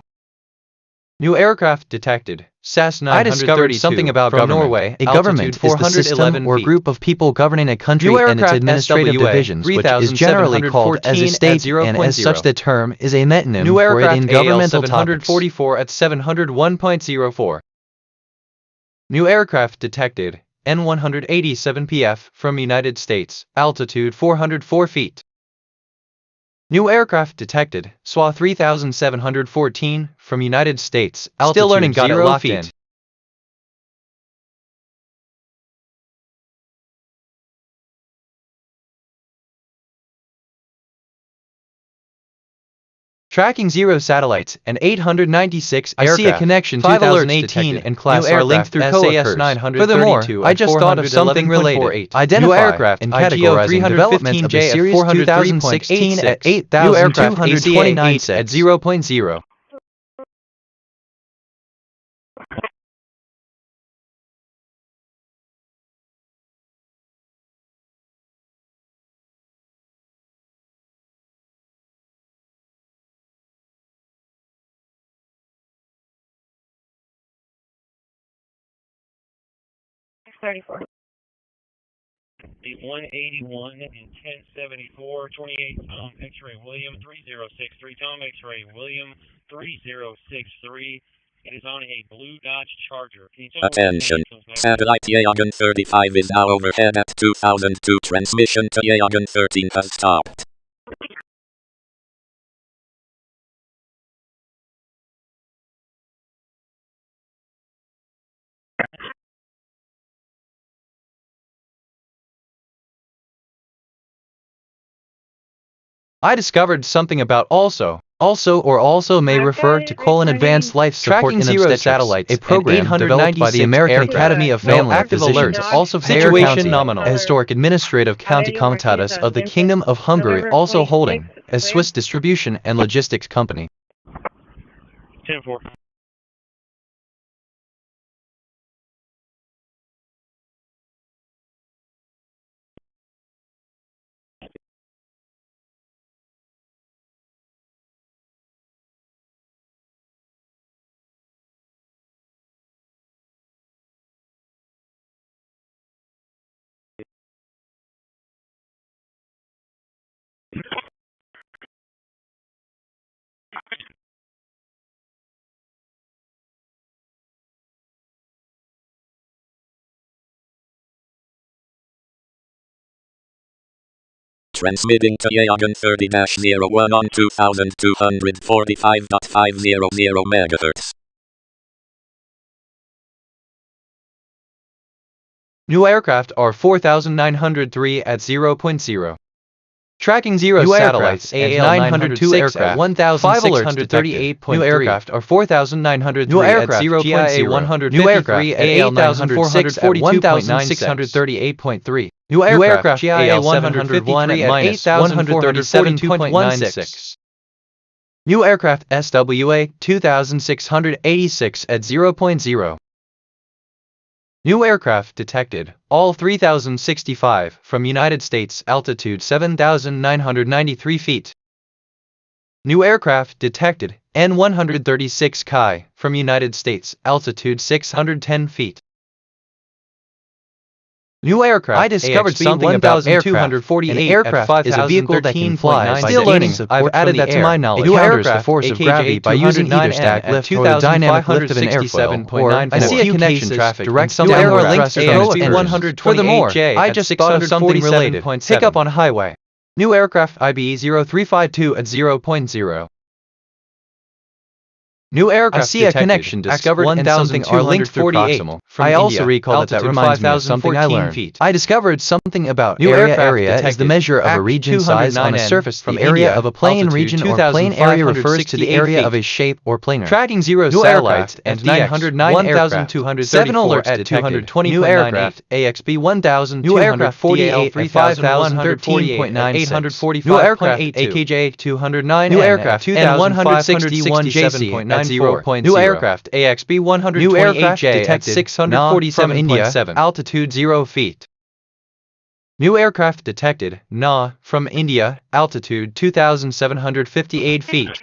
New aircraft detected. SAS 932 I discovered something about from government. Norway. A government is the system or group of people governing a country and its administrative divisions, which is generally called as a state, and as such the term is a metonym for it in governmental topics. 744 at 701.04. New aircraft detected. N187PF from United States, altitude 404 feet. New aircraft detected, SWA 3714, from United States, altitude still learning, got 0 it locked feet. In. Tracking 0 satellites and 896 aircraft. I see a connection 2018 and class are linked through SAS 932. Furthermore, I just thought of something related. Identify new aircraft and categorizing development of the series 2016 at 8,228 at 0.0. $34. The 181 and 1074, 28 Tom X-ray William 3063, Tom X-ray William 3063. It is on a blue Dodge Charger. Attention. Satellite Yagan 35 is now overhead at 2002. Transmission to Yagan 13 has stopped. I discovered something about also may refer to advanced life support in obstetrics satellites, a program developed by the American Academy of Family Active Alerts, also situation nominal, a historic administrative county comitatus of the Kingdom of Hungary, also holding a Swiss distribution and logistics company. 10-4. Transmitting to Yagan 30-01 on 2245.500 MHz. New aircraft are 4,903 at 0.0. Tracking 0 satellites and 902 aircraft, 1,638.3. New aircraft are 4,903 at 0.0. New aircraft AL 1,442.9. New aircraft GIA 101 at -137.16. New aircraft SWA 2,686 at 0.0. New aircraft detected, all 3,065 from United States, altitude 7,993 feet. New aircraft detected, N-136 Chi, from United States, altitude 610 feet. New aircraft. I discovered something about aircraft. An aircraft is a vehicle that can fly. Still learning. I've added that to my knowledge. New aircraft, the force of gravity by using either stack lift or the dynamic lift of an airfoil. Or I see a connection traffic direct downward thrust from 120. Furthermore, I just thought of something related. Pick up on highway. New aircraft IB 0352 at 0.0. New aircraft I see detected. A connection discovered and something are linked 48. I also recall that reminds me of something I learned. Feet. I discovered something about new area is the measure of a region size on a surface. From area of a plane region or plane area refers to the area of a shape or planar. Tracking 0 satellites and 909 1,207 alerts at 220. New aircraft AXB 1,248 5,114.9 845. New aircraft AKJ 209 new aircraft and 161 JC at 0.0. New aircraft AXB 128J detected 647 from India, altitude 0 feet. New aircraft detected, Na, from India, altitude 2,758 feet.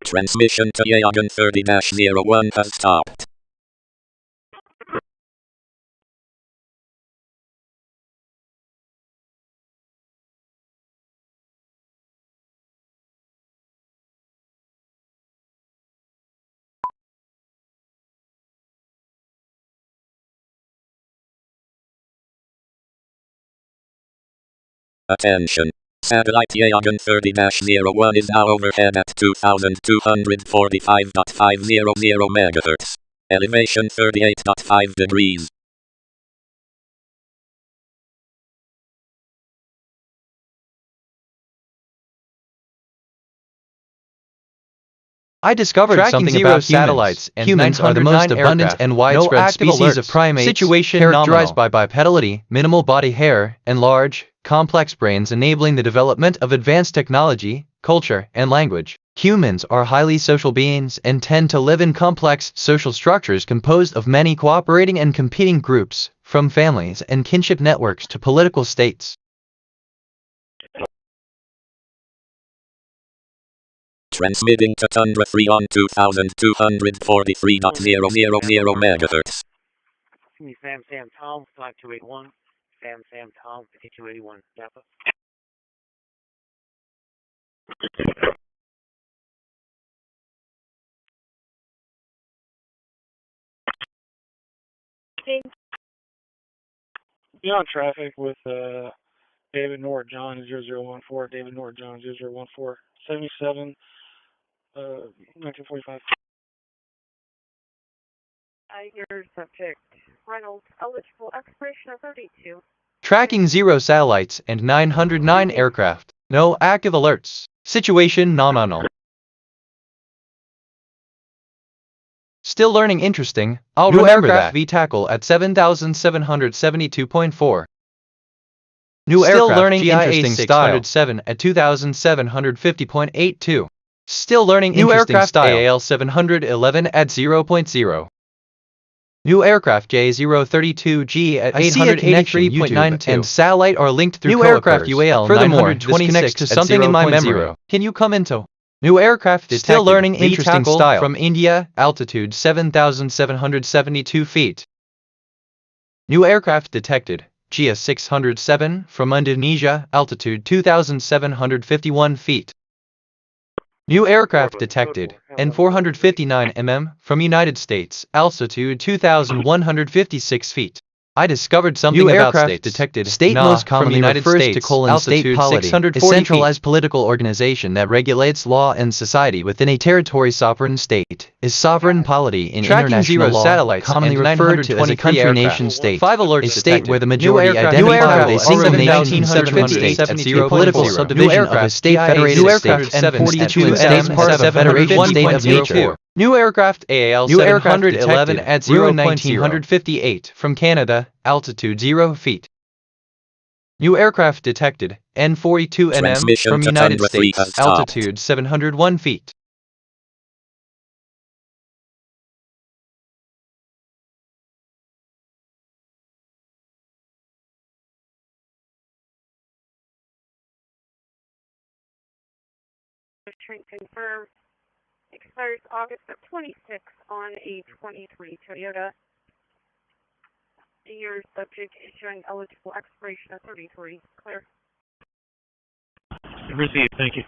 Transmission to Yagan 30-01 has stopped. Attention. Satellite Yagan 30-01 is now overhead at 2245.500 MHz. Elevation 38.5 degrees. I discovered something about satellites, and humans are the most abundant and widespread species of primates, situation characterized by bipedality, minimal body hair, and large, complex brains enabling the development of advanced technology, culture, and language. Humans are highly social beings and tend to live in complex social structures composed of many cooperating and competing groups, from families and kinship networks to political states. Transmitting to Tundra Free on 2243.000 MHz. Sam Tom, 5281. Sam Tom, 5281. Napa. Be on traffic with David North John 0014, David North John 0014, 77, 1945. Your subject, Reynolds, eligible expiration of 32. Tracking 0 satellites and 909 aircraft. No active alerts. Situation nominal. Still learning interesting. I'll remember that. V tackle at 7,772.4. New still aircraft learning interesting 607 at 2,750.82. Still learning new interesting aircraft style. AAL 711 at 0.0. New aircraft J032G at 883.92 and satellite are linked through new aircraft UAL. Furthermore, this connects to something in my memory. Can you come into new aircraft detected. Still learning interesting style from India, altitude 7,772 feet. New aircraft detected. GS 607 from Indonesia, altitude 2,751 feet. New aircraft detected, N459 mm, from United States, altitude 2,156 feet. I discovered something new about aircraft states. Detected. State most commonly United refers States, to state polity, a centralized political organization that regulates law and society within a territory. Sovereign state is sovereign polity in international zero law, satellites commonly referred to as a country nation state. 5 alerts a state detected. Where the majority identify with a single nation state at 0 political subdivision of a state federated state and 42 states part of a federation state of nature. New aircraft AAL 711 at 0,1958 from Canada, altitude 0 feet. New aircraft detected, N42 NM from United States, altitude 701 feet. Confirmed. Expires August of 26 on a 23 Toyota. Your subject is showing eligible expiration of 33. Clear. Received, thank you.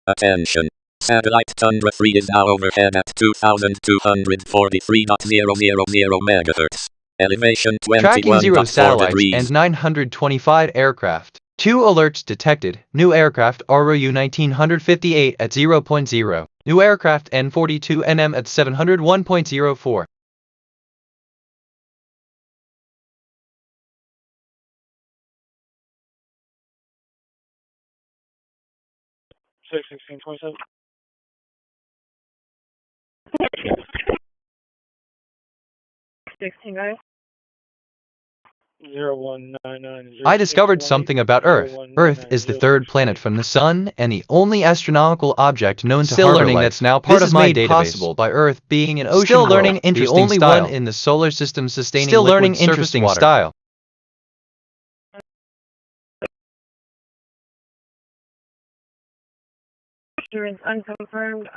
Attention. Satellite Tundra Free is now overhead at 2,243.000 MHz. Elevation 21.4 satellites degrees. And 925 aircraft. 2 alerts detected. New aircraft ROU 1958 at 0.0. New aircraft N42 NM at 701.04. Six 1627. Guys. 0199. I discovered something about Earth. Earth is the third planet from the Sun and the only astronomical object known to still learning life. That's now part of my database. Possible by Earth being an ocean still learning world, interesting the only style. One in the solar system sustaining still learning interesting water. Style. Is unconfirmed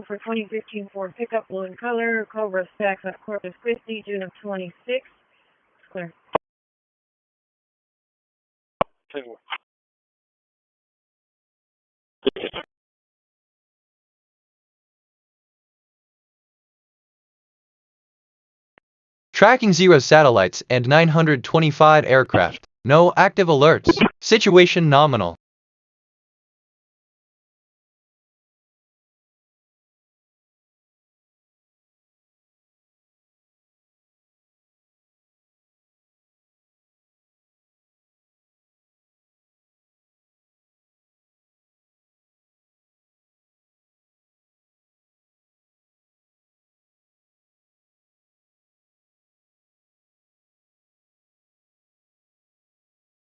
for 2015 Ford pickup, blue in color, Cobra stacks at Corpus Christi, June of 26. Clear. Tracking 0 satellites and 925 aircraft. No active alerts. Situation nominal.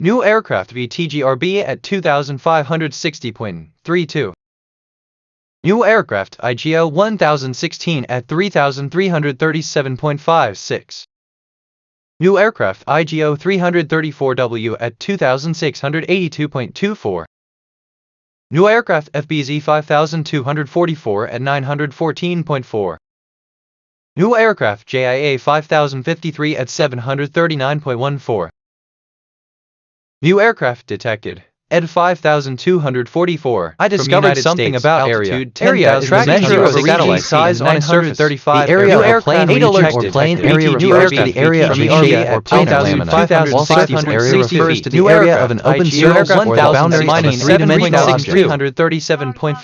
New aircraft VTGRB at 2560.32. New aircraft IGO 1016 at 3337.56. New aircraft IGO 334W at 2682.24. New aircraft FBZ 5244 at 914.4. New aircraft JIA 5053 at 739.14. New aircraft detected. Ed 5244. I discovered something about area. Area is tracking zero satellite size on surface 35. The area new of a plane aircraft or plane detected. area refers to the area of a shape or plane element, while surface area refers to the area of an open surface or the boundary of a three-dimensional object. 337.56.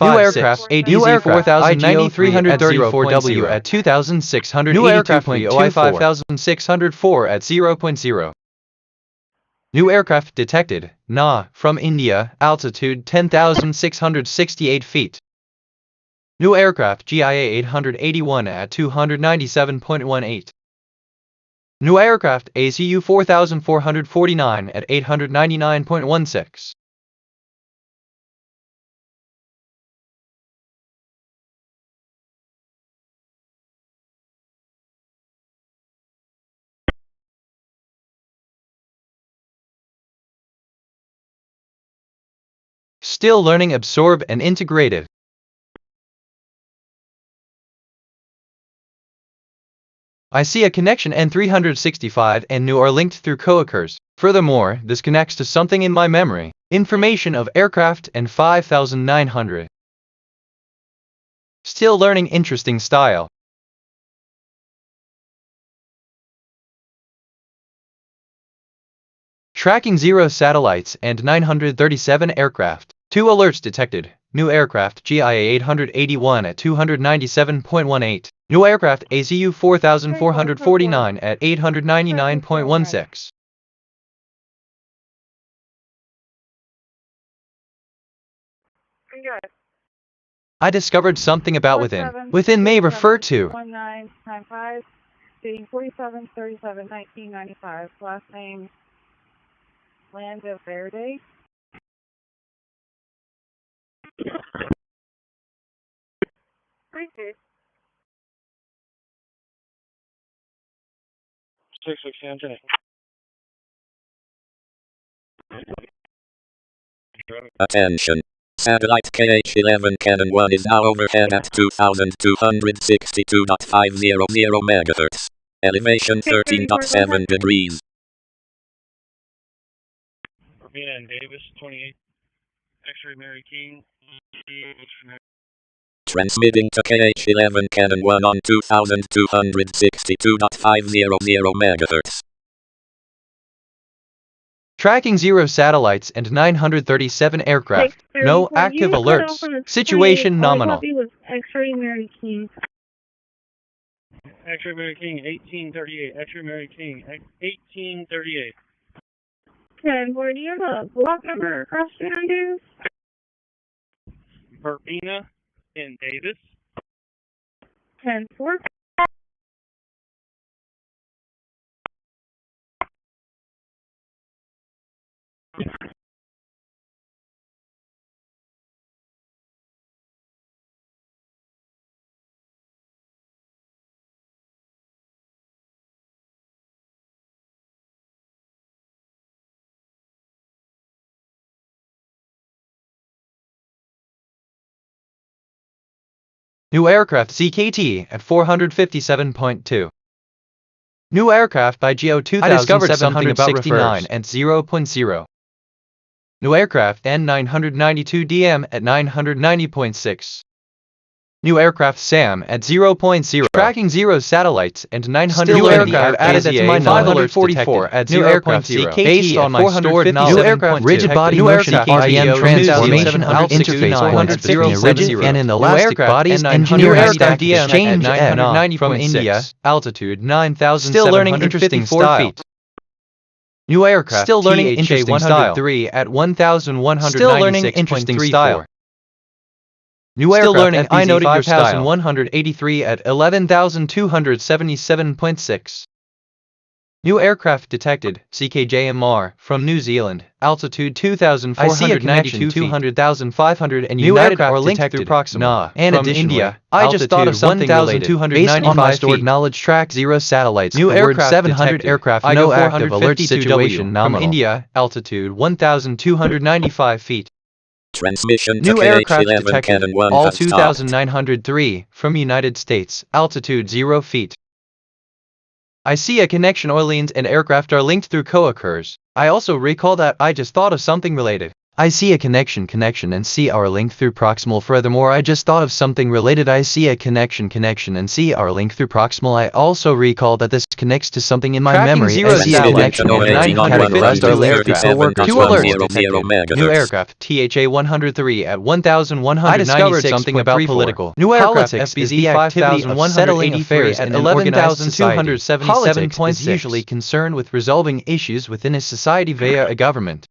New aircraft ADZ 4090 334W at 2682.24. New aircraft OI 5604 at 0.0. New aircraft detected. Na, from India, altitude 10,668 feet. New aircraft GIA 881 at 297.18. New aircraft ACU 4449 at 899.16. Still learning, absorb and integrated. I see a connection N365 and new are linked through coerce. Furthermore, this connects to something in my memory. Information of aircraft and 5900. Still learning, interesting style. Tracking 0 satellites and 937 aircraft. 2 alerts detected. New aircraft GIA 881 at 297.18. New aircraft ACU 4449 at 899.16. I discovered something about within. Within may refer to 1995, dating 47/37/1995. Last name Landa Verde. Okay. 66 engine. Attention. Satellite KH-11 Canon 1 is now overhead at 2262.500 MHz. Elevation 13.7 degrees. Urbina and Davis, 28. X-ray Mary King. Transmitting to KH-11 Canon 1 on 2262.500 MHz. tracking 0 satellites and 937 aircraft. No active alerts. Situation nominal. X-ray Mary King. X-ray Mary King, 1838. X-ray Mary King, 1838. Okay, boy, do you have a block number across behind you? Urbina and Davis. 10-4. New aircraft CKT at 457.2. New aircraft by GO 2769 at 0.0. New aircraft N992DM at 990.6. New aircraft SAM at 0.0. Tracking 0 satellites and 900 Still new learning aircraft added added to my knowledge 544 at New aircraft 0.0. CKT Based on my stored knowledge. New aircraft rigid body New motion aircraft RPM IGO transformation 27 under interface points between a rigid and an elastic bodies engineer stack exchange F from India, altitude 9,754 feet. New aircraft Still learning interesting style. 103 at 1,196.34. Still learning interesting style. New Still aircraft learning, I noted your style. 5183 at 11,277.6. New aircraft detected, CKJMR, from New Zealand, altitude 2,492 feet. 200,500 and New United aircraft are linked detected. through proximal. Nah. And From additionally, India, I just thought of something related. 1,295 Based on my stored feet. knowledge, track 0 satellites. New The word aircraft 700 detected. aircraft, I no go active alert 452W, situation nominal. from India, altitude 1,295 feet. Transmission to New aircraft KH-11 detected, Cannon 1 all has stopped. 2,903, from United States, altitude 0 feet. I see a connection. Orleans and aircraft are linked through co-occurs. I also recall that I just thought of something related. I see a connection and see our link through proximal. Furthermore, I just thought of something related. I see a connection and see our link through proximal. I also recall that this connects to something in my memory. zero I see a connection and 950 Two aircraft. aircraft. Two alerts detected. New aircraft THA 103 at 1,196. I discovered something about political. New aircraft Politics FBZ is the activity of settling affairs at in an organized 11,277 Politics points is usually concerned with resolving issues within a society via a government.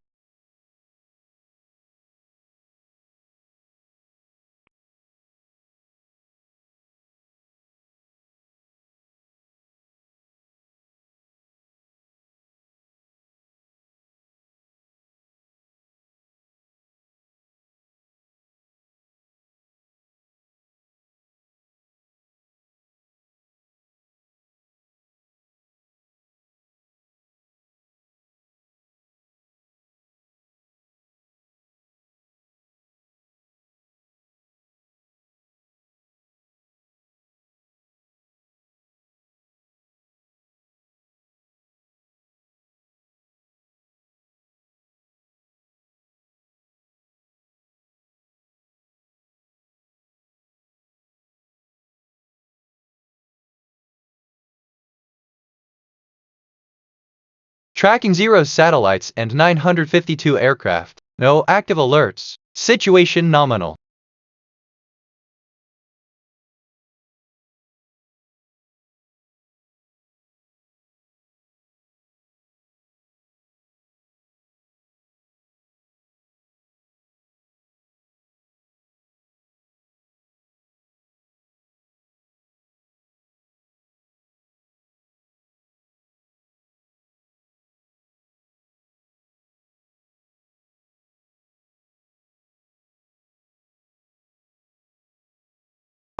Tracking 0 satellites and 952 aircraft. No active alerts. Situation nominal.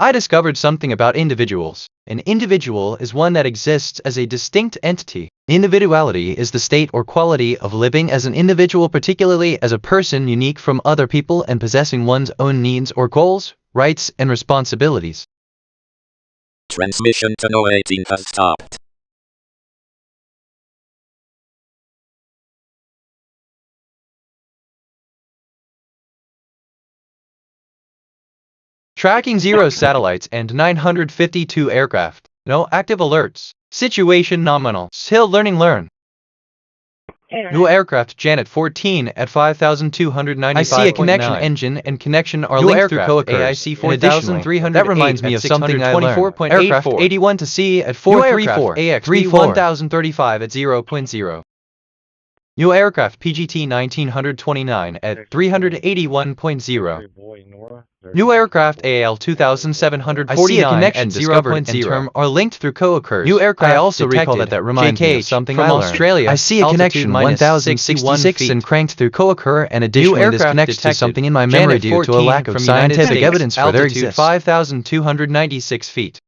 I discovered something about individuals. An individual is one that exists as a distinct entity. Individuality is the state or quality of living as an individual, particularly as a person unique from other people and possessing one's own needs or goals, rights, and responsibilities. Transmission to No 18 has stopped. Tracking 0 satellites and 952 aircraft. No active alerts. Situation nominal. Still learn. New aircraft Janet 14 at 5,295. I see a connection engine and connection are linked through co-occurs. AIC 4,300. That reminds me of something I learned. Aircraft 81 to C at 434. AX 1035 at 0.0. New aircraft PGT 1929 at 381.0. New aircraft AL 2749 I see a connection discovered and term are linked through co-occurs. New aircraft I also recall that reminds me of something from Australia. I see a connection 1066 and cranked through co-occur, and additionally this connects to something in my memory due to a lack of scientific evidence for their existence. 5,296 feet.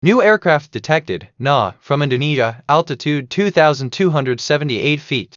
New aircraft detected, NA, from Indonesia, altitude 2,278 feet.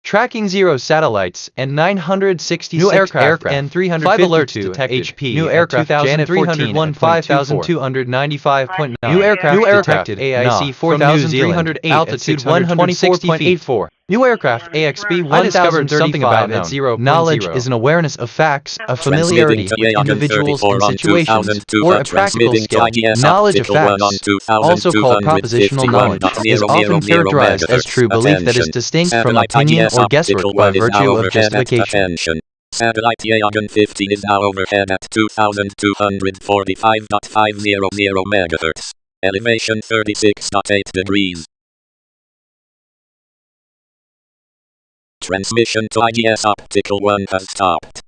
Tracking 0 satellites and 966 new aircraft and 352 alerts detected. HP new aircraft Janet 301 5,295.9 new aircraft detected. AIC 4,308 altitude 126.84. New aircraft AXB 1035 at 0. Knowledge is an awareness of facts, a familiarity with individuals and situations, or a practical skill. Knowledge of facts, also called propositional knowledge, is often characterized as true belief that is distinct from opinion or guesswork by virtue of justification. Satellite Yagan 15 is now overhead at 2,245.500 MHz. Elevation 36.8 degrees. Transmission to IDS Optical 1 has stopped.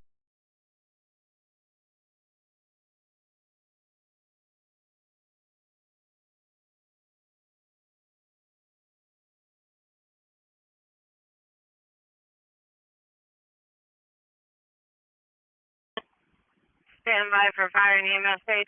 Stand by for fire and EMS page.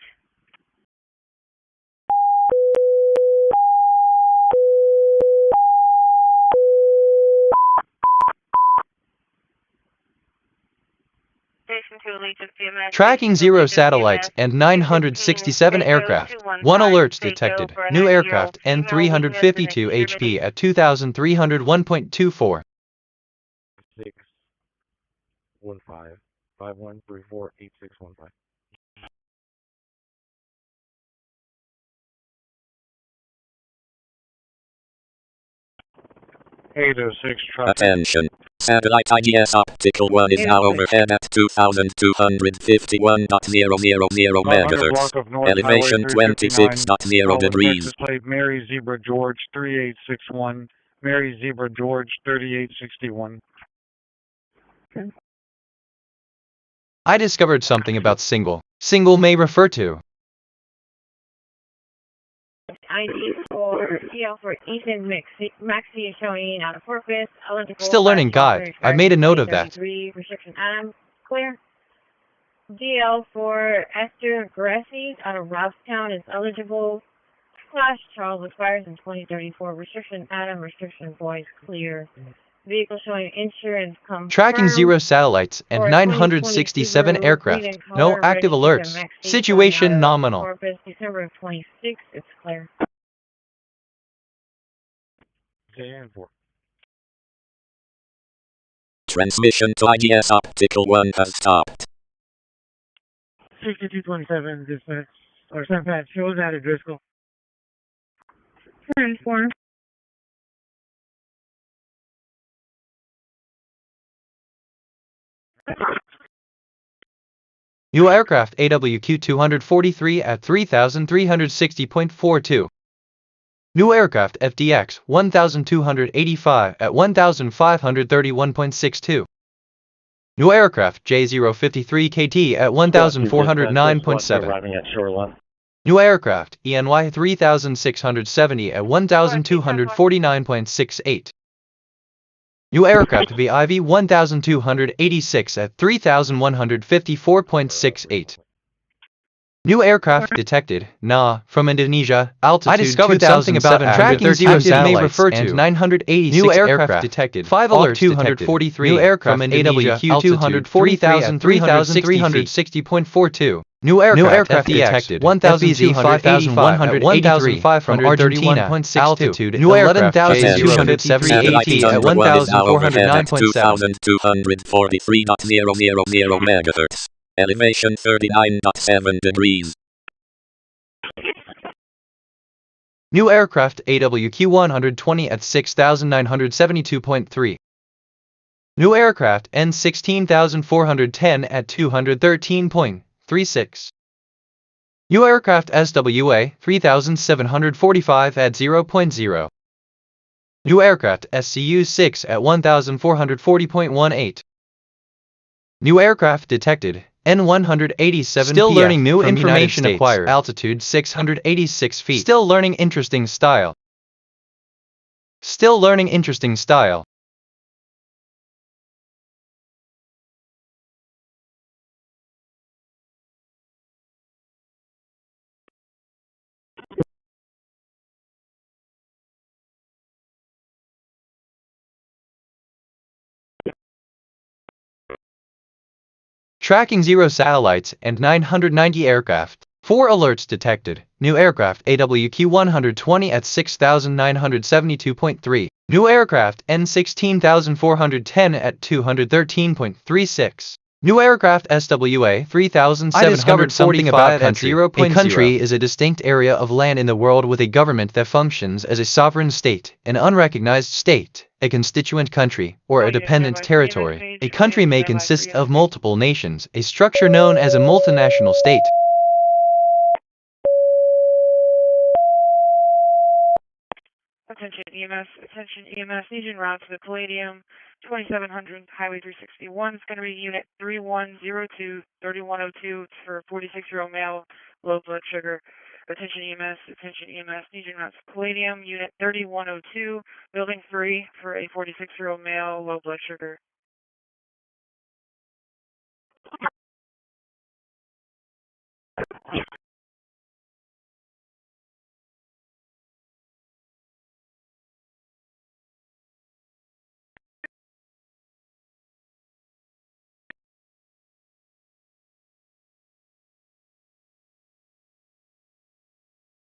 Station 2 Allegiance EMS. Tracking 0 satellites and 967 aircraft. 1 alerts detected. New aircraft N352 HP at 2301.24. 615-5134-8615. Attention. Satellite IDS Optical 1 is now overhead at 2,251.000 megahertz. Elevation 26.0 degrees. Plate Mary Zebra George 3861. Mary Zebra George 3861. I discovered something about single. Single may refer to ID for CL for Ethan Maxi is showing out of Corpus. Eligible. Still learning guide. I made a note of that. Restriction Adam clear. DL for Esther Gressy out of Roustown is eligible. Slash Charles expires in 2034. Restriction Adam. Restriction Boys clear. Vehicle showing insurance confirmed. Tracking 0 satellites and 967 aircraft. No active alerts. Situation nominal. Corpus, December of 26. It's clear. Transmission to IDS Optical 1 has stopped. 6227 dispatch. Or Sunpatch shows out of Driscoll. 10-4. New aircraft AWQ 243 at 3,360.42. New aircraft FDX 1285 at 1,531.62. New aircraft J053 KT at 1,409.7. New aircraft ENY 3670 at 1,249.68. New aircraft VIV 1286 at 3,154.68. New aircraft detected, Na, from Indonesia, altitude. I discovered something about tracking 0 satellites and 986 new aircraft detected. 5 alerts 243 new aircraft from Indonesia, altitude 3,360.42. New aircraft detected 1,285 from Argentina, altitude New aircraft 11,270 at 1,409.7. 243.000 megahertz. Elevation 39.7 degrees. New aircraft AWQ 120 at 6,972.3. New aircraft N16410 at 213.36. New aircraft SWA 3745 at 0.0. New aircraft SCU-6 at 1,440.18. New aircraft detected. N187 still learning new information acquired. Altitude 686 feet. Still learning interesting style. Still learning interesting style. Tracking 0 satellites and 990 aircraft. 4 alerts detected. New aircraft AWQ 120 at 6,972.3. New aircraft N16410 at 213.36. New aircraft SWA 3745 at 0.0. A country is a distinct area of land in the world with a government that functions as a sovereign state, an unrecognized state, a constituent country, or a dependent territory. A country may consist of multiple nations, a structure known as a multinational state. attention EMS, need you en route to the Palladium 2700 Highway 361. It's going to be unit 3102, 3102. It's for a 46-year-old male, low blood sugar. Attention EMS, need you en route to Palladium, unit 3102, building 3 for a 46-year-old male, low blood sugar.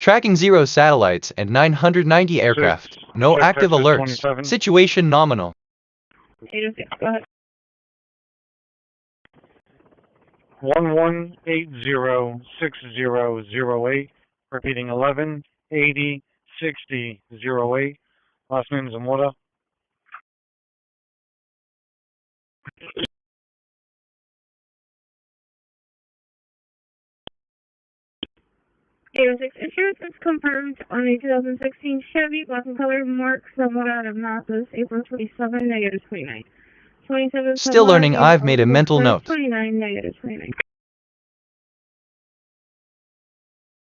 Tracking 0 satellites and 990 aircraft. No active alerts. Situation nominal. 806, go ahead. 11806008. Repeating 11806008. Last name Zamora. Insurance is confirmed on a 2016 Chevy, black and color, marked somewhat out of Mathis, April 27, negative 29. 27. Still learning. I've made a mental note. 29, negative 29.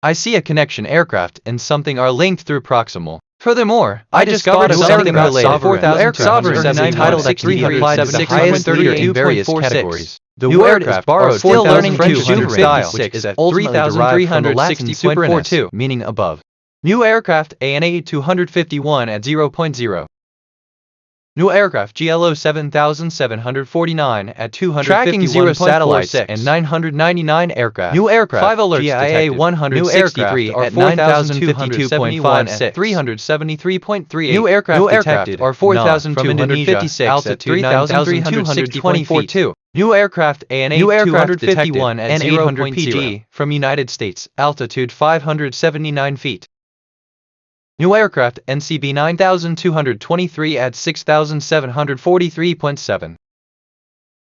I see a connection aircraft and something are linked through proximal. Furthermore, I discovered something about sovereign aircraft entitled at 376 highest 32 in various categories. The new aircraft borrowed still learning French style, which is at 3,360.42, meaning above. New aircraft ANA 251 at 0.0. New aircraft GLO 7749 at 251. Tracking 0 satellites and 999 aircraft. New aircraft 5 alerts GIA 163 at 9,252.5 at 373.38. New aircraft detected are 4,256 at 3,360 feet. New aircraft ANA 251 at 800 PG from United States, altitude 579 feet. New aircraft NCB 9223 at 6743.7.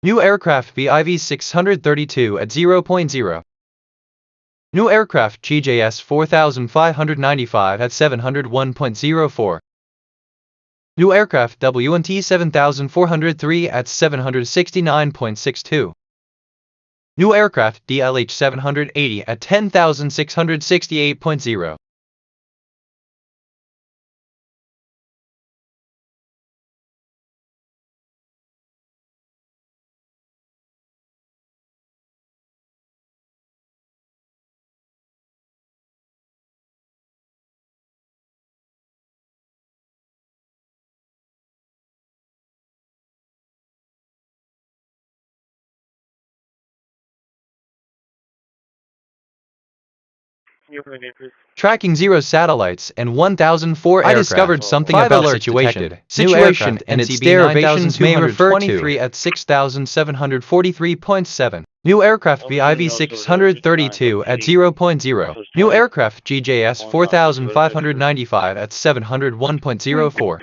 New aircraft VIV 632 at 0.0. New aircraft GJS 4595 at 701.04. New aircraft WNT 7403 at 769.62. New aircraft DLH 780 at 10,668.0. Tracking 0 satellites and 1,004 aircraft. I discovered something about situation and its derivations may refer to at 6,743.7. New aircraft VIV 632 at 0.0. New aircraft GJS 4595 at 701.04.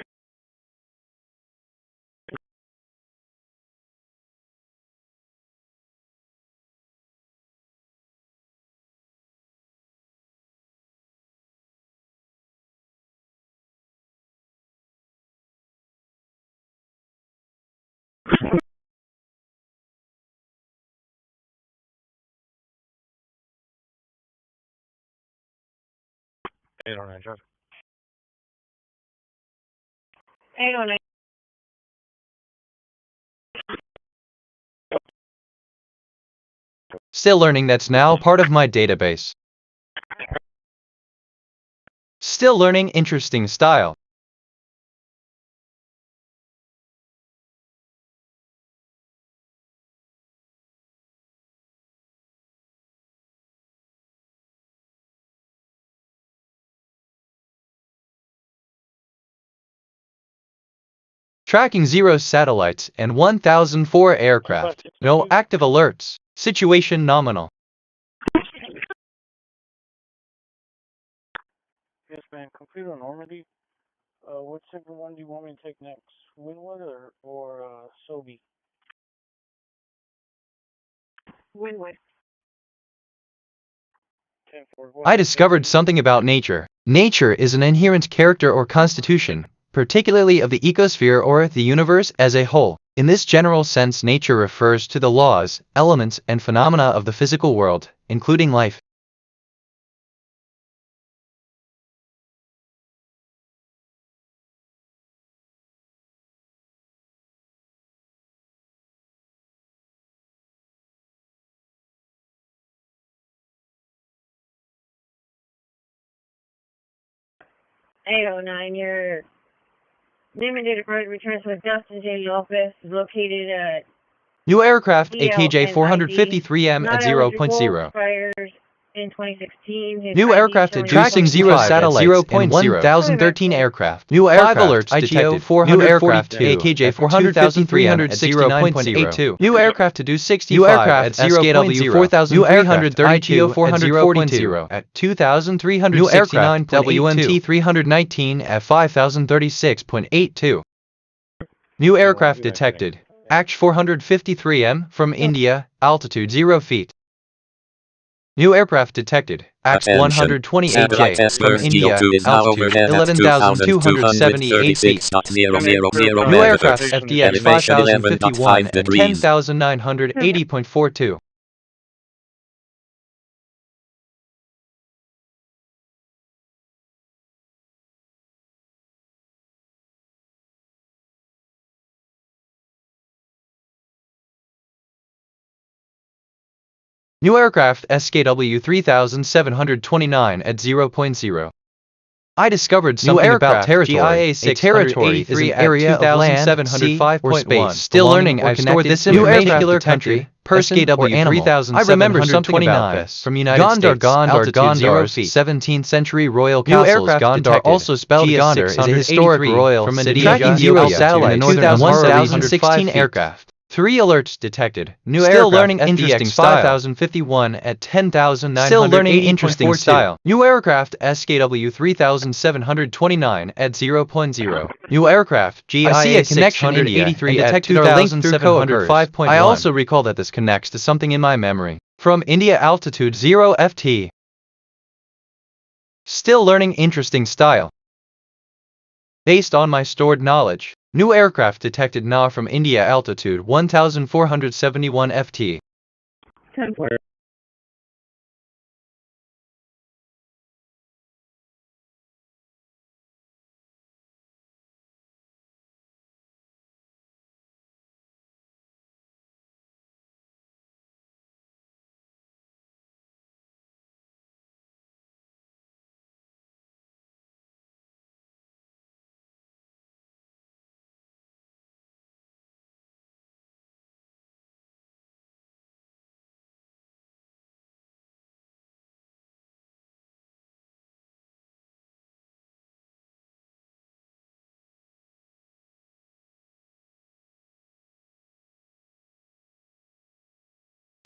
Traffic. 809. Still learning. That's now part of my database. Still learning. Interesting style. Tracking 0 satellites and 1,004 aircraft. No active alerts. Situation nominal. Yes, man. Computer Normandy. What second one do you want me to take next? Winwood or Sobe? Winwood. I discovered something about nature. Nature is an inherent character or constitution, particularly of the ecosphere or the universe as a whole. In this general sense, nature refers to the laws, elements, and phenomena of the physical world, including life. Your name and date of birth returns to a Justin J. office located at New aircraft EL AKJ 453M at not 0.0. expires in 2016. His New ID aircraft showing tracking 0 satellites and 1013 aircraft. New aircraft 5 alerts detected. 442 AKJ 453M at 0.82. New aircraft to do 65 new aircraft at 0.0. 4332 442 at 2369. New aircraft WMT 319 at 5036.82. New aircraft detected. AKJ 453M from India, altitude 0 feet. New aircraft detected. AKJ 128J from India, altitude 11,278 feet. New aircraft FDX 5051 at 10,980.42. New aircraft SKW 3729 at 0.0. I discovered something about territory. A territory is an area of land, sea, or space. Still learning, I've stored this information in country, person, or animal. I remember something about this from United States. Gondar, 17th century royal castles. Gondar, also spelled Gondar, is a historic royal from city tracking zero satellite in northern 1016 aircraft. 3 alerts detected. New still learning interesting style. 5051 at 10,900. Still learning interesting style. New aircraft SKW 3729 at 0.0. New aircraft GIA I see a connection in 83 at 2705.1. I also recall that this connects to something in my memory. From India, altitude 0 FT. Still learning interesting style. Based on my stored knowledge. New aircraft detected now from India, altitude 1,471 FT. 10-4.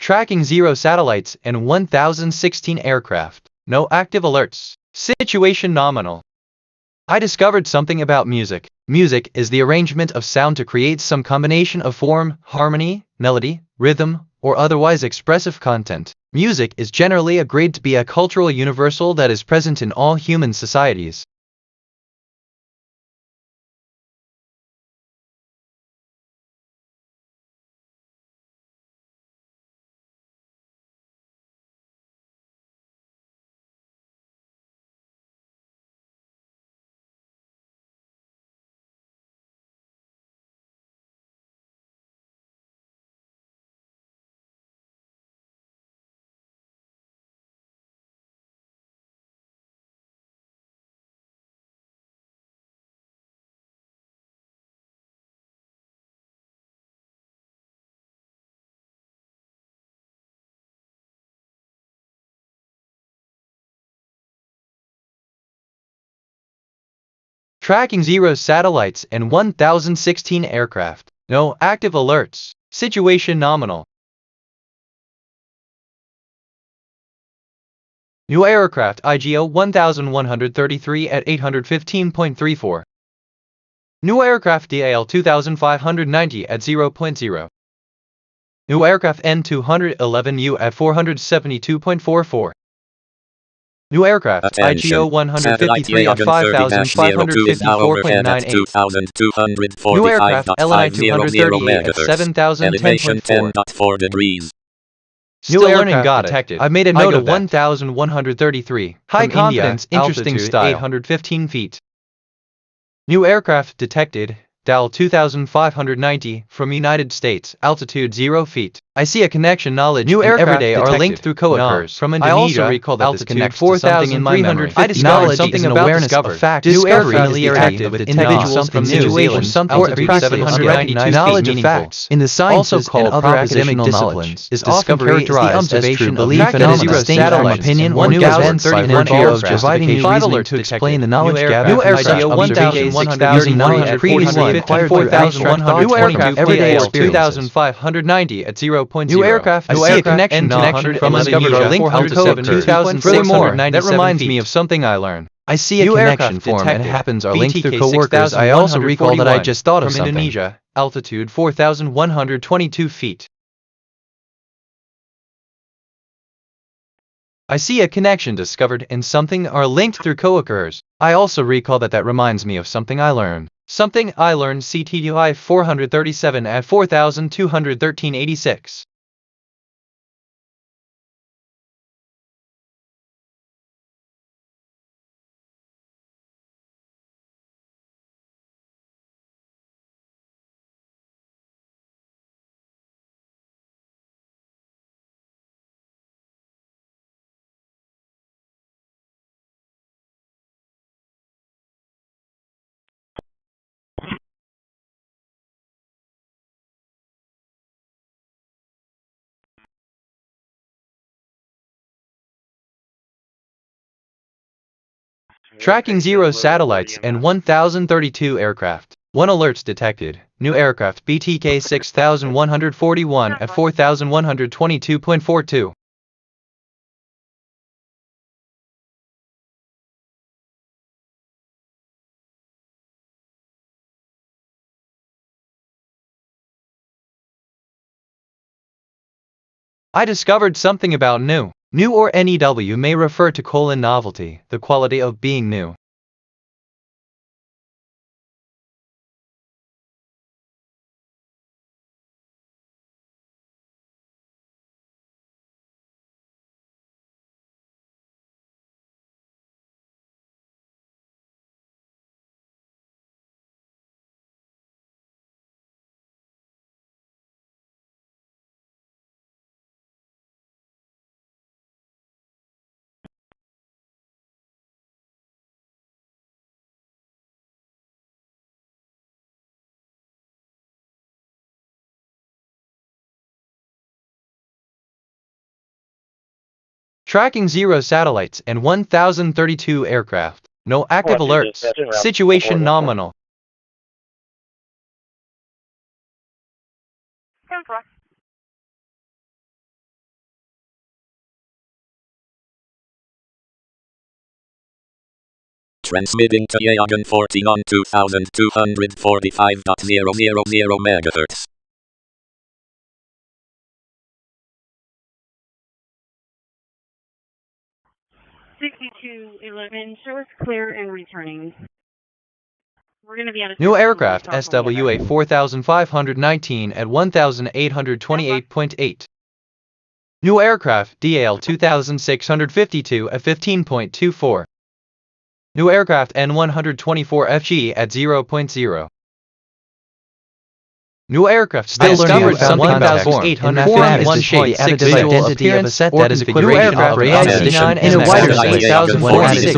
Tracking 0 satellites and 1,016 aircraft. No active alerts. Situation nominal. I discovered something about music. Music is the arrangement of sound to create some combination of form, harmony, melody, rhythm, or otherwise expressive content. Music is generally agreed to be a cultural universal that is present in all human societies. Tracking 0 satellites and 1,016 aircraft. No active alerts. Situation nominal. New aircraft IGO 1133 at 815.34. New aircraft DAL 2590 at 0.0. New aircraft N211U at 472.44. New aircraft, Attention. IGO Satellite 153 at 5,554.98. is now overhead at 2,245.50 New aircraft, LNI 238 at megahertz. Elevation 7,010.4. 10.4 degrees. New aircraft detected. I made a note of 1,133. High confidence, interesting style. 815 feet. New aircraft detected. DAL 2,590 from United States. Altitude 0 feet. I see a connection. Knowledge New and aircraft everyday are detected. linked through coworkers. From I Indonesia, also recall that this altitude connects to something in my memory. 4,350. I discovered Knowledge something is an about awareness discovery. of facts. Discovery Discovery is detected with individuals from situations. something Altitude previously 792 feet. knowledge of meaningful. facts in the sciences Also called and other academic propositional disciplines knowledge is often characterized as true belief Tracking phenomena zero distinct from satellites opinion and or new 1,030 events by virtue of providing new reasoning to explain the knowledge gathered from such observations using knowledge previously acquired through abstract thought New aircraft everyday DAL experiences. 2,590 at 0.0. New aircraft I see a connection from Indonesia linked to coworkers. Furthermore, that reminds me of something I learned. I see a connection form and happens are linked through coworkers. I also recall that I just thought of from something. Indonesia, altitude 4,122 feet. I see a connection discovered and something are linked through coworkers. I also recall that reminds me of something I learned. Something I learned CTUI 437 at 4,213.86. Tracking 0 satellites and 1,032 aircraft. 1 alerts detected. New aircraft BTK 6,141 at 4,122.42. I discovered something about new. New or NEW may refer to novelty, the quality of being new. Tracking 0 satellites and 1,032 aircraft. No active alerts. Situation nominal. Transmitting to Yagan 14 on 2,245.000 megahertz. Show us clear and returning. We're going to be out of New aircraft SWA 4,519 at 1,828.8. New aircraft DAL 2,652 at 15.24. New aircraft N124 FG at 0.0. New aircraft still learning something about 1,841 shade added visual appearance set that is equivalent to operation in a wider sense. 1,046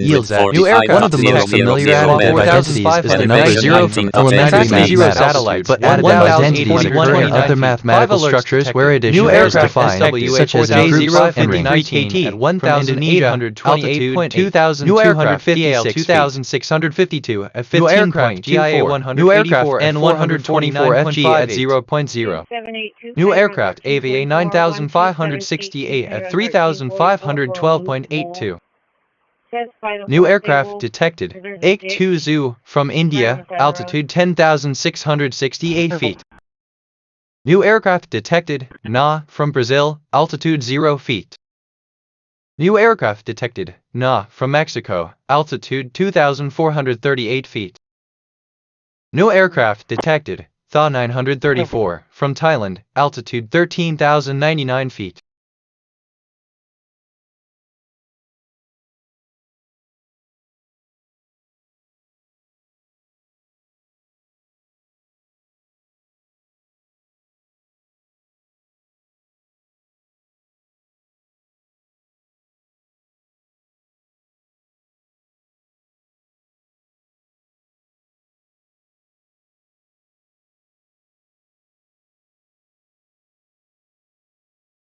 yields at new aircraft. One of the most familiar added identities is the number 0 from elementary mathematics, but added identities occur in other mathematical structures where addition is defined, such as in groups and rings. At 1,828.2 New aircraft DAL 2,652 at 15.24. New aircraft N124 FG at 0.0. New aircraft AVA 9568 at 3,512.82. New aircraft detected. AK-2 Zoo from India, altitude 10,668 feet. New aircraft detected. Na from Brazil, altitude 0 feet. New aircraft detected, NA, from Mexico, altitude 2,438 feet. New aircraft detected, THA 934, from Thailand, altitude 13,099 feet.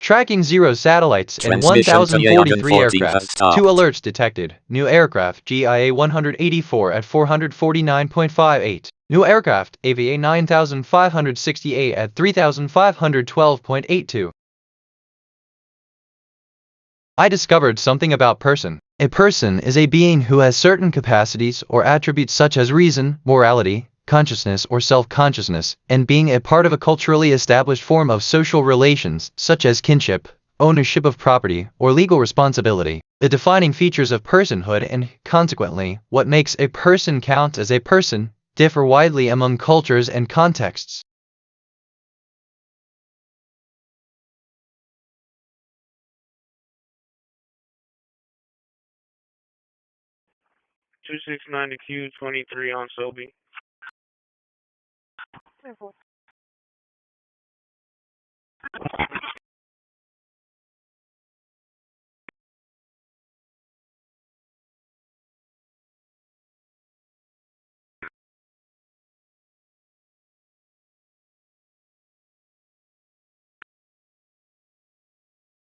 Tracking 0 satellites and 1,043 aircraft. 2 alerts detected. New aircraft GIA 184 at 449.58. New aircraft AVA 9568 at 3512.82. I discovered something about person. A person is a being who has certain capacities or attributes such as reason, morality, consciousness or self-consciousness, and being a part of a culturally established form of social relations, such as kinship, ownership of property, or legal responsibility. The defining features of personhood and, consequently, what makes a person count as a person, differ widely among cultures and contexts. $269 to Q23 on Sobe.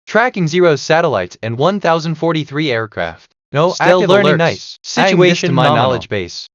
Tracking 0 satellites and 1,043 aircraft. No, still learning alerts. Nice. Situation to my knowledge base.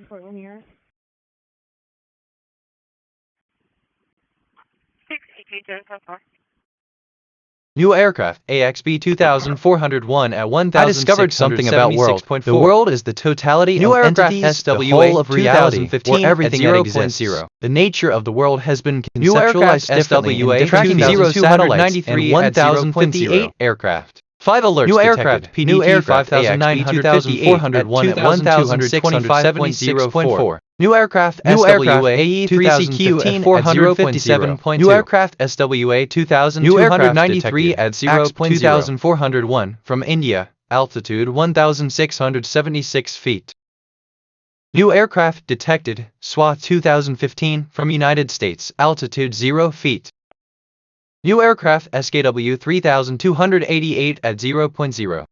Linear. 6 so far. New aircraft AXB 2401 at 1,000. I discovered something about world. The world is the totality of entities, the whole of reality, where everything exists. The nature of the world has been conceptualized differently in tracking 0 satellites and 1,058 aircraft. 5 alerts new aircraft PDT new aircraft 5,958 at 1,225.0.4. New aircraft SWA 2015 at 457.2. New aircraft SWA 2293 at 0.2401 from India, altitude 1,676 feet. New aircraft detected SWA 2015 from United States, altitude 0 feet. New aircraft SKW 3288 at 0.0.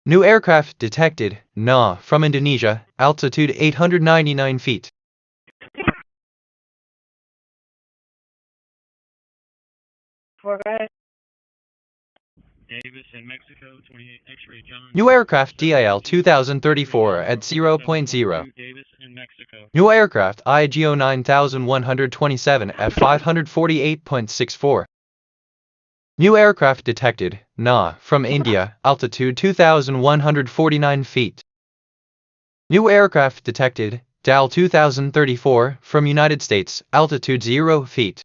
New aircraft detected, NA, from Indonesia, altitude 899 feet. Davis in Mexico, 28 X-ray John. New aircraft DIL 2034 at 0.0. Davis in Mexico. New aircraft IGO 9127 at 548.64. New aircraft detected, NA, from India, altitude 2149 feet. New aircraft detected, DAL 2034, from United States, altitude 0 feet.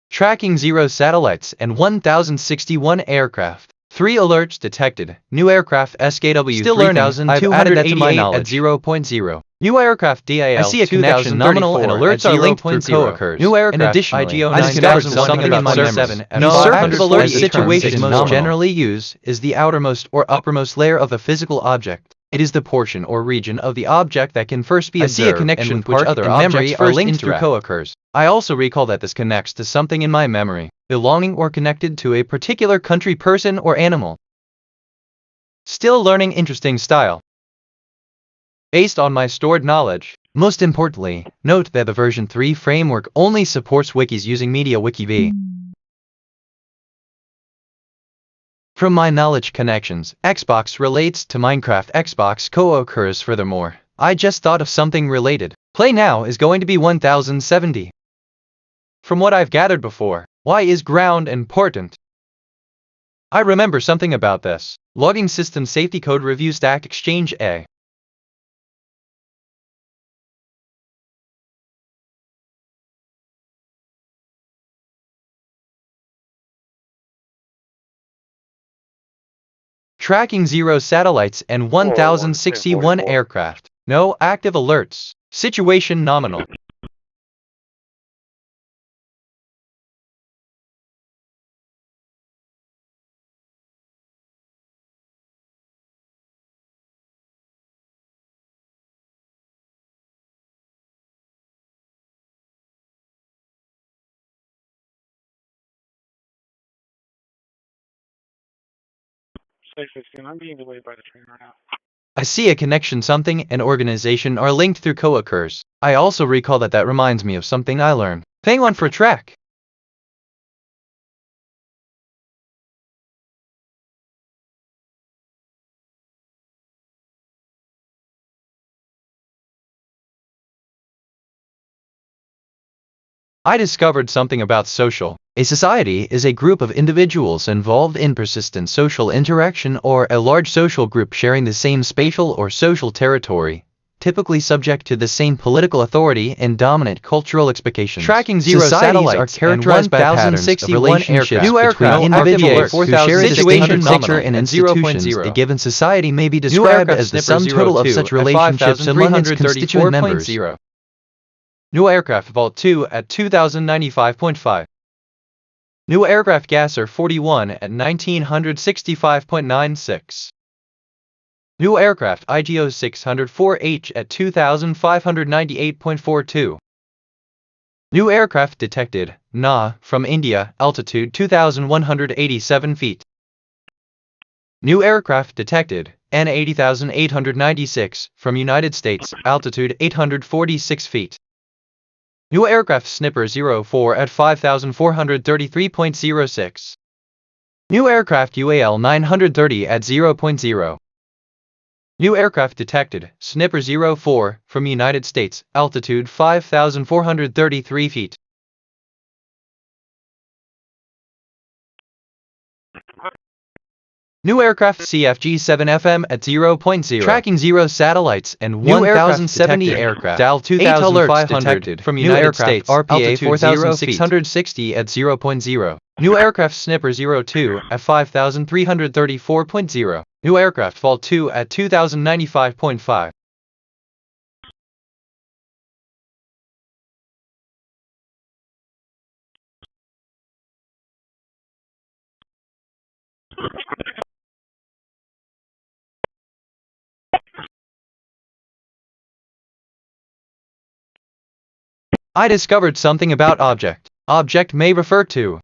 Tracking 0 satellites and 1,061 aircraft. 3 alerts detected. New aircraft SKW 3288 at 0.0. New aircraft DIL I see a connection nominal and alerts are linked through co-occurs. New aircraft IGO I discovered something about my memories. No active alert situation most generally used is the outermost or uppermost layer of a physical object. It is the portion or region of the object that can first be observed. I see a connection with which other memory are linked through co-occurs. I also recall that this connects to something in my memory, belonging or connected to a particular country, person, or animal. Still learning interesting style. Based on my stored knowledge. Most importantly, note that the version 3 framework only supports wikis using MediaWiki. From my knowledge connections, Xbox relates to Minecraft. Xbox co-occurs. Furthermore, I just thought of something related. Play now is going to be 1070. From what I've gathered before, why is ground important? I remember something about this. Logging system safety code review Stack Exchange A. Tracking 0 satellites and 1061 aircraft. No active alerts. Situation nominal. I'm being delayed by the train right now. I see a connection. Something and organization are linked through co-occurs. I also recall that reminds me of something I learned. Paying on for a track. I discovered something about social. A society is a group of individuals involved in persistent social interaction or a large social group sharing the same spatial or social territory, typically subject to the same political authority and dominant cultural expectations. Tracking 0 satellites are characterized by patterns of relationships between individuals who share the same culture and institutions. A given society may be described as the sum total of such relationships among its constituent members. New aircraft Vault 2 at 2095.5. New aircraft Gasser 41 at 1965.96. New aircraft IGO 604H at 2598.42. New aircraft detected, Na, from India, altitude 2187 feet. New aircraft detected, N 80896, from United States, altitude 846 feet. New aircraft Snipper 04 at 5433.06. New aircraft UAL 930 at 0.0. New aircraft detected, Snipper 04, from United States, altitude 5433 feet. New aircraft CFG-7FM at 0.0. Tracking 0 satellites and 1070 aircraft. Dial 2500 from United States. RPA 4660 at 0.0. New aircraft Snipper 02 at 5334.0. New aircraft Fall 2 at 2095.5. I discovered something about object. Object may refer to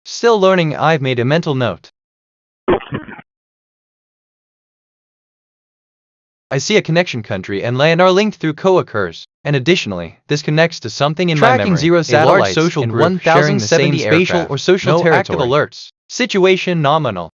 Still learning. I've made a mental note. I see a connection. Country and land are linked through co-occurs, and additionally, this connects to something in my memory. Tracking 0 satellites, a large social group sharing the same spatial or social territory. Active alerts. Situation nominal.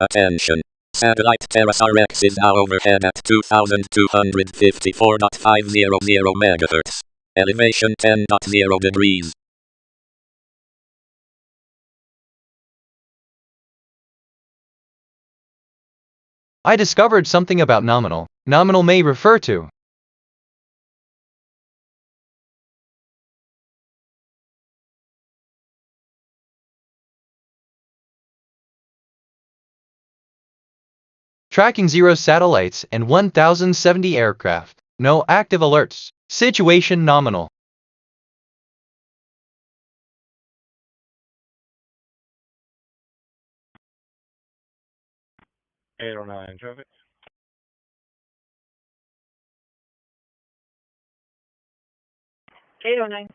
Attention. Satellite TerrorismIf is now overhead at 2254.500 MHz. Elevation 10.0 degrees. I discovered something about nominal. Nominal may refer to tracking 0 satellites and 1,070 aircraft. No active alerts. Situation nominal. (809) traffic. 809.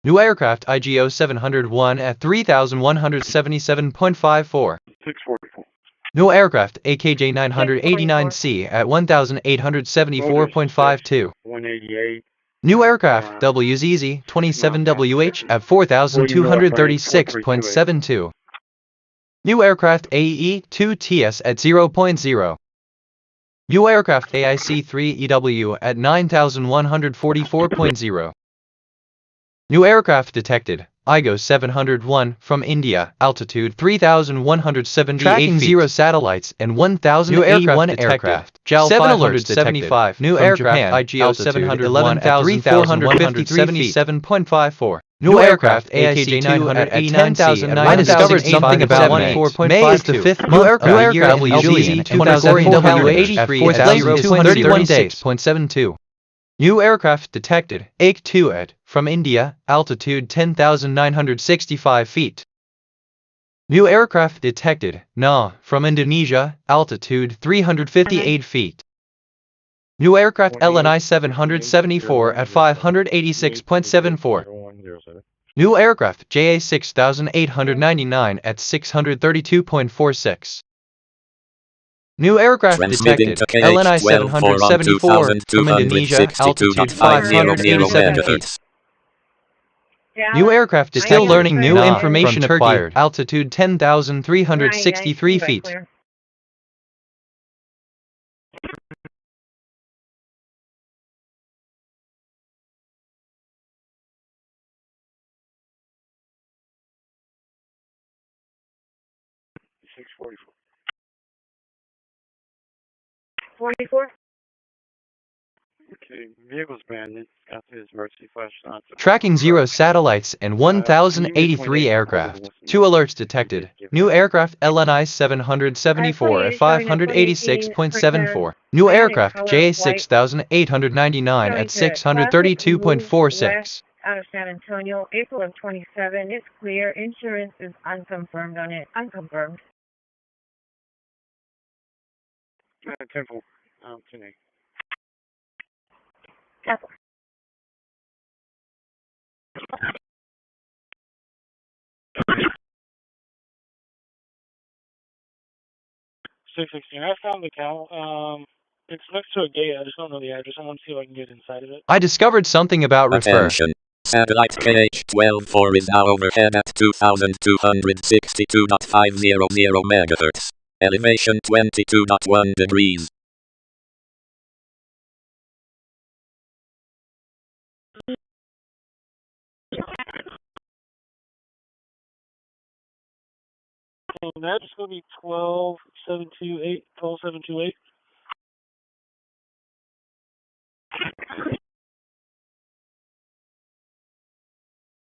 New aircraft IGO 701 at 3,177.54. 644. New aircraft AKJ 989C at 1,874.52. 188. New aircraft WZZ 27WH at 4,236.72. New aircraft AE-2TS at 0.0. New aircraft AIC-3EW at 9,144.0. New aircraft detected. IGO 701 from India, altitude 3,178 tracking feet. 0 satellites and 1,081 aircraft. JAL 575. New aircraft IGO 711 at 3,457.54. New aircraft AIC 289C. I discovered something about May is the 5th month of the year in Julian 2083 at 0.36.72. New aircraft detected. AIC-2 at from India, altitude 10,965 feet. New aircraft detected. Na from Indonesia, altitude 358 feet. New aircraft LNI 774 at 586.74. New aircraft JA 6899 at 632.46. New aircraft detected. LNI 774 from Indonesia, altitude 587 feet. New aircraft still learning new information acquired. Altitude 10,363 feet. (644). 44. Okay, vehicles banded after his emergency flash on. Tracking 0 satellites and 1,083 aircraft. 2 alerts detected. New aircraft LNI 774 at 586.74. New aircraft JA 6899 at 632.46. Out of San Antonio, April of 27. It's clear. Insurance is unconfirmed on it. Unconfirmed. 10-4. 10-8. Cancel. I found the cow. It's next to a gate. I just don't know the address. I want to see if I can get inside of it. I discovered something about refer. Attention. Satellite KH-12-4 is now overhead at 2,262.500 MHz. Elevation 22.1 degrees. And that's going to be 12728. 12728.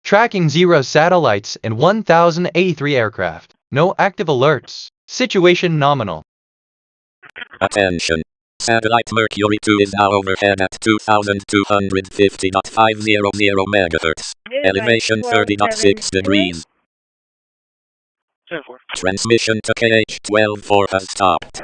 Tracking 0 satellites and 1,083 aircraft. No active alerts. Situation nominal. Attention. Satellite Mercury 2 is now overhead at 2,250.500 MHz. Elevation 30.6 degrees. 10-4. Transmission to KH-12-4 has stopped.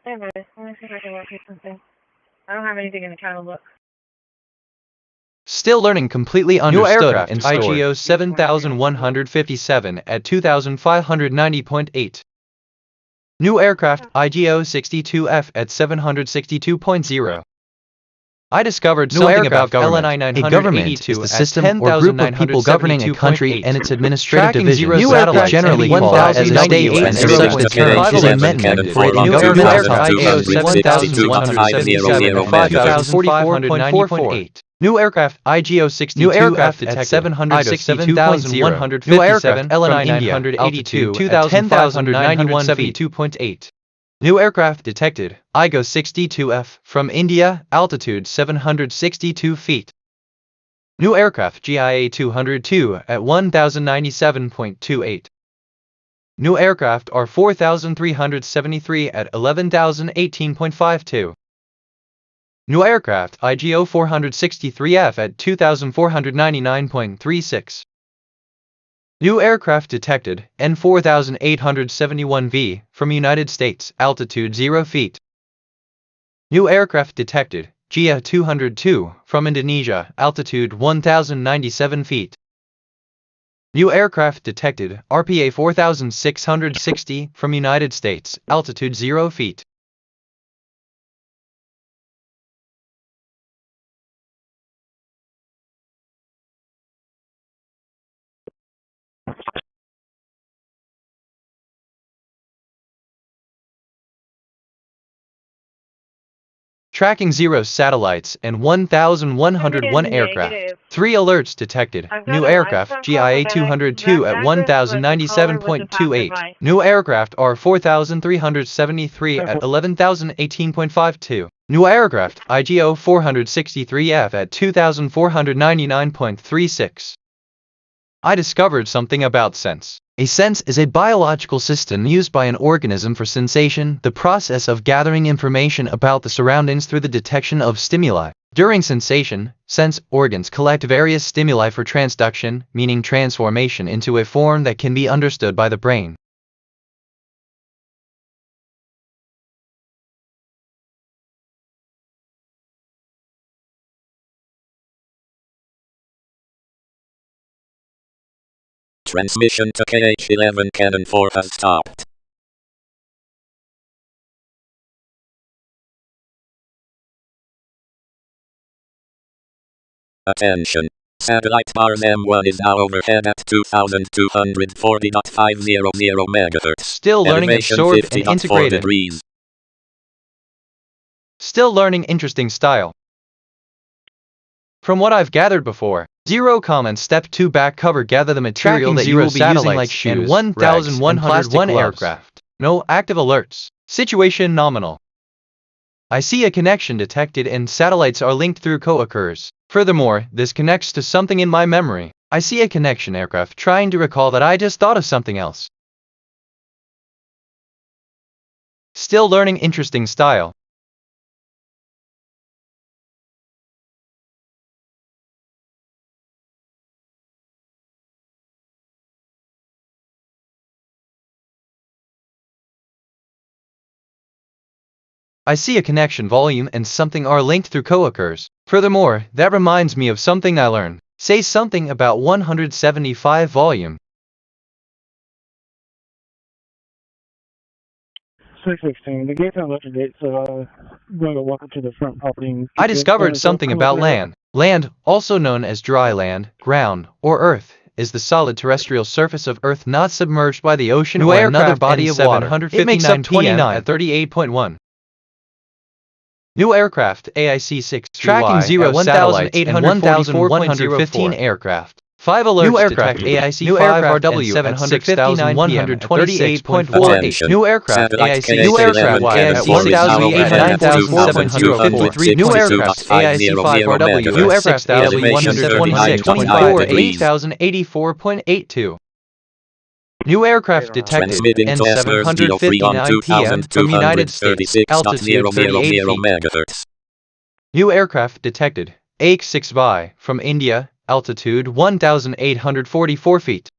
Hey, guys. Let me see if I can locate something. I don't have anything in the catalog. Still learning completely understood aircraft in stored. IGO 7157 at 2590.8. New aircraft IGO 62F at 762.0. I discovered something about government. A government is the system or group of people governing a country and its administrative division. New aircraft generally called as a state, and as such the term is amendment for a government IGO 7177 5044.8. New aircraft IGO 62F at 762.0. New aircraft LNI 982 at 10,972.8. New aircraft detected, IGO 62F, from India, altitude 762 feet. New aircraft GIA 202 at 1,097.28. New aircraft R 4,373 at 11,018.52. New aircraft IGO 463F at 2,499.36. New aircraft detected, N4871V, from United States, altitude 0 feet. New aircraft detected, GIA 202, from Indonesia, altitude 1,097 feet. New aircraft detected, RPA 4660, from United States, altitude 0 feet. Tracking 0 satellites and 1,101 aircraft. 3 alerts detected. New aircraft GIA 202 at 1,097.28. New aircraft R 4,373 at 11,018.52. New aircraft IGO 463F at 2,499.36. I discovered something about sense. A sense is a biological system used by an organism for sensation, the process of gathering information about the surroundings through the detection of stimuli. During sensation, sense organs collect various stimuli for transduction, meaning transformation into a form that can be understood by the brain. Transmission to KH-11 Cannon 4 has stopped. Attention. Satellite Mars M1 is now overhead at 2,240.500 MHz. Still learning absorb and integrate it. Still learning interesting style. From what I've gathered before, 0 comments step 2 back cover gather the material that you will be using like shoes, and 1,101 aircraft. No active alerts. Situation nominal. I see a connection detected and satellites are linked through co-occurs. Furthermore, this connects to something in my memory. I see a connection aircraft trying to recall that I just thought of something else. Still learning interesting style. I see a connection volume and something are linked through co-occurs. Furthermore, that reminds me of something I learned. Say something about 175 volume. 616. The gate's on left gate, so I'm going to walk up to the front property. I discovered something about land. Land, also known as dry land, ground, or earth, is the solid terrestrial surface of Earth not submerged by the ocean or another body of water. It makes up 29 at 38.1. New aircraft AIC-6 tracking 0 satellites and 1,115 aircraft. 5 alerts new aircraft AIC-5RW at 6,126.48. New aircraft AIC-6RY at 1,897.53. New aircraft AIC-5RW. New aircraft AIC-126.4 at 8,084.82. New aircraft detected N759 PM from United States, altitude 38 feet. New aircraft detected AIC-6Y from India, altitude 1,844 feet.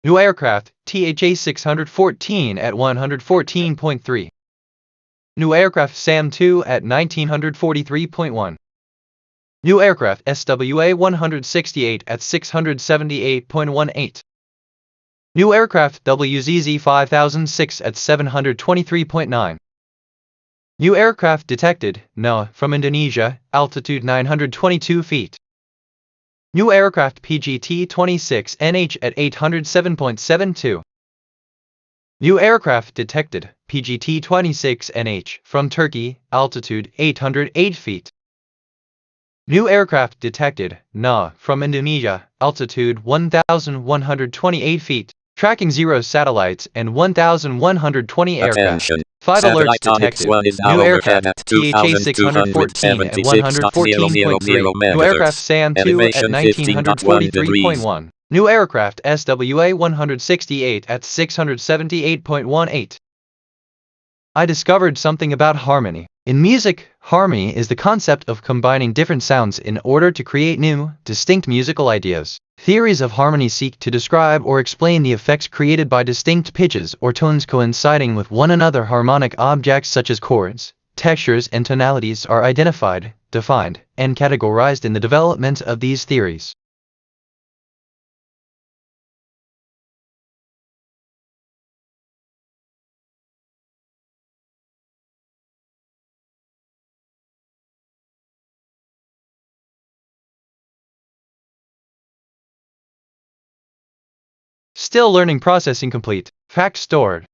New aircraft THA 614 at 114.3. New aircraft SAM-2 at 1943.1. New aircraft SWA-168 at 678.18. New aircraft WZZ-5006 at 723.9. New aircraft detected, NA, from Indonesia, altitude 922 feet. New aircraft PGT-26NH at 807.72. New aircraft detected, PGT-26NH, from Turkey, altitude 808 feet. New aircraft detected, NA, from Indonesia, altitude 1,128 feet. Tracking 0 satellites and 1,120 aircraft. Attention. 5 alerts Satellite Onyx detected. 1 is now New overhead aircraft at THA-614 at 114.3. New aircraft 2,270.00 SAM-2 at Elevation 15.1 degrees. 1943.1. New aircraft SWA-168 at 678.18. I discovered something about harmony. In music, harmony is the concept of combining different sounds in order to create new, distinct musical ideas. Theories of harmony seek to describe or explain the effects created by distinct pitches or tones coinciding with one another. Harmonic objects such as chords, textures, and tonalities are identified, defined, and categorized in the development of these theories. Still learning processing complete. Facts stored.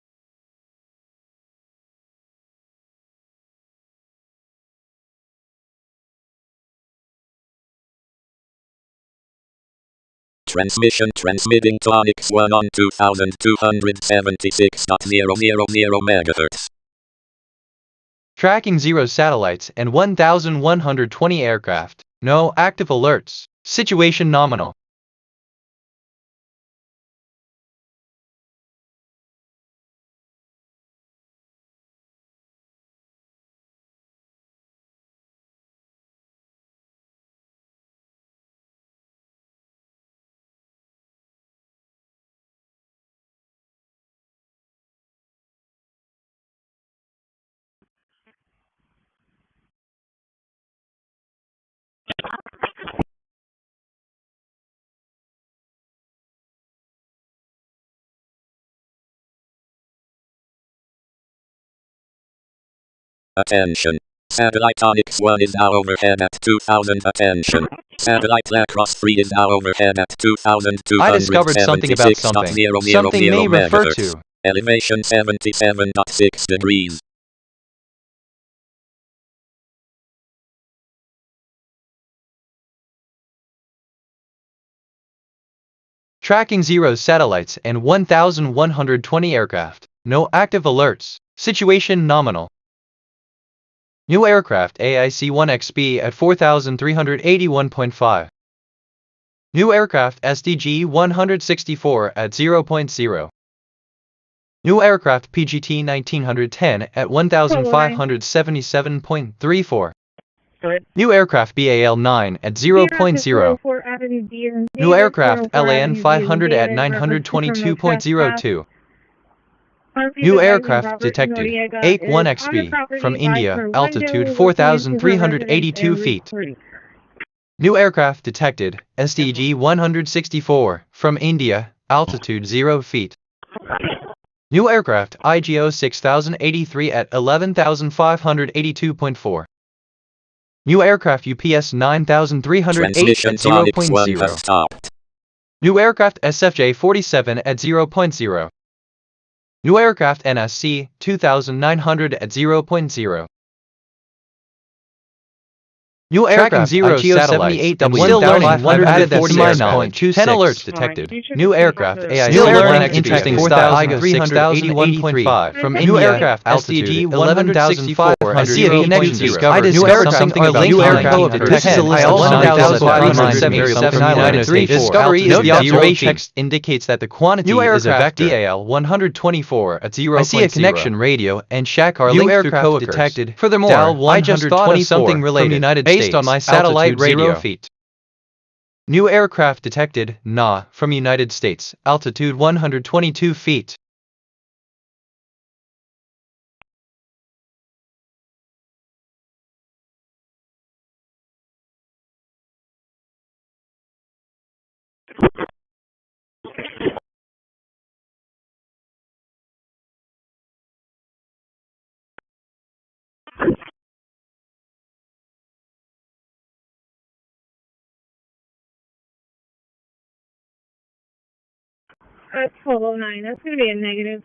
Transmitting to Onyx 1 on 2276.000 MHz. Tracking 0 satellites and 1,120 aircraft. No active alerts. Situation nominal. Attention. Satellite Onyx 1 is now overhead at 2,000. Attention. Satellite Lacrosse 3 is now overhead at 2,276.000 I discovered something about something. Something may refer MHz. to. Elevation 77.6 degrees. Tracking 0 satellites and 1,120 aircraft. No active alerts. Situation nominal. New aircraft AIC-1XB at 4,381.5. New aircraft SDG-164 at 0.0. New aircraft PGT-1910 at 1,577.34. New aircraft BAL-9 at 0.0. New aircraft LAN-500 at 922.02. New aircraft detected, AIC-1XB, from India, altitude 4,382 feet. New aircraft detected, SDG-164, from India, altitude 0 feet. New aircraft IGO 6083 at 11,582.4. New aircraft UPS 9308 at 0.0. New aircraft SFJ 47 at 0.0. New aircraft NSC 2900 at 0.0. New aircraft 0 satellites. Still learning. I've added that to my knowledge. 10 alerts detected. New aircraft AI. Still learning. Interesting stuff. IGO 6081.5 from India. New aircraft SDG 1,164. I see a connection discovered. New aircraft something about new aircraft detected. I also 1,577 from the United States. Discovery is the observation. Text indicates that the quantity is a vector. DAL 124 at 0. I see a connection. Radio and Shack are linked through coworkers. Detected. Furthermore, I just thought of something related. From the United States. Based on my satellite radio feet. New aircraft detected, NA, from United States, altitude 122 feet. That's 1209. That's going to be a negative.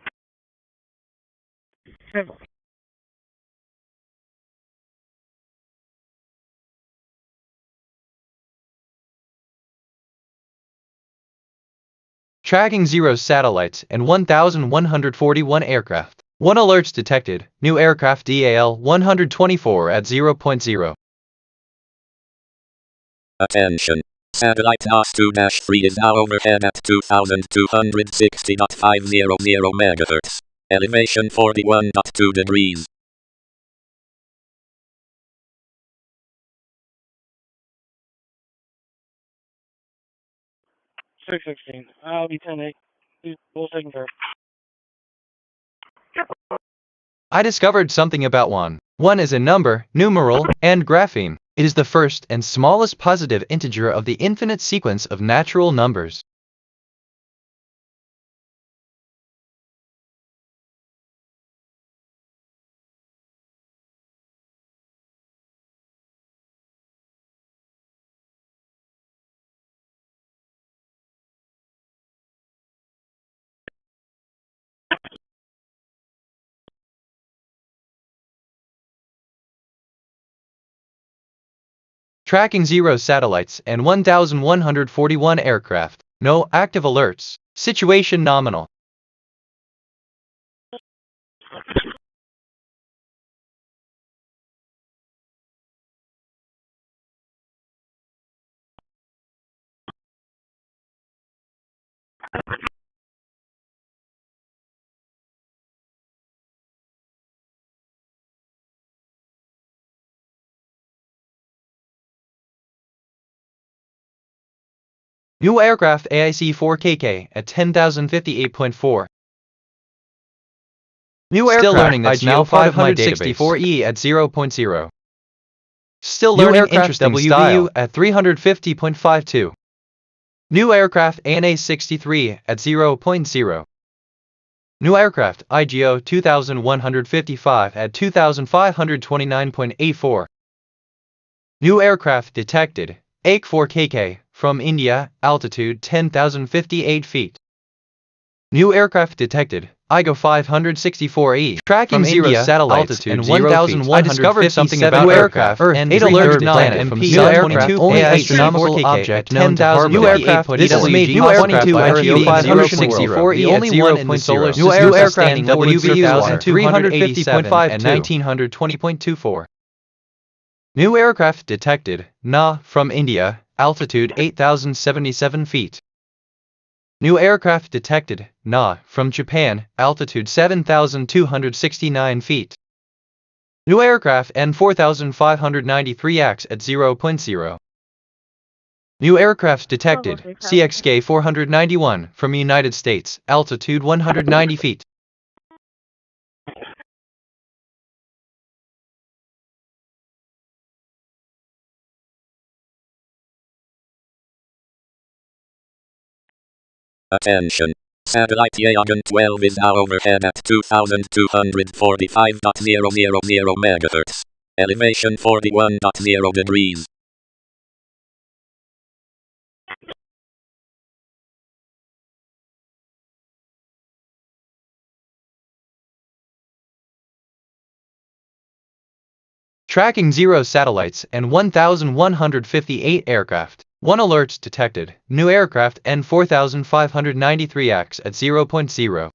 Tracking 0 satellites and 1,141 aircraft. 1 alerts detected. New aircraft DAL-124 at 0.0. Attention. Satellite LAws.The is now overhead at 2,260.500 MHz. Elevation 41.2 degrees. I'll be 10-8. We'll take care. I discovered something about 1. 1 is a number, numeral, and grapheme. It is the first and smallest positive integer of the infinite sequence of natural numbers. Tracking 0 satellites and 1,141 aircraft. No active alerts. Situation nominal. New aircraft AIC-4KK at 10,058.4. New aircraft still learning that's now 564E at 0.0. Still learning interesting WVU at 350.52. New aircraft ANA-63 at 0.0. New aircraft IGO 2155 at 2529.84. New aircraft detected AIC-4KK from India, altitude 10,058 feet. New aircraft detected IGO 564E tracking from 0 India, satellites altitude and 1,157 I discovered something about new aircraft and 8 alerted planet from new aircraft only astronomical object known to harbor new aircraft. This is made new aircraft IGO 564 the only one in the solar system. New aircraft WVU 350.52 and 1920.24. New aircraft detected Na from India, altitude 8,077 feet. New aircraft detected Na from Japan, altitude 7,269 feet. New aircraft N4593X at 0.0. New aircraft detected CXK 491 from United States, altitude 190 feet. Attention. Satellite ILLEAGAL 12 is now overhead at 2,245.000 MHz. Elevation 41.0 degrees. Tracking 0 satellites and 1,158 aircraft. 1 alerts detected. New aircraft N4593X at 0.0.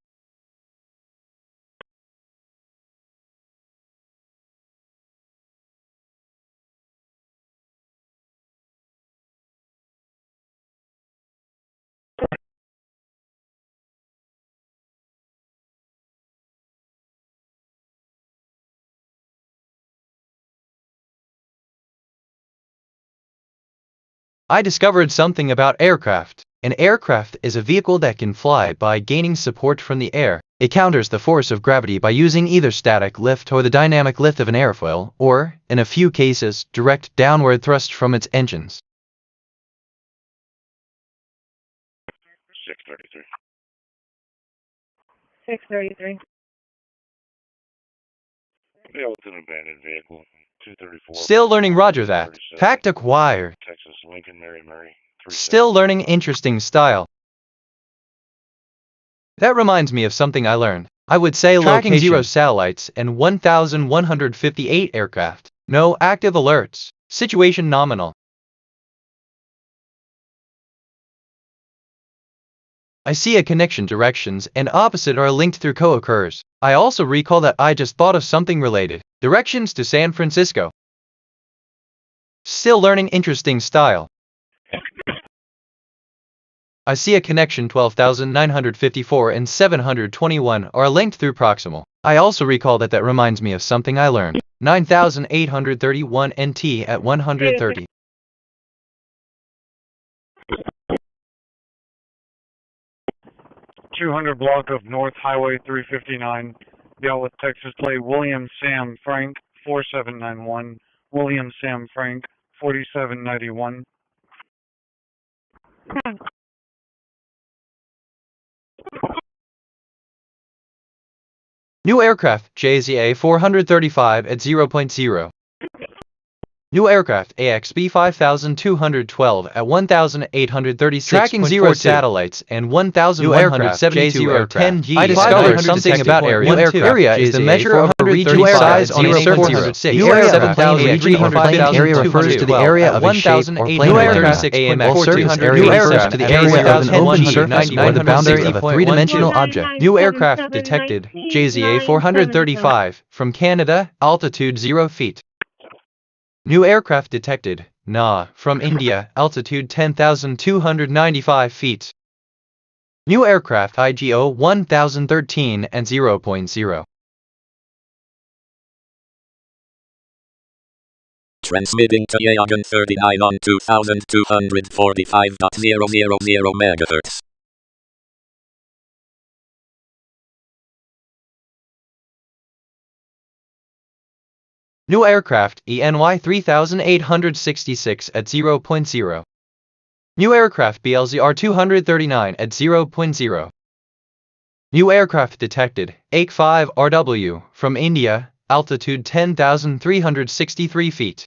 I discovered something about aircraft. An aircraft is a vehicle that can fly by gaining support from the air. It counters the force of gravity by using either static lift or the dynamic lift of an airfoil, or, in a few cases, direct downward thrust from its engines. 633. 633. Yeah, with an abandoned vehicle. 234. Still learning, roger that. Fact acquired. Texas, Lincoln, Mary. Still learning, interesting style. That reminds me of something I learned. I would say tracking location. 0 satellites and 1,158 aircraft. No active alerts. Situation nominal. I see a connection, directions and opposite are linked through co-occurs. I also recall that I just thought of something related. Directions to San Francisco. Still learning, interesting style. I see a connection, 12,954 and 721 are linked through proximal. I also recall that reminds me of something I learned. 9,831 NT at 130. .200 block of North Highway 359, Dallas, Texas, play William Sam Frank 4791, William Sam Frank 4791. New aircraft, JZA 435 at 0.0. New aircraft, AXB 5212 at 1,836. Tracking 0 satellites and 1,172 aircraft. I discovered something about area. New aircraft area is the measure of a region's size on a surface. New aircraft region or plane area refers to the area of a shape or plane land, while surface area refers to the area of an open surface or the boundary of a three-dimensional object. New aircraft detected, JZA 435, from Canada, altitude 0 feet. New aircraft detected, NA, from India, altitude 10,295 feet. New aircraft IGO 1013 and 0.0. Transmitting to Yagan 39 on 2245.000 MHz. New aircraft ENY 3866 at 0.0. New aircraft BLZR 239 at 0.0. New aircraft detected, AK-5 RW, from India, altitude 10,363 feet.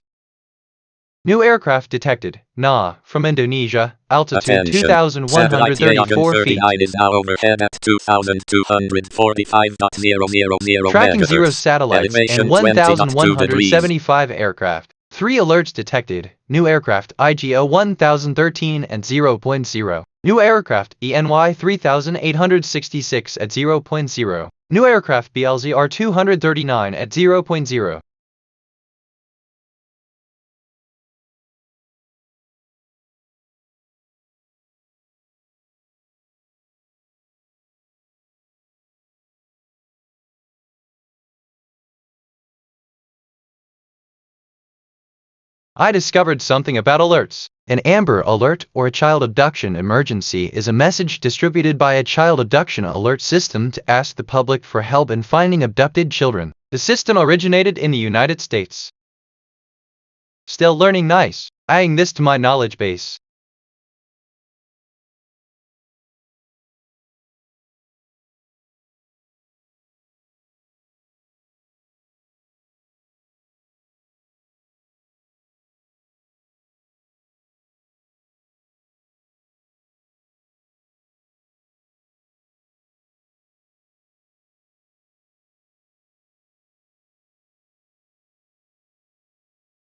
New aircraft detected, NA, from Indonesia, altitude 2,134 feet. Is now overhead at 2,245.000 Tracking MHz. 0 satellites and 1,175 aircraft. 3 alerts detected. New aircraft IGO 1013 and 0.0. New aircraft ENY 3866 at 0.0. New aircraft BLZR 239 at 0.0. I discovered something about alerts. An Amber Alert or a child abduction emergency is a message distributed by a child abduction alert system to ask the public for help in finding abducted children. The system originated in the United States. Still learning, nice. Adding this to my knowledge base.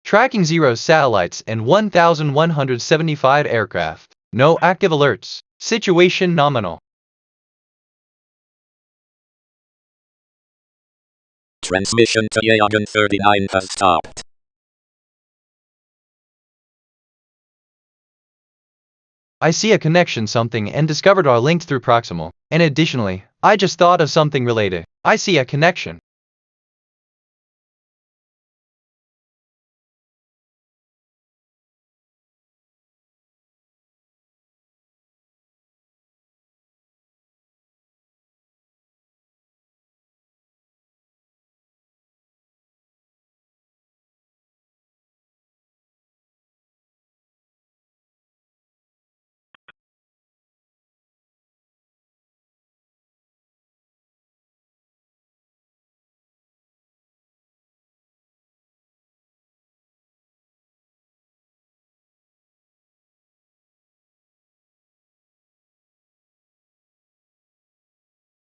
Tracking 0 satellites and 1,175 aircraft. No active alerts. Situation nominal. Transmission to Yagan 39 has stopped. I see a connection something and discovered our linked through proximal. And additionally, I just thought of something related. I see a connection.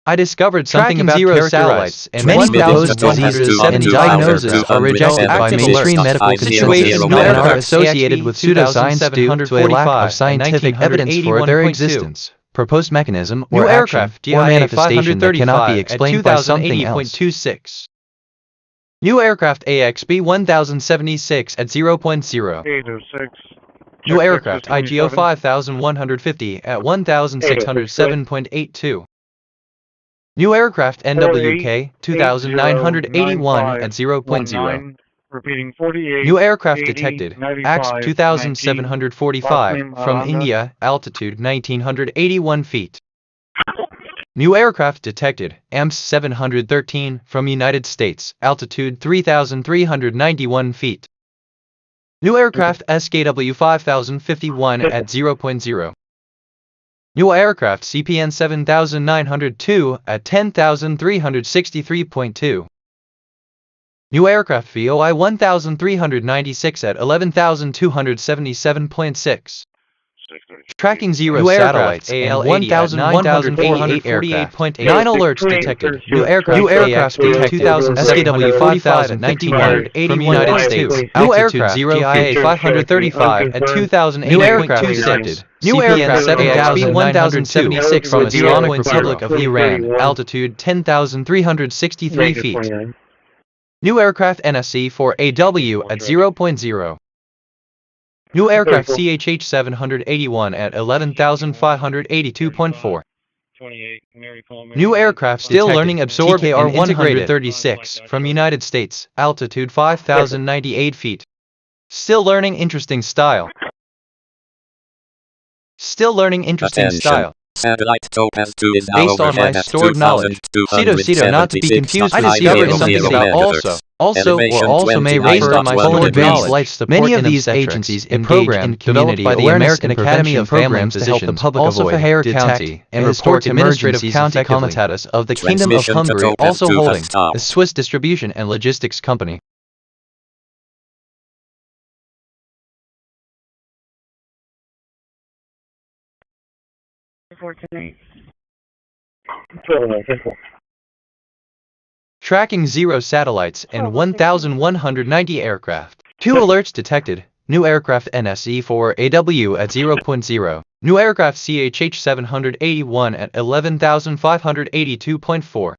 I discovered something Tracking about zero satellites and many proposed diseases and diagnoses are rejected by mainstream medical consensus and are associated with pseudoscience due to a lack of scientific evidence for their existence, proposed mechanism, or action, or manifestation that cannot be explained by something else. New aircraft AXB 1076 at 0.0. 806. New aircraft IGO 5150 at 1607.82. New aircraft NWK 2981 at 0.0. Repeating 48. New aircraft 80, detected. 95, AX 2745 from Alpha. India, altitude 1981 feet. New aircraft detected. AMS 713 from United States, altitude 3391 feet. New aircraft SKW 5051 at 0.0. New aircraft CPN 7902 at 10,363.2. New aircraft VOI 1396 at 11,277.6. Tracking zero satellites and 1,148 aircraft. 9 alerts detected. New aircraft detected. 2000 SKW 5091 from United States. New aircraft GIA 535 at 2,000. New aircraft detected. New aircraft 7,1076 from Islamic Republic of Iran. Altitude 10,363 feet. New aircraft NSC for AW at 0.0. New aircraft CHH 781 at 11,582.4. New aircraft still learning absorbed TKR 136 from United States, altitude 5,098 feet. Still learning interesting style. Still learning interesting style. Satellite Topaz 2 is now Based on my overhead at stored knowledge, Cito, not to be confused, I discovered something about also may refer to my stored advanced life support. Many of these agencies engage in developed by the American Academy of Programs to help the public avoid, detect, and report administrative county comitatus of the Kingdom of Hungary, also holding a Swiss distribution and logistics company. Tracking zero satellites and 1,190 aircraft. 2 alerts detected. New aircraft NSE for AW at 0.0. New aircraft CHH 781 at 11,582.4.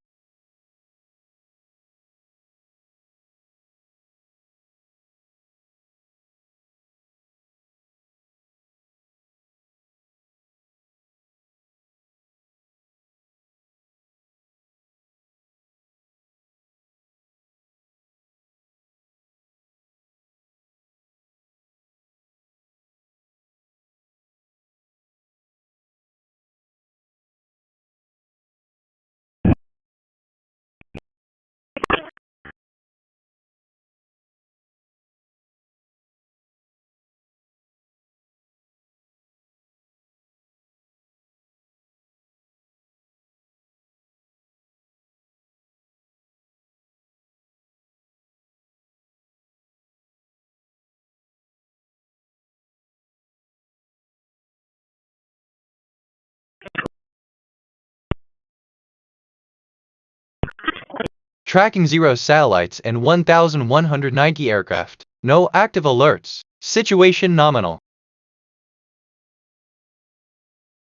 Tracking zero satellites and 1,190 aircraft. No active alerts. Situation nominal.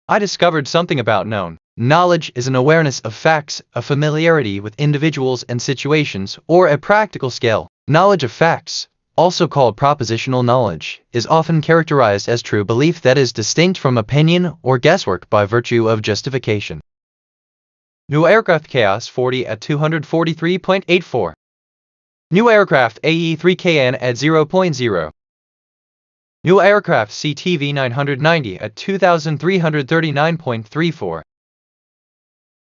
I discovered something about known. Knowledge is an awareness of facts, a familiarity with individuals and situations, or a practical skill. Knowledge of facts, also called propositional knowledge, is often characterized as true belief that is distinct from opinion or guesswork by virtue of justification. New aircraft Chaos 40 at 243.84. New aircraft AE3KN at 0.0. New aircraft CTV 990 at 2,339.34.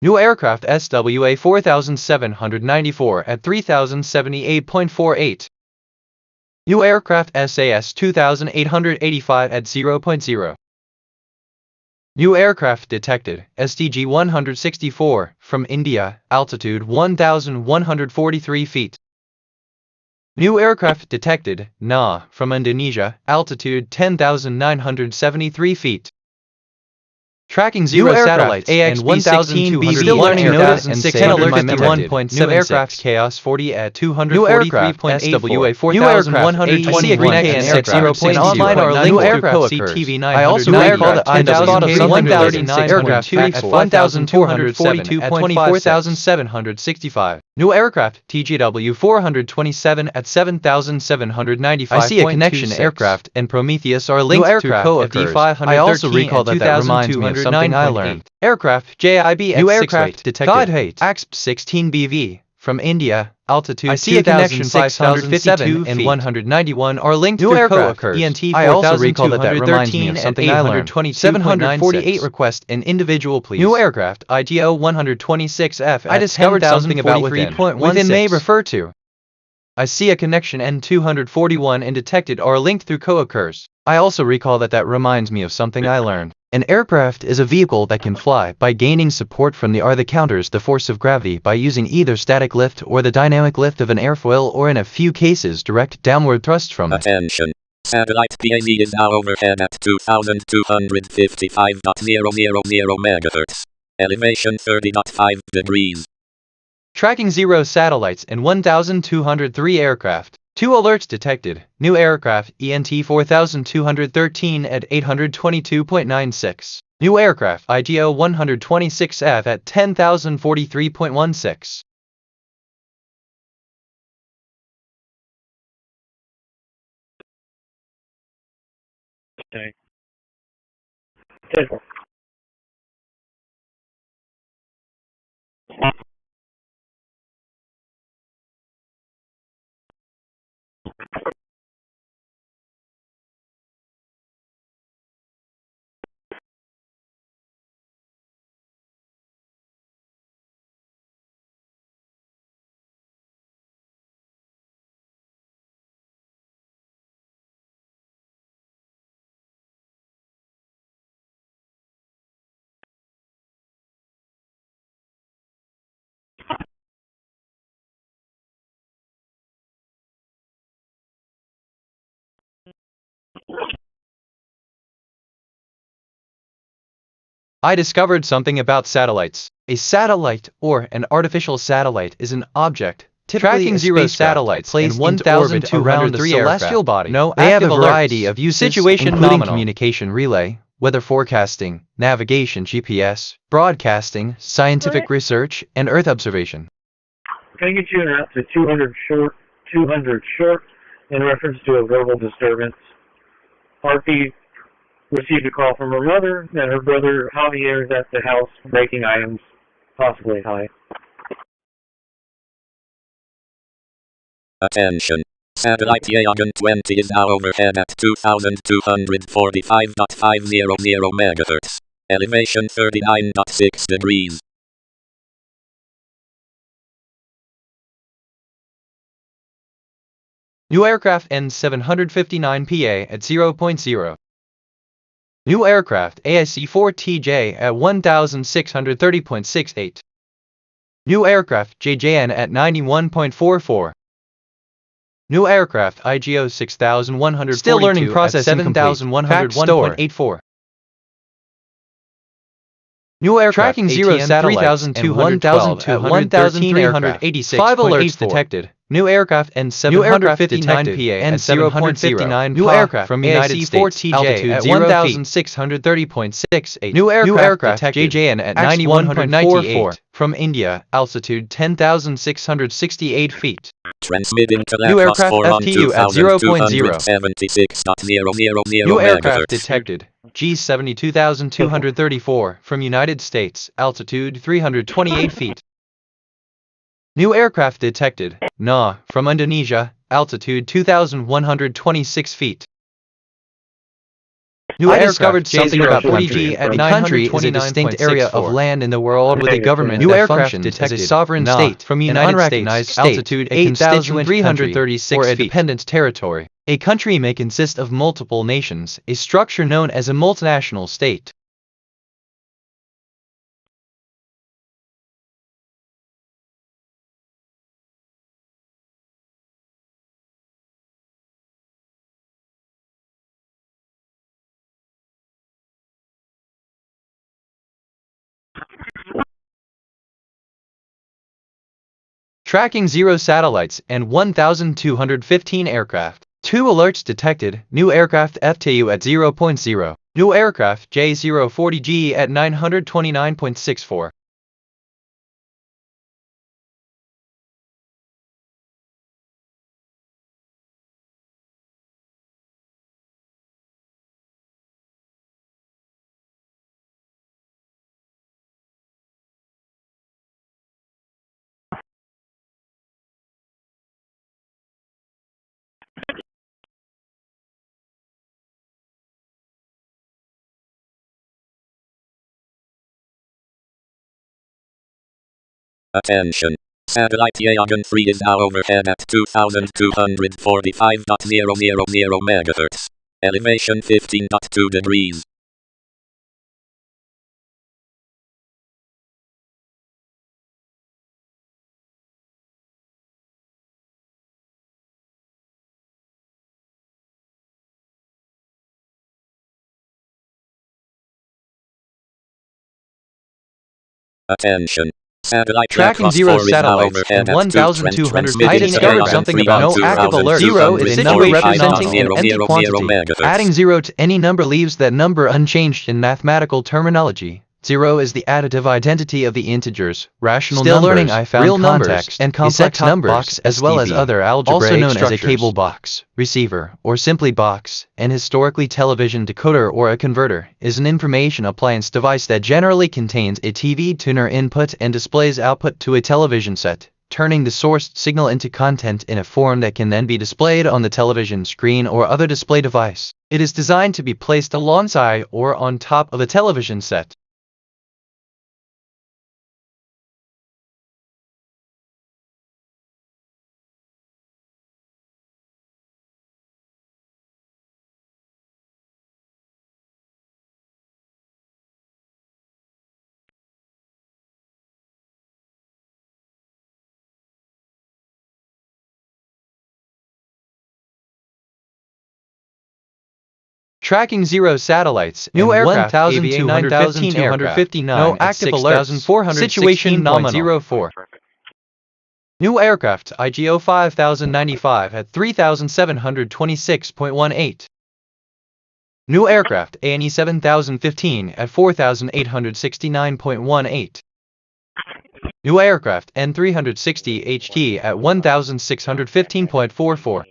New aircraft SWA 4794 at 3,078.48. New aircraft SAS 2885 at 0.0. New aircraft detected, STG 164, from India, altitude 1,143 feet. New aircraft detected, Na, from Indonesia, altitude 10,973 feet. Tracking 0 satellites and 1,200 still learning notice and 651.7 new aircraft chaos 40 at 243.8 SWA 4120 and 0.0 online are linked through CTV 900. I also recall that I thought of 1,039 aircraft at 1,242 at 24,765. New aircraft TGW 427 at 7,795. I see a connection. Aircraft and Prometheus are linked through coerce. I also recall that reminds me of something I learned. Aircraft JIB new aircraft detected. AXP 16 BV from India. Altitude I see a connection. 5,052 and 191 are linked new through coerce. ENT 4,213 I also recall that reminds me of something I learned. 748 request an individual please. New aircraft IGO 126F. I discovered something about within may refer to. I see a connection N241 and detected are linked through coerce. I also recall that reminds me of something I learned. An aircraft is a vehicle that can fly by gaining support from the air that counters the force of gravity by using either static lift or the dynamic lift of an airfoil or in a few cases direct downward thrust from it. Attention. Satellite PAZ is now overhead at 2,255.000 MHz. Elevation 30.5 degrees. Tracking 0 satellites and 1,203 aircraft. 2 alerts detected. New aircraft ENT 4,213 at 822.96. New aircraft IGO 126F at 10,043.16. Okay. I discovered something about satellites. A satellite, or an artificial satellite, is an object, tracking 0 satellites placed in 1,203 celestial body. No, they have a variety of uses, situation including communication relay, weather forecasting, navigation GPS, broadcasting, scientific research, and Earth observation. Can I get you out to 200 short in reference to a verbal disturbance? RP received a call from her mother that her brother Javier is at the house breaking items, possibly high. Attention. Satellite Yagan 20 is now overhead at 2,245.500 MHz. Elevation 39.6 degrees. New aircraft N759PA at 0.0. New aircraft AIC-4TJ at 1,630.68. New aircraft JJN at 91.44. New aircraft IGO 6,142 still learning processing 7,101.84. New aircraft tracking 0 satellites and 1,213 5 alerts detected. New aircraft N759PA and 0.59 new aircraft from United States altitude at 1,630.68. New aircraft JJN at 91.44 from India altitude 10,668 feet. Transmitting to New aircraft FTU at 0.0. 276.000 New aircraft detected. G72234 from United States altitude 328 feet. New aircraft detected. NA from Indonesia altitude 2,126 feet. New I discovered something about 3G at a country is a distinct area of land in the world with a government that functions as a sovereign state from United States altitude 8,336 or a dependent territory. A country may consist of multiple nations, a structure known as a multinational state. Tracking 0 satellites and 1,215 aircraft. 2 alerts detected. New aircraft FTU at 0.0. New aircraft J040G at 929.64. Attention. Satellite Yagan 3 is now overhead at 2,245.000 MHz. Elevation 15.2 degrees. Attention. Satellite Tracking 0 satellites and 1,215 aircraft. Something about no active alert. 0 is a number representing an empty quantity. Adding 0 to any number leaves that number unchanged in mathematical terminology. 0 is the additive identity of the integers, rational numbers, learning I found real numbers, and complex numbers, box, as well as other algebraic also known structures. As a cable box, receiver, or simply box. An historically television decoder or a converter is an information appliance device that generally contains a TV tuner input and displays output to a television set, turning the sourced signal into content in a form that can then be displayed on the television screen or other display device. It is designed to be placed alongside or on top of a television set. Tracking 0 satellites, new aircraft 1,215 no active alerts, situation nominal. 04. New aircraft IGO 5095 at 3,726.18. New aircraft ANE 7015 at 4,869.18. New aircraft N360 HT at 1,615.44.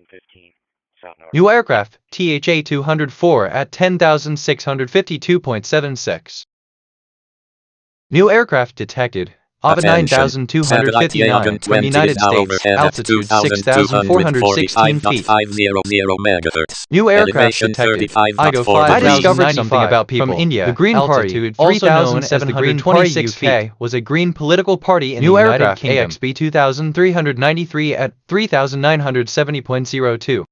New aircraft THA 204 at 10,652.76. New aircraft detected. AVA 9259 from United States, altitude 6,416 feet. New aircraft detected. IGO 5095 I discovered something about people from India. The Green Party, also known as the Green Party UK, was a green political party in the United Kingdom. AXB 2393 at 3,970.02.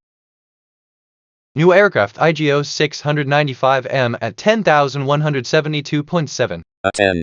New aircraft IGO 695M at 10,172.7.